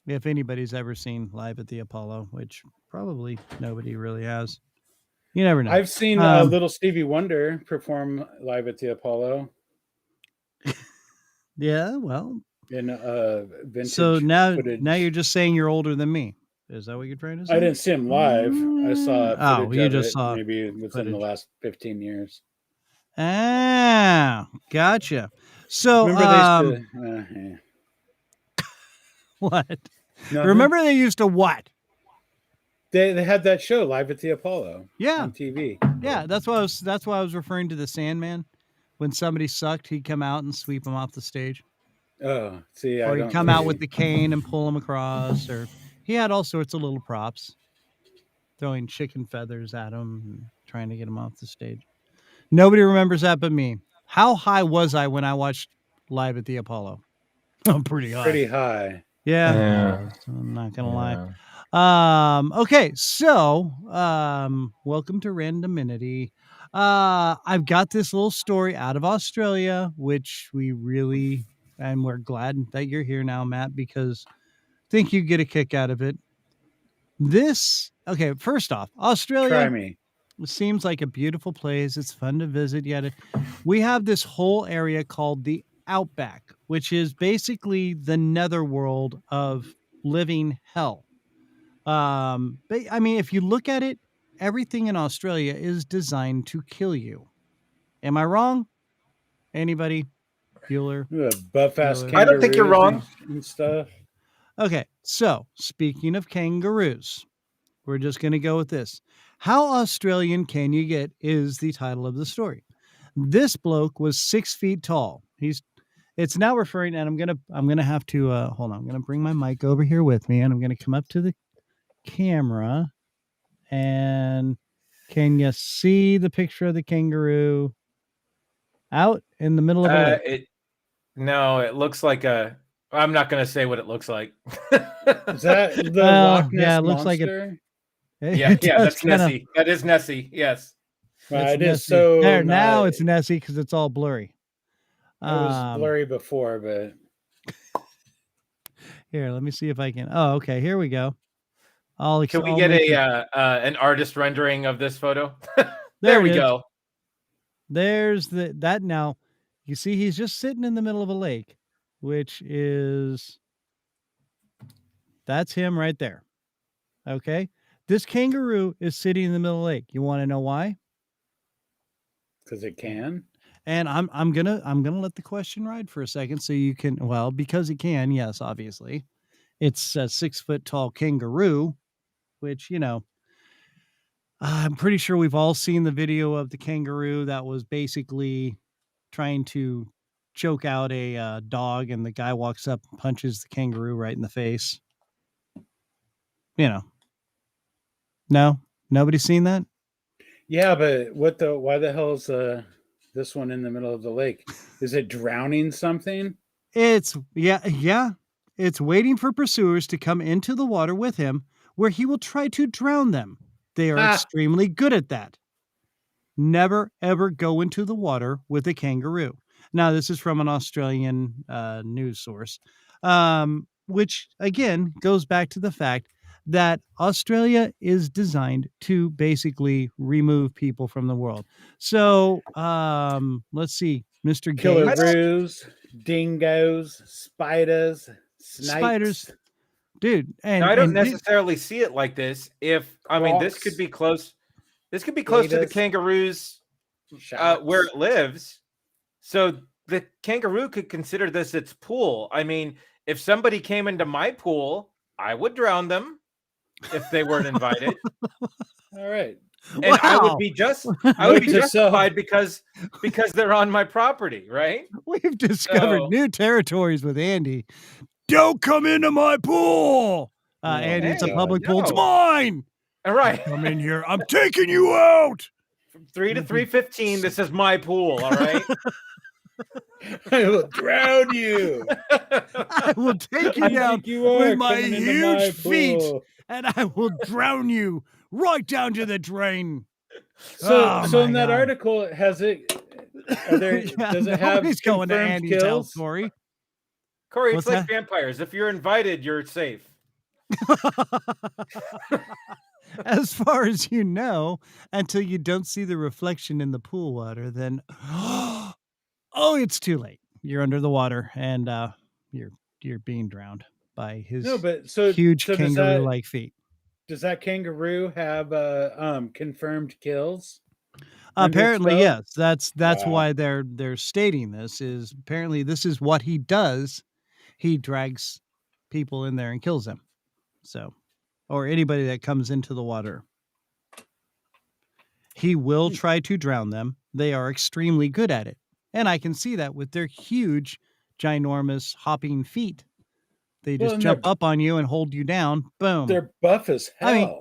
S1: If anybody's ever seen Live at the Apollo, which probably nobody really has. You never know.
S2: I've seen little Stevie Wonder perform Live at the Apollo.
S1: Yeah, well.
S2: In vintage
S1: so now
S2: footage.
S1: Now you're just saying you're older than me. Is that what you're trying to say?
S2: I didn't see him live. I saw footage
S1: you just saw
S2: maybe within the last 15 years.
S1: Ah, gotcha. So
S2: remember they used to
S1: what?
S2: Nothing?
S1: Remember they used to what?
S2: They had that show Live at the Apollo.
S1: Yeah.
S2: On TV.
S1: Yeah, that's why I was referring to the Sandman. When somebody sucked, he'd come out and sweep them off the stage.
S2: Oh, see,
S1: Or
S2: I
S1: he'd
S2: don't
S1: come out
S2: really-
S1: with the cane and pull them across, or he had all sorts of little props, throwing chicken feathers at him and trying to get him off the stage. Nobody remembers that but me. How high was I when I watched Live at the Apollo? I'm pretty high.
S2: Pretty high.
S1: Yeah. I'm not gonna lie. Okay, so welcome to Randominity. I've got this little story out of Australia, which we're glad that you're here now, Matt, because I think you get a kick out of it. First off, Australia
S2: Try me.
S1: seems like a beautiful place. It's fun to visit. We have this whole area called the Outback, which is basically the netherworld of living hell. But I mean, if you look at it, everything in Australia is designed to kill you. Am I wrong? Anybody? Bueller?
S2: Buff ass
S6: I don't think you're wrong.
S2: and stuff.
S1: Okay, so speaking of kangaroos, we're just going to go with this. How Australian Can You Get is the title of the story. This bloke was 6 feet tall. It's now referring, and I'm gonna have to hold on. I'm gonna bring my mic over here with me, and I'm gonna come up to the camera. And can you see the picture of the kangaroo out in the middle of a lake?
S6: It looks like a. I'm not going to say what it looks like.
S2: Is that the Loch Ness
S1: it looks
S2: monster?
S1: like it.
S6: Yeah, that's Nessie. That is Nessie. Yes.
S2: It
S1: Nessie.
S2: is so
S1: there. Now it's Nessie because it's all blurry.
S2: It was blurry before, but
S1: here, let me see if I can. Oh, okay. Here we go.
S6: Can we get an artist rendering of this photo?
S1: There
S6: we go.
S1: There's that now. You see, he's just sitting in the middle of a lake, that's him right there. Okay. This kangaroo is sitting in the middle of the lake. You want to know why?
S2: Because it can.
S1: And I'm gonna let the question ride for a second so you can, because it can, yes, obviously. It's a 6 foot tall kangaroo, which, I'm pretty sure we've all seen the video of the kangaroo that was basically trying to choke out a dog, and the guy walks up and punches the kangaroo right in the face. No, nobody's seen that.
S2: Yeah, but why the hell is this one in the middle of the lake? Is it drowning something?
S1: It's it's waiting for pursuers to come into the water with him, where he will try to drown them. They are extremely good at that. Never, ever go into the water with a kangaroo. Now, this is from an Australian news source, which, again, goes back to the fact that Australia is designed to basically remove people from the world. So, let's see. Mr.
S2: Kangaroos, dingoes, spiders, snakes.
S1: Spiders. Dude, and
S6: I don't necessarily see it like this. This could be close. This could be close to the kangaroos where it lives. So the kangaroo could consider this its pool. I mean, if somebody came into my pool, I would drown them if they weren't invited.
S2: All right.
S6: And I would be justified because they're on my property, right?
S1: We've discovered new territories with Andy. Don't come into my pool. Andy, it's a public pool. It's mine.
S6: All right.
S1: Come in here. I'm taking you out.
S6: From 3 to 3:15, this is my pool, all right?
S2: I will drown you.
S1: I will take you down with my huge feet, and I will drown you right down to the drain.
S2: So in that article, does it have
S1: going to Andy's
S2: kills?
S1: house, Corey?
S6: Corey, it's like vampires. If you're invited, you're safe.
S1: As far as you know, until you don't see the reflection in the pool water, then it's too late. You're under the water, and you're being drowned by his huge kangaroo-like feet.
S2: Does that kangaroo have confirmed kills?
S1: Apparently, yes. That's why they're stating this. Is apparently this is what he does. He drags people in there and kills them. So or anybody that comes into the water. He will try to drown them. They are extremely good at it. And I can see that with their huge, ginormous hopping feet. They just jump up on you and hold you down. Boom.
S2: They're buff as hell.
S1: I mean,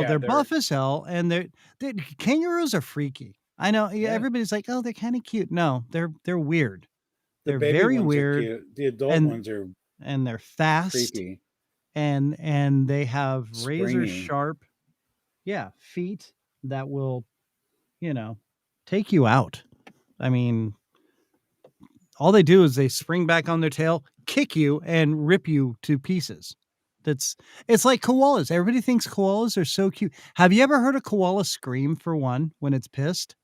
S1: they're buff as hell, and kangaroos are freaky. I know everybody's like, oh, they're kind of cute. No, they're weird. They're very weird.
S2: Cute. The adult ones are,
S1: and they're fast,
S2: creepy.
S1: and they have razor
S2: Springy.
S1: sharp, feet that will, take you out. I mean, all they do is they spring back on their tail, kick you, and rip you to pieces. It's like koalas. Everybody thinks koalas are so cute. Have you ever heard a koala scream for one when it's pissed?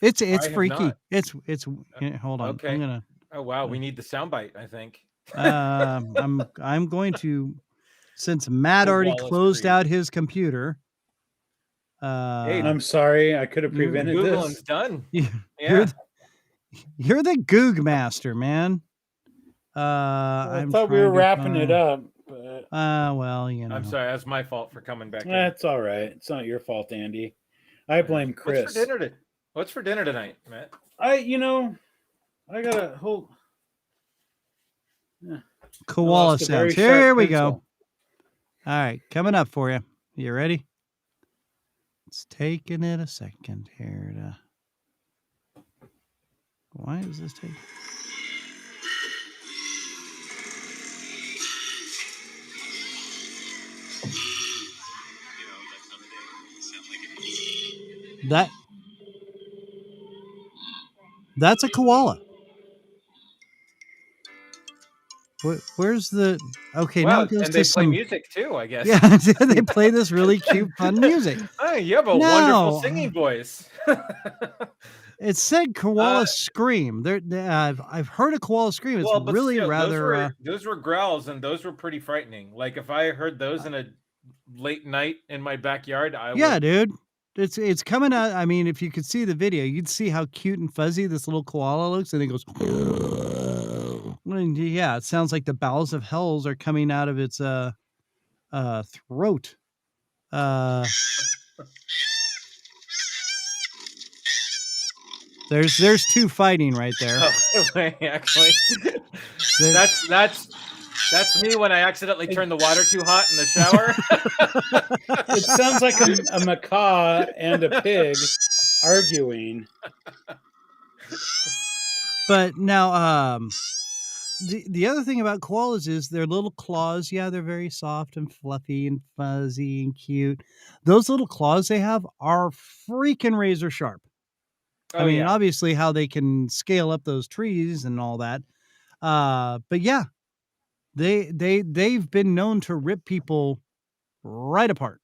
S1: It's freaky. It's hold on.
S6: Okay.
S1: I'm gonna.
S6: Oh wow, we need the soundbite, I think.
S1: I'm going to, since Matt already closed out his computer.
S2: Hey, I'm sorry, I could have prevented
S6: Googling's
S2: this.
S6: done.
S1: You're the Goog master, man.
S2: I thought we were wrapping it up. But...
S1: well,
S6: I'm sorry. That's my fault for coming back.
S2: That's all right. It's not your fault, Andy. I blame Chris.
S6: What's for dinner tonight, Matt?
S2: I got a whole
S1: koala sounds. Here we go. All right, coming up for you. You ready? It's taking it a second here to. Why is this taking? That's a koala. Where's the okay?
S6: Wow,
S1: now it goes
S6: and
S1: to
S6: they
S1: some
S6: play music too, I guess.
S1: Yeah, they play this really cute, fun music.
S6: Oh, you have a wonderful singing voice.
S1: It said koala scream. I've heard a koala scream. It's really rather.
S6: Those were growls, and those were pretty frightening. Like if I heard those in a late night in my backyard,
S1: dude. It's coming out. I mean, if you could see the video, you'd see how cute and fuzzy this little koala looks, and it goes. Yeah, it sounds like the bowels of hells are coming out of its throat. There's two fighting right there.
S6: Oh, actually, that's me when I accidentally turn the water too hot in the shower.
S2: It sounds like a macaw and a pig arguing.
S1: But now, the other thing about koalas is their little claws. Yeah, they're very soft and fluffy and fuzzy and cute. Those little claws they have are freaking razor sharp. I mean, obviously how they can scale up those trees and all that. But yeah, they've been known to rip people right apart.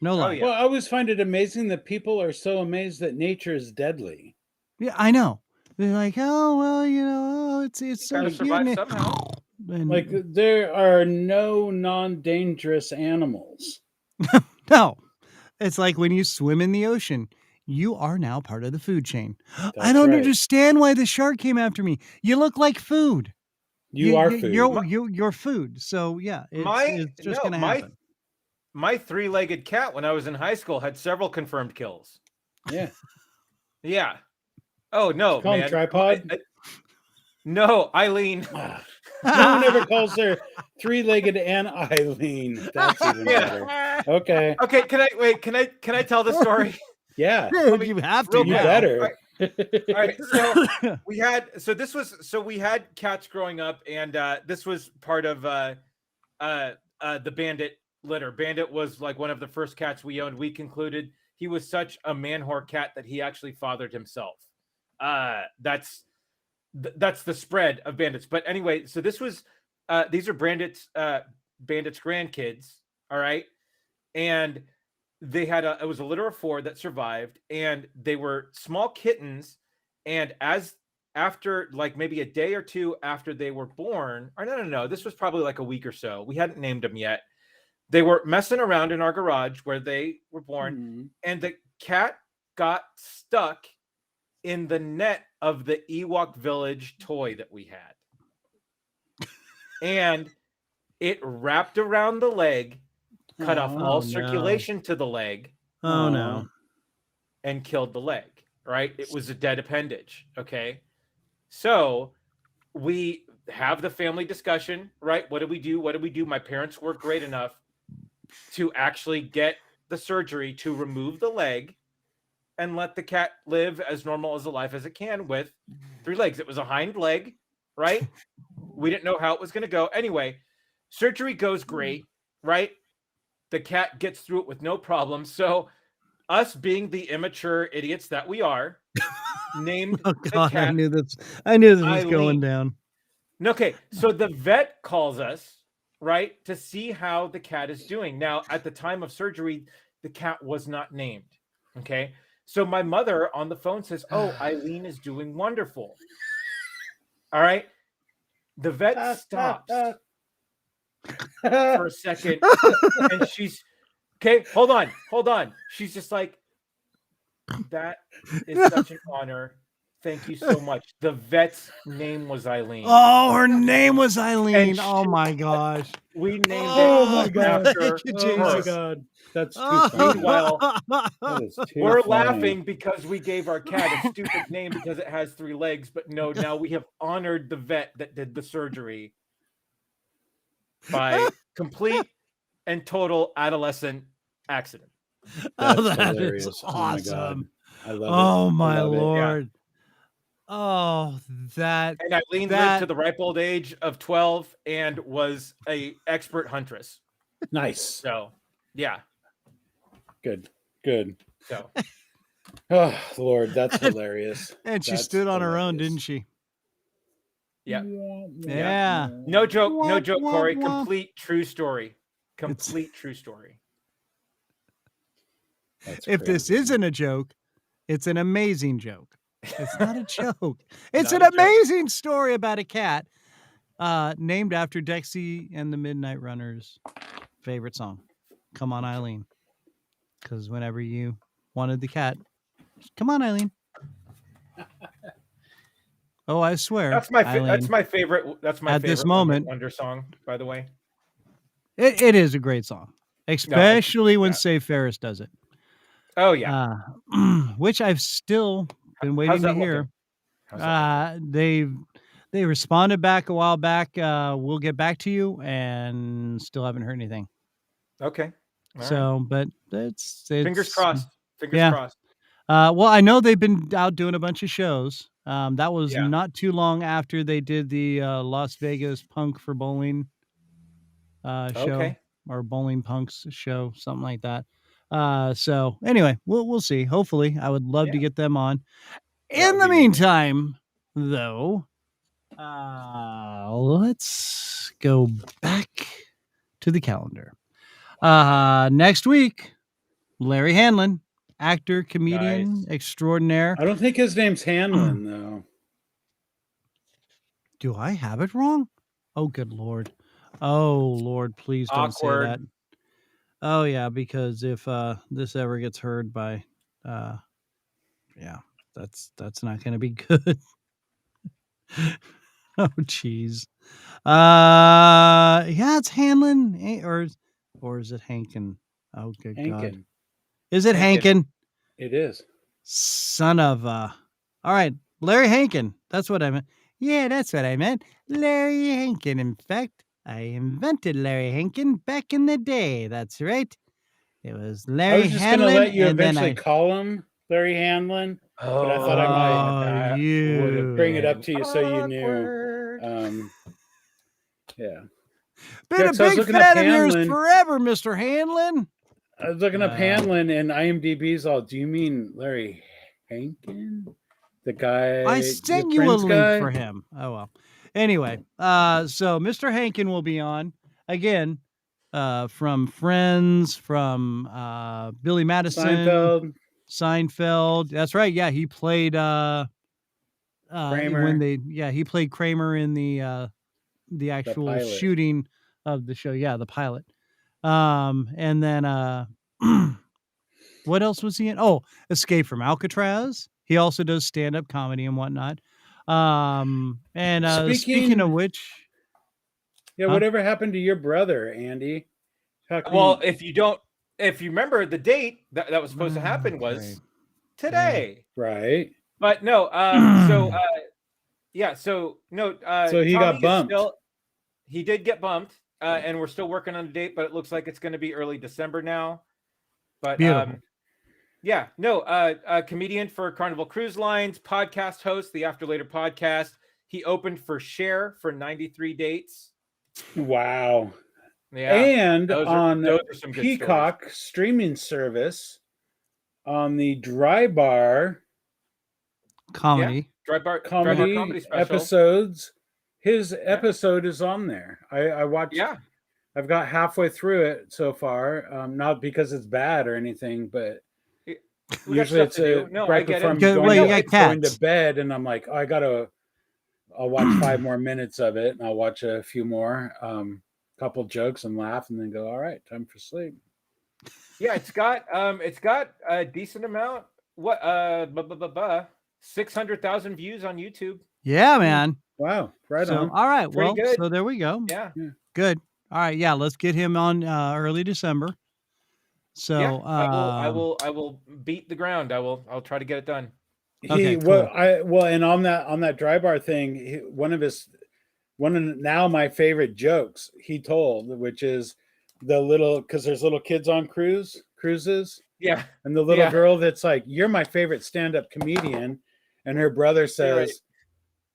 S1: No lie.
S2: Well, I always find it amazing that people are so amazed that nature is deadly.
S1: Yeah, I know. They're like, oh well, it's so cute.
S6: Somehow.
S2: Like there are no non-dangerous animals.
S1: No, it's like when you swim in the ocean. You are now part of the food chain. I don't understand why the shark came after me. You look like food.
S2: You are food.
S1: You're food. So yeah, it's just gonna happen.
S6: My three-legged cat when I was in high school had several confirmed kills.
S2: Yeah.
S6: Yeah. Oh no,
S2: call
S6: man.
S2: Him tripod?
S6: No, Eileen.
S2: No one ever calls her three-legged and Eileen. That's even better. Okay.
S6: Okay. Can I tell the story?
S2: Yeah.
S1: You have to.
S2: You better.
S6: All right. So we had cats growing up, and this was part of the Bandit litter. Bandit was like one of the first cats we owned. We concluded he was such a man-whore cat that he actually fathered himself. That's the spread of Bandits. But anyway, so this was these are Bandit's grandkids. All right, and they had it was a litter of 4 that survived, and they were small kittens. And after like maybe a day or two after they were born, or no, this was probably like a week or so. We hadn't named them yet. They were messing around in our garage where they were born, and the cat got stuck in the net of the Ewok Village toy that we had. And It wrapped around the leg, cut off all
S1: no.
S6: circulation to the leg,
S1: Oh no.
S6: and killed the leg, right? It was a dead appendage, okay? So we have the family discussion, right? What do we do? What do we do? My parents were great enough to actually get the surgery to remove the leg and let the cat live as normal as a life as it can with 3 legs. It was a hind leg, right? We didn't know how it was going to go. Anyway, surgery goes great, right? The cat gets through it with no problem. So us being the immature idiots that we are, named
S1: Oh
S6: the
S1: God,
S6: cat
S1: I knew this was
S6: Eileen.
S1: going down.
S6: Okay, so the vet calls us, right, to see how the cat is doing. Now, at the time of surgery, the cat was not named. Okay, so my mother on the phone says, "Oh, Eileen is doing wonderful." All right, the vet stops for a second, and she's okay. Hold on. She's just like, "That is such an honor. Thank you so much." The vet's name was Eileen.
S1: Oh, her name was Eileen.
S6: And
S1: Oh my gosh.
S6: We named
S1: Oh my
S6: it
S1: God.
S6: after
S1: Thank you,
S2: Oh my
S1: Jesus.
S2: God. That's too
S1: Oh.
S2: funny.
S6: Meanwhile,
S2: That is too
S6: we're
S2: funny.
S6: laughing because we gave our cat a stupid name because it has 3 legs, but no, now we have honored the vet that did the surgery by complete and total adolescent accident.
S1: Oh,
S2: That's
S1: that
S2: hilarious.
S1: is
S2: Oh my God.
S1: awesome.
S2: I love it.
S1: Oh
S2: I
S1: my
S2: love it.
S1: Lord. Oh, that
S6: And Eileen lived to the ripe old age of 12 and was a expert huntress.
S2: Nice.
S6: So, yeah.
S2: Good.
S6: So,
S2: Oh Lord, that's hilarious.
S1: and she
S2: That's
S1: stood on her own,
S2: hilarious.
S1: didn't she?
S6: yeah.
S1: Yeah.
S6: No joke,
S1: Womp,
S6: Corey.
S1: womp, womp.
S6: Complete true story. Complete true story.
S2: That's
S1: If this
S2: crazy.
S1: isn't a joke, it's an amazing joke. It's not a joke. It's
S6: Not
S1: an
S6: a joke.
S1: amazing story about a cat named after Dexy and the Midnight Runners' favorite song, "Come On Eileen." Because whenever you wanted the cat, come on, Eileen. Oh, I swear.
S6: That's my
S1: Eileen,
S6: that's my favorite. That's my
S1: at
S6: favorite
S1: this moment-
S6: Wonder song, by the way.
S1: It is a great song, especially when
S6: yeah.
S1: Save Ferris does it.
S6: Oh yeah.
S1: Which I've still been waiting
S6: How's
S1: to
S6: that
S1: hear.
S6: looking? How's that looking?
S1: They responded back a while back. We'll get back to you, and still haven't heard anything.
S6: Okay. All
S1: So, but it's
S6: fingers crossed. Fingers
S1: yeah.
S6: crossed.
S1: Well, I know they've been out doing a bunch of shows. That was
S6: Yeah.
S1: not too long after they did the Las Vegas Punk for Bowling show,
S6: Okay.
S1: or Bowling Punks show, something like that. So anyway, we'll see. Hopefully, I would love to
S6: Yeah.
S1: get them on.
S6: That
S1: In
S6: would
S1: the
S6: be amazing.
S1: meantime, though, let's go back to the calendar. Next week, Larry Hanlon, actor, comedian
S6: Nice.
S1: extraordinaire.
S2: I don't think his name's Hanlon though.
S1: Do I have it wrong? Oh, good Lord. Oh, Lord, please don't
S6: Awkward.
S1: say that. Oh, yeah, because if this ever gets heard by, yeah, that's not going to be good. Oh, jeez. Yeah, it's Hanlon, or is it Hankin? Oh, good God.
S2: Hankin.
S1: Is it
S6: Hankin.
S1: Hankin?
S2: It is.
S1: Son of all right, Larry Hankin. That's what I meant. Yeah, that's what I meant. Larry Hankin. In fact, I invented Larry Hankin back in the day. That's right. It was Larry
S2: I was just
S1: Hanlon,
S2: gonna let you
S1: and then
S2: eventually call him Larry Hanlon,
S6: Oh,
S2: but I thought I might
S1: you
S2: bring it up to you so you knew.
S6: Awkward.
S2: Yeah.
S1: been
S2: Yeah,
S1: a
S2: 'cause I was
S1: big
S2: looking up
S1: fan of yours
S2: Hanlon.
S1: forever, Mr. Hanlon.
S2: I was looking up Hanlon, and IMDb's all, do you mean Larry Hankin? The guy
S1: I
S2: the
S1: sent you a
S2: Prince
S1: link
S2: guy?
S1: for him. Oh well. Anyway, so Mr. Hankin will be on again, from Friends, from Billy Madison, Seinfeld. That's right. Yeah, he played
S2: Kramer.
S1: he played Kramer in the actual
S2: pilot.
S1: shooting of the show. Yeah, the pilot. And then what else was he in? Oh, Escape from Alcatraz. He also does stand-up comedy and whatnot. And speaking of which,
S2: Yeah, whatever happened to your brother, Andy?
S6: Well, if you remember the date that was supposed to happen was today.
S2: Right.
S6: But no, so
S2: he got bumped.
S6: He did get bumped, and we're still working on a date, but it looks like it's going to be early December now. But a comedian for Carnival Cruise Lines, podcast host, the After Later podcast. He opened for Cher for 93 dates.
S2: Wow.
S6: Yeah.
S2: And
S6: those
S2: on
S6: are some good
S2: Peacock
S6: stories.
S2: streaming service, on the Dry Bar
S1: comedy
S6: comedy special
S2: episodes, his episode is on there. I watched.
S6: Yeah.
S2: I've got halfway through it so far. Not because it's bad or anything, but usually it's right before I'm going to bed, and I'm like, I'll watch 5 more minutes of it, and I'll watch a few more, couple jokes and laugh, and then go, all right, time for sleep.
S6: Yeah, it's got a decent amount. 600,000 views on YouTube.
S1: Yeah, man.
S2: Wow. Right on.
S1: All right.
S6: Pretty good.
S1: So there we go.
S6: Yeah.
S1: Good. All right. Yeah. Let's get him on early December. So
S6: yeah, I will beat the ground. I'll try to get it done.
S2: And on that Dry Bar thing, one of now my favorite jokes he told, which is because there's little kids on cruises.
S6: Yeah.
S2: And the little girl that's like, you're my favorite stand-up comedian. And her brother says,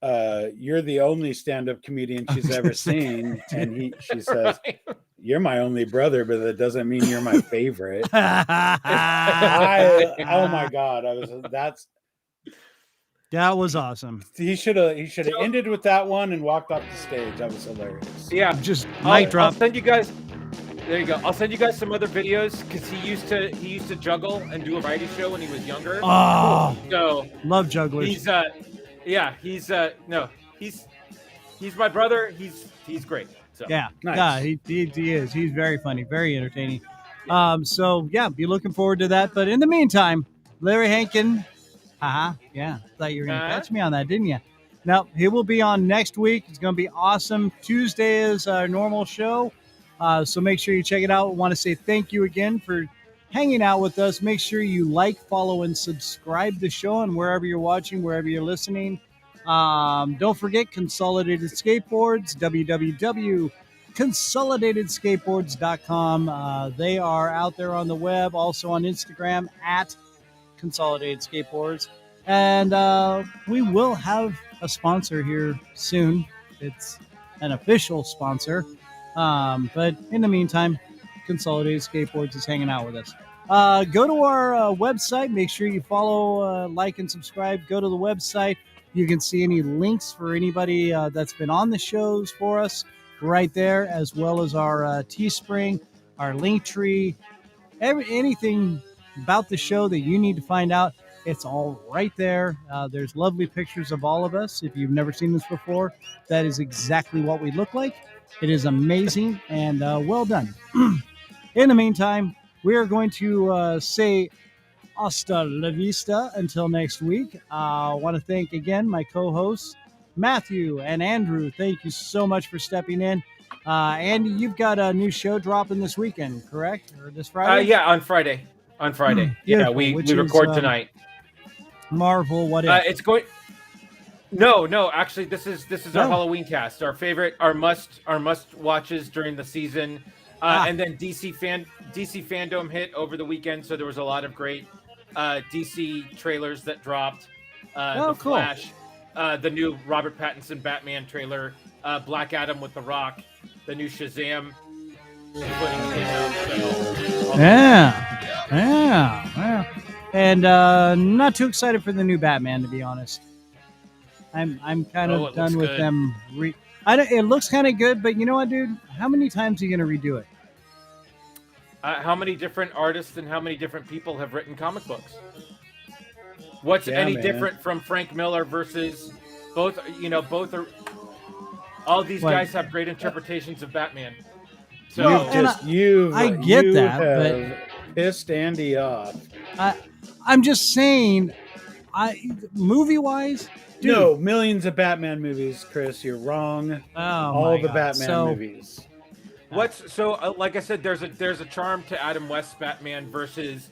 S2: you're the only stand-up comedian she's ever seen. And she says, you're my only brother, but that doesn't mean you're my favorite. Oh my God.
S1: That was awesome.
S2: He should have ended with that one and walked off the stage. That was hilarious.
S6: Yeah.
S1: Just mic drop.
S6: I'll send you guys. There you go. I'll send you guys some other videos because he used to juggle and do a variety show when he was younger.
S1: Oh,
S6: so
S1: love jugglers.
S6: He's he's my brother. He's great. So
S1: yeah,
S2: nice.
S1: Yeah, he is. He's very funny, very entertaining. So yeah, be looking forward to that. But in the meantime, Larry Hankin. Yeah, thought you were gonna catch me on that, didn't you? Now he will be on next week. It's gonna be awesome. Tuesday is our normal show. So make sure you check it out. I want to say thank you again for hanging out with us. Make sure you like, follow, and subscribe the show and wherever you're watching, wherever you're listening. Don't forget Consolidated Skateboards, www.consolidatedskateboards.com. They are out there on the web, also on Instagram at Consolidated Skateboards. And we will have a sponsor here soon. It's an official sponsor. But in the meantime, Consolidated Skateboards is hanging out with us. Go to our website. Make sure you follow, like, and subscribe. Go to the website. You can see any links for anybody that's been on the shows for us right there, as well as our Teespring, our Linktree, anything about the show that you need to find out. It's all right there. There's lovely pictures of all of us. If you've never seen this before, that is exactly what we look like. It is amazing and well done. In the meantime, we are going to say hasta la vista until next week. I want to thank again my co-hosts, Matthew and Andrew. Thank you so much for stepping in. Andy, you've got a new show dropping this weekend, correct? Or this Friday?
S6: Yeah, on Friday. Yeah, we record tonight.
S1: Marvel, what
S6: it's going. No. Actually, this is our Halloween cast. Our favorite, our must watches during the season, and then DC fandom hit over the weekend. So there was a lot of great DC trailers that dropped. The Flash, the new Robert Pattinson Batman trailer, Black Adam with The Rock, the new Shazam.
S1: Yeah. And not too excited for the new Batman, to be honest. I'm kind of done with them. It looks kind of good, but you know what, dude? How many times are you going to redo it?
S6: How many different artists and how many different people have written comic books? What's different from Frank Miller versus both? Both are. All these guys have great interpretations of Batman. So
S1: I get that, but
S2: pissed Andy off.
S1: I'm just saying, movie-wise,
S2: No, millions of Batman movies, Chris. You're wrong.
S1: Oh,
S2: All
S1: my
S2: the
S1: God.
S2: Batman movies.
S6: Like I said, there's a charm to Adam West's Batman versus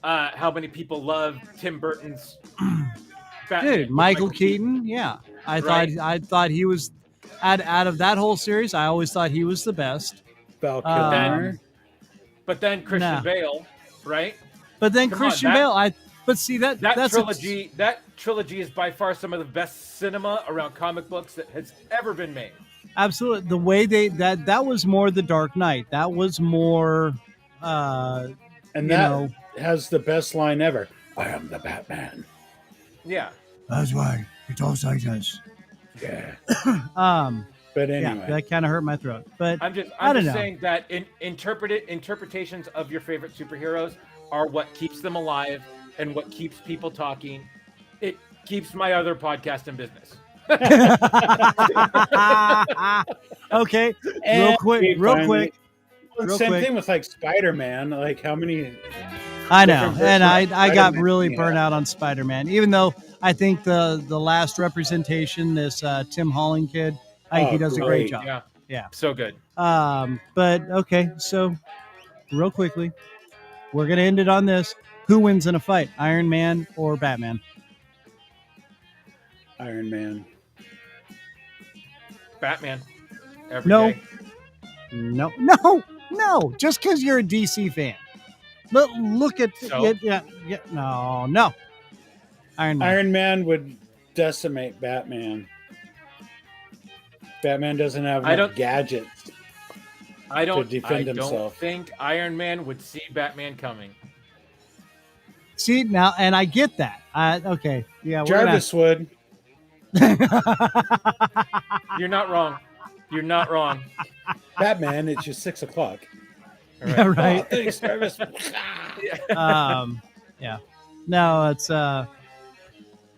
S6: how many people love Tim Burton's Batman.
S1: Dude, Michael Keaton. Yeah, I thought he was out of that whole series. I always thought he was the best.
S2: Val Kilmer.
S6: But then Christian Bale, right?
S1: But then Christian Bale, that's
S6: trilogy. That trilogy is by far some of the best cinema around comic books that has ever been made.
S1: Absolutely, the way that was more the Dark Knight. That was more,
S2: and that has the best line ever. I am the Batman.
S6: Yeah,
S1: that's why he talks like this.
S2: Yeah.
S1: But anyway, that kind of hurt my throat. But
S6: I'm just saying that interpretations of your favorite superheroes are what keeps them alive and what keeps people talking. It keeps my other podcast in business.
S1: Okay, real quick.
S2: Same thing with like Spider-Man. Like how many?
S1: I know, and I got really burnt out on Spider-Man. Even though I think the last representation, this Tim Holland kid, I think he does a great job. Yeah,
S6: so good.
S1: But okay, so real quickly, we're gonna end it on this. Who wins in a fight, Iron Man or Batman?
S2: Iron Man.
S6: Batman.
S1: No.
S6: Day.
S1: No. Just because you're a DC fan. Look at it. Yeah. No.
S2: Iron Man would decimate Batman. Batman doesn't have enough gadgets to defend himself.
S6: I don't think Iron Man would see Batman coming.
S1: See now, and I get that. Okay, yeah.
S2: Jarvis would.
S6: You're not wrong.
S2: Batman, it's just 6 o'clock.
S1: Right. Yeah, right.
S2: Oh, thanks, Jarvis.
S1: Yeah. No, it's all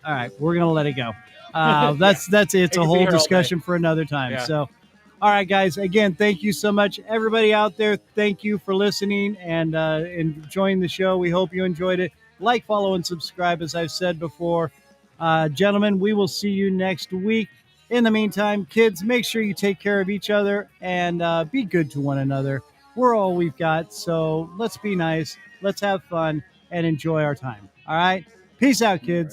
S1: right. We're gonna let it go. That's it. It's a whole discussion for another time. Yeah. So, all right, guys. Again, thank you so much, everybody out there. Thank you for listening and enjoying the show. We hope you enjoyed it. Like, follow, and subscribe, as I've said before. Gentlemen, we will see you next week. In the meantime, kids, make sure you take care of each other and be good to one another. We're all we've got, so let's be nice. Let's have fun and enjoy our time. All right? Peace out, kids.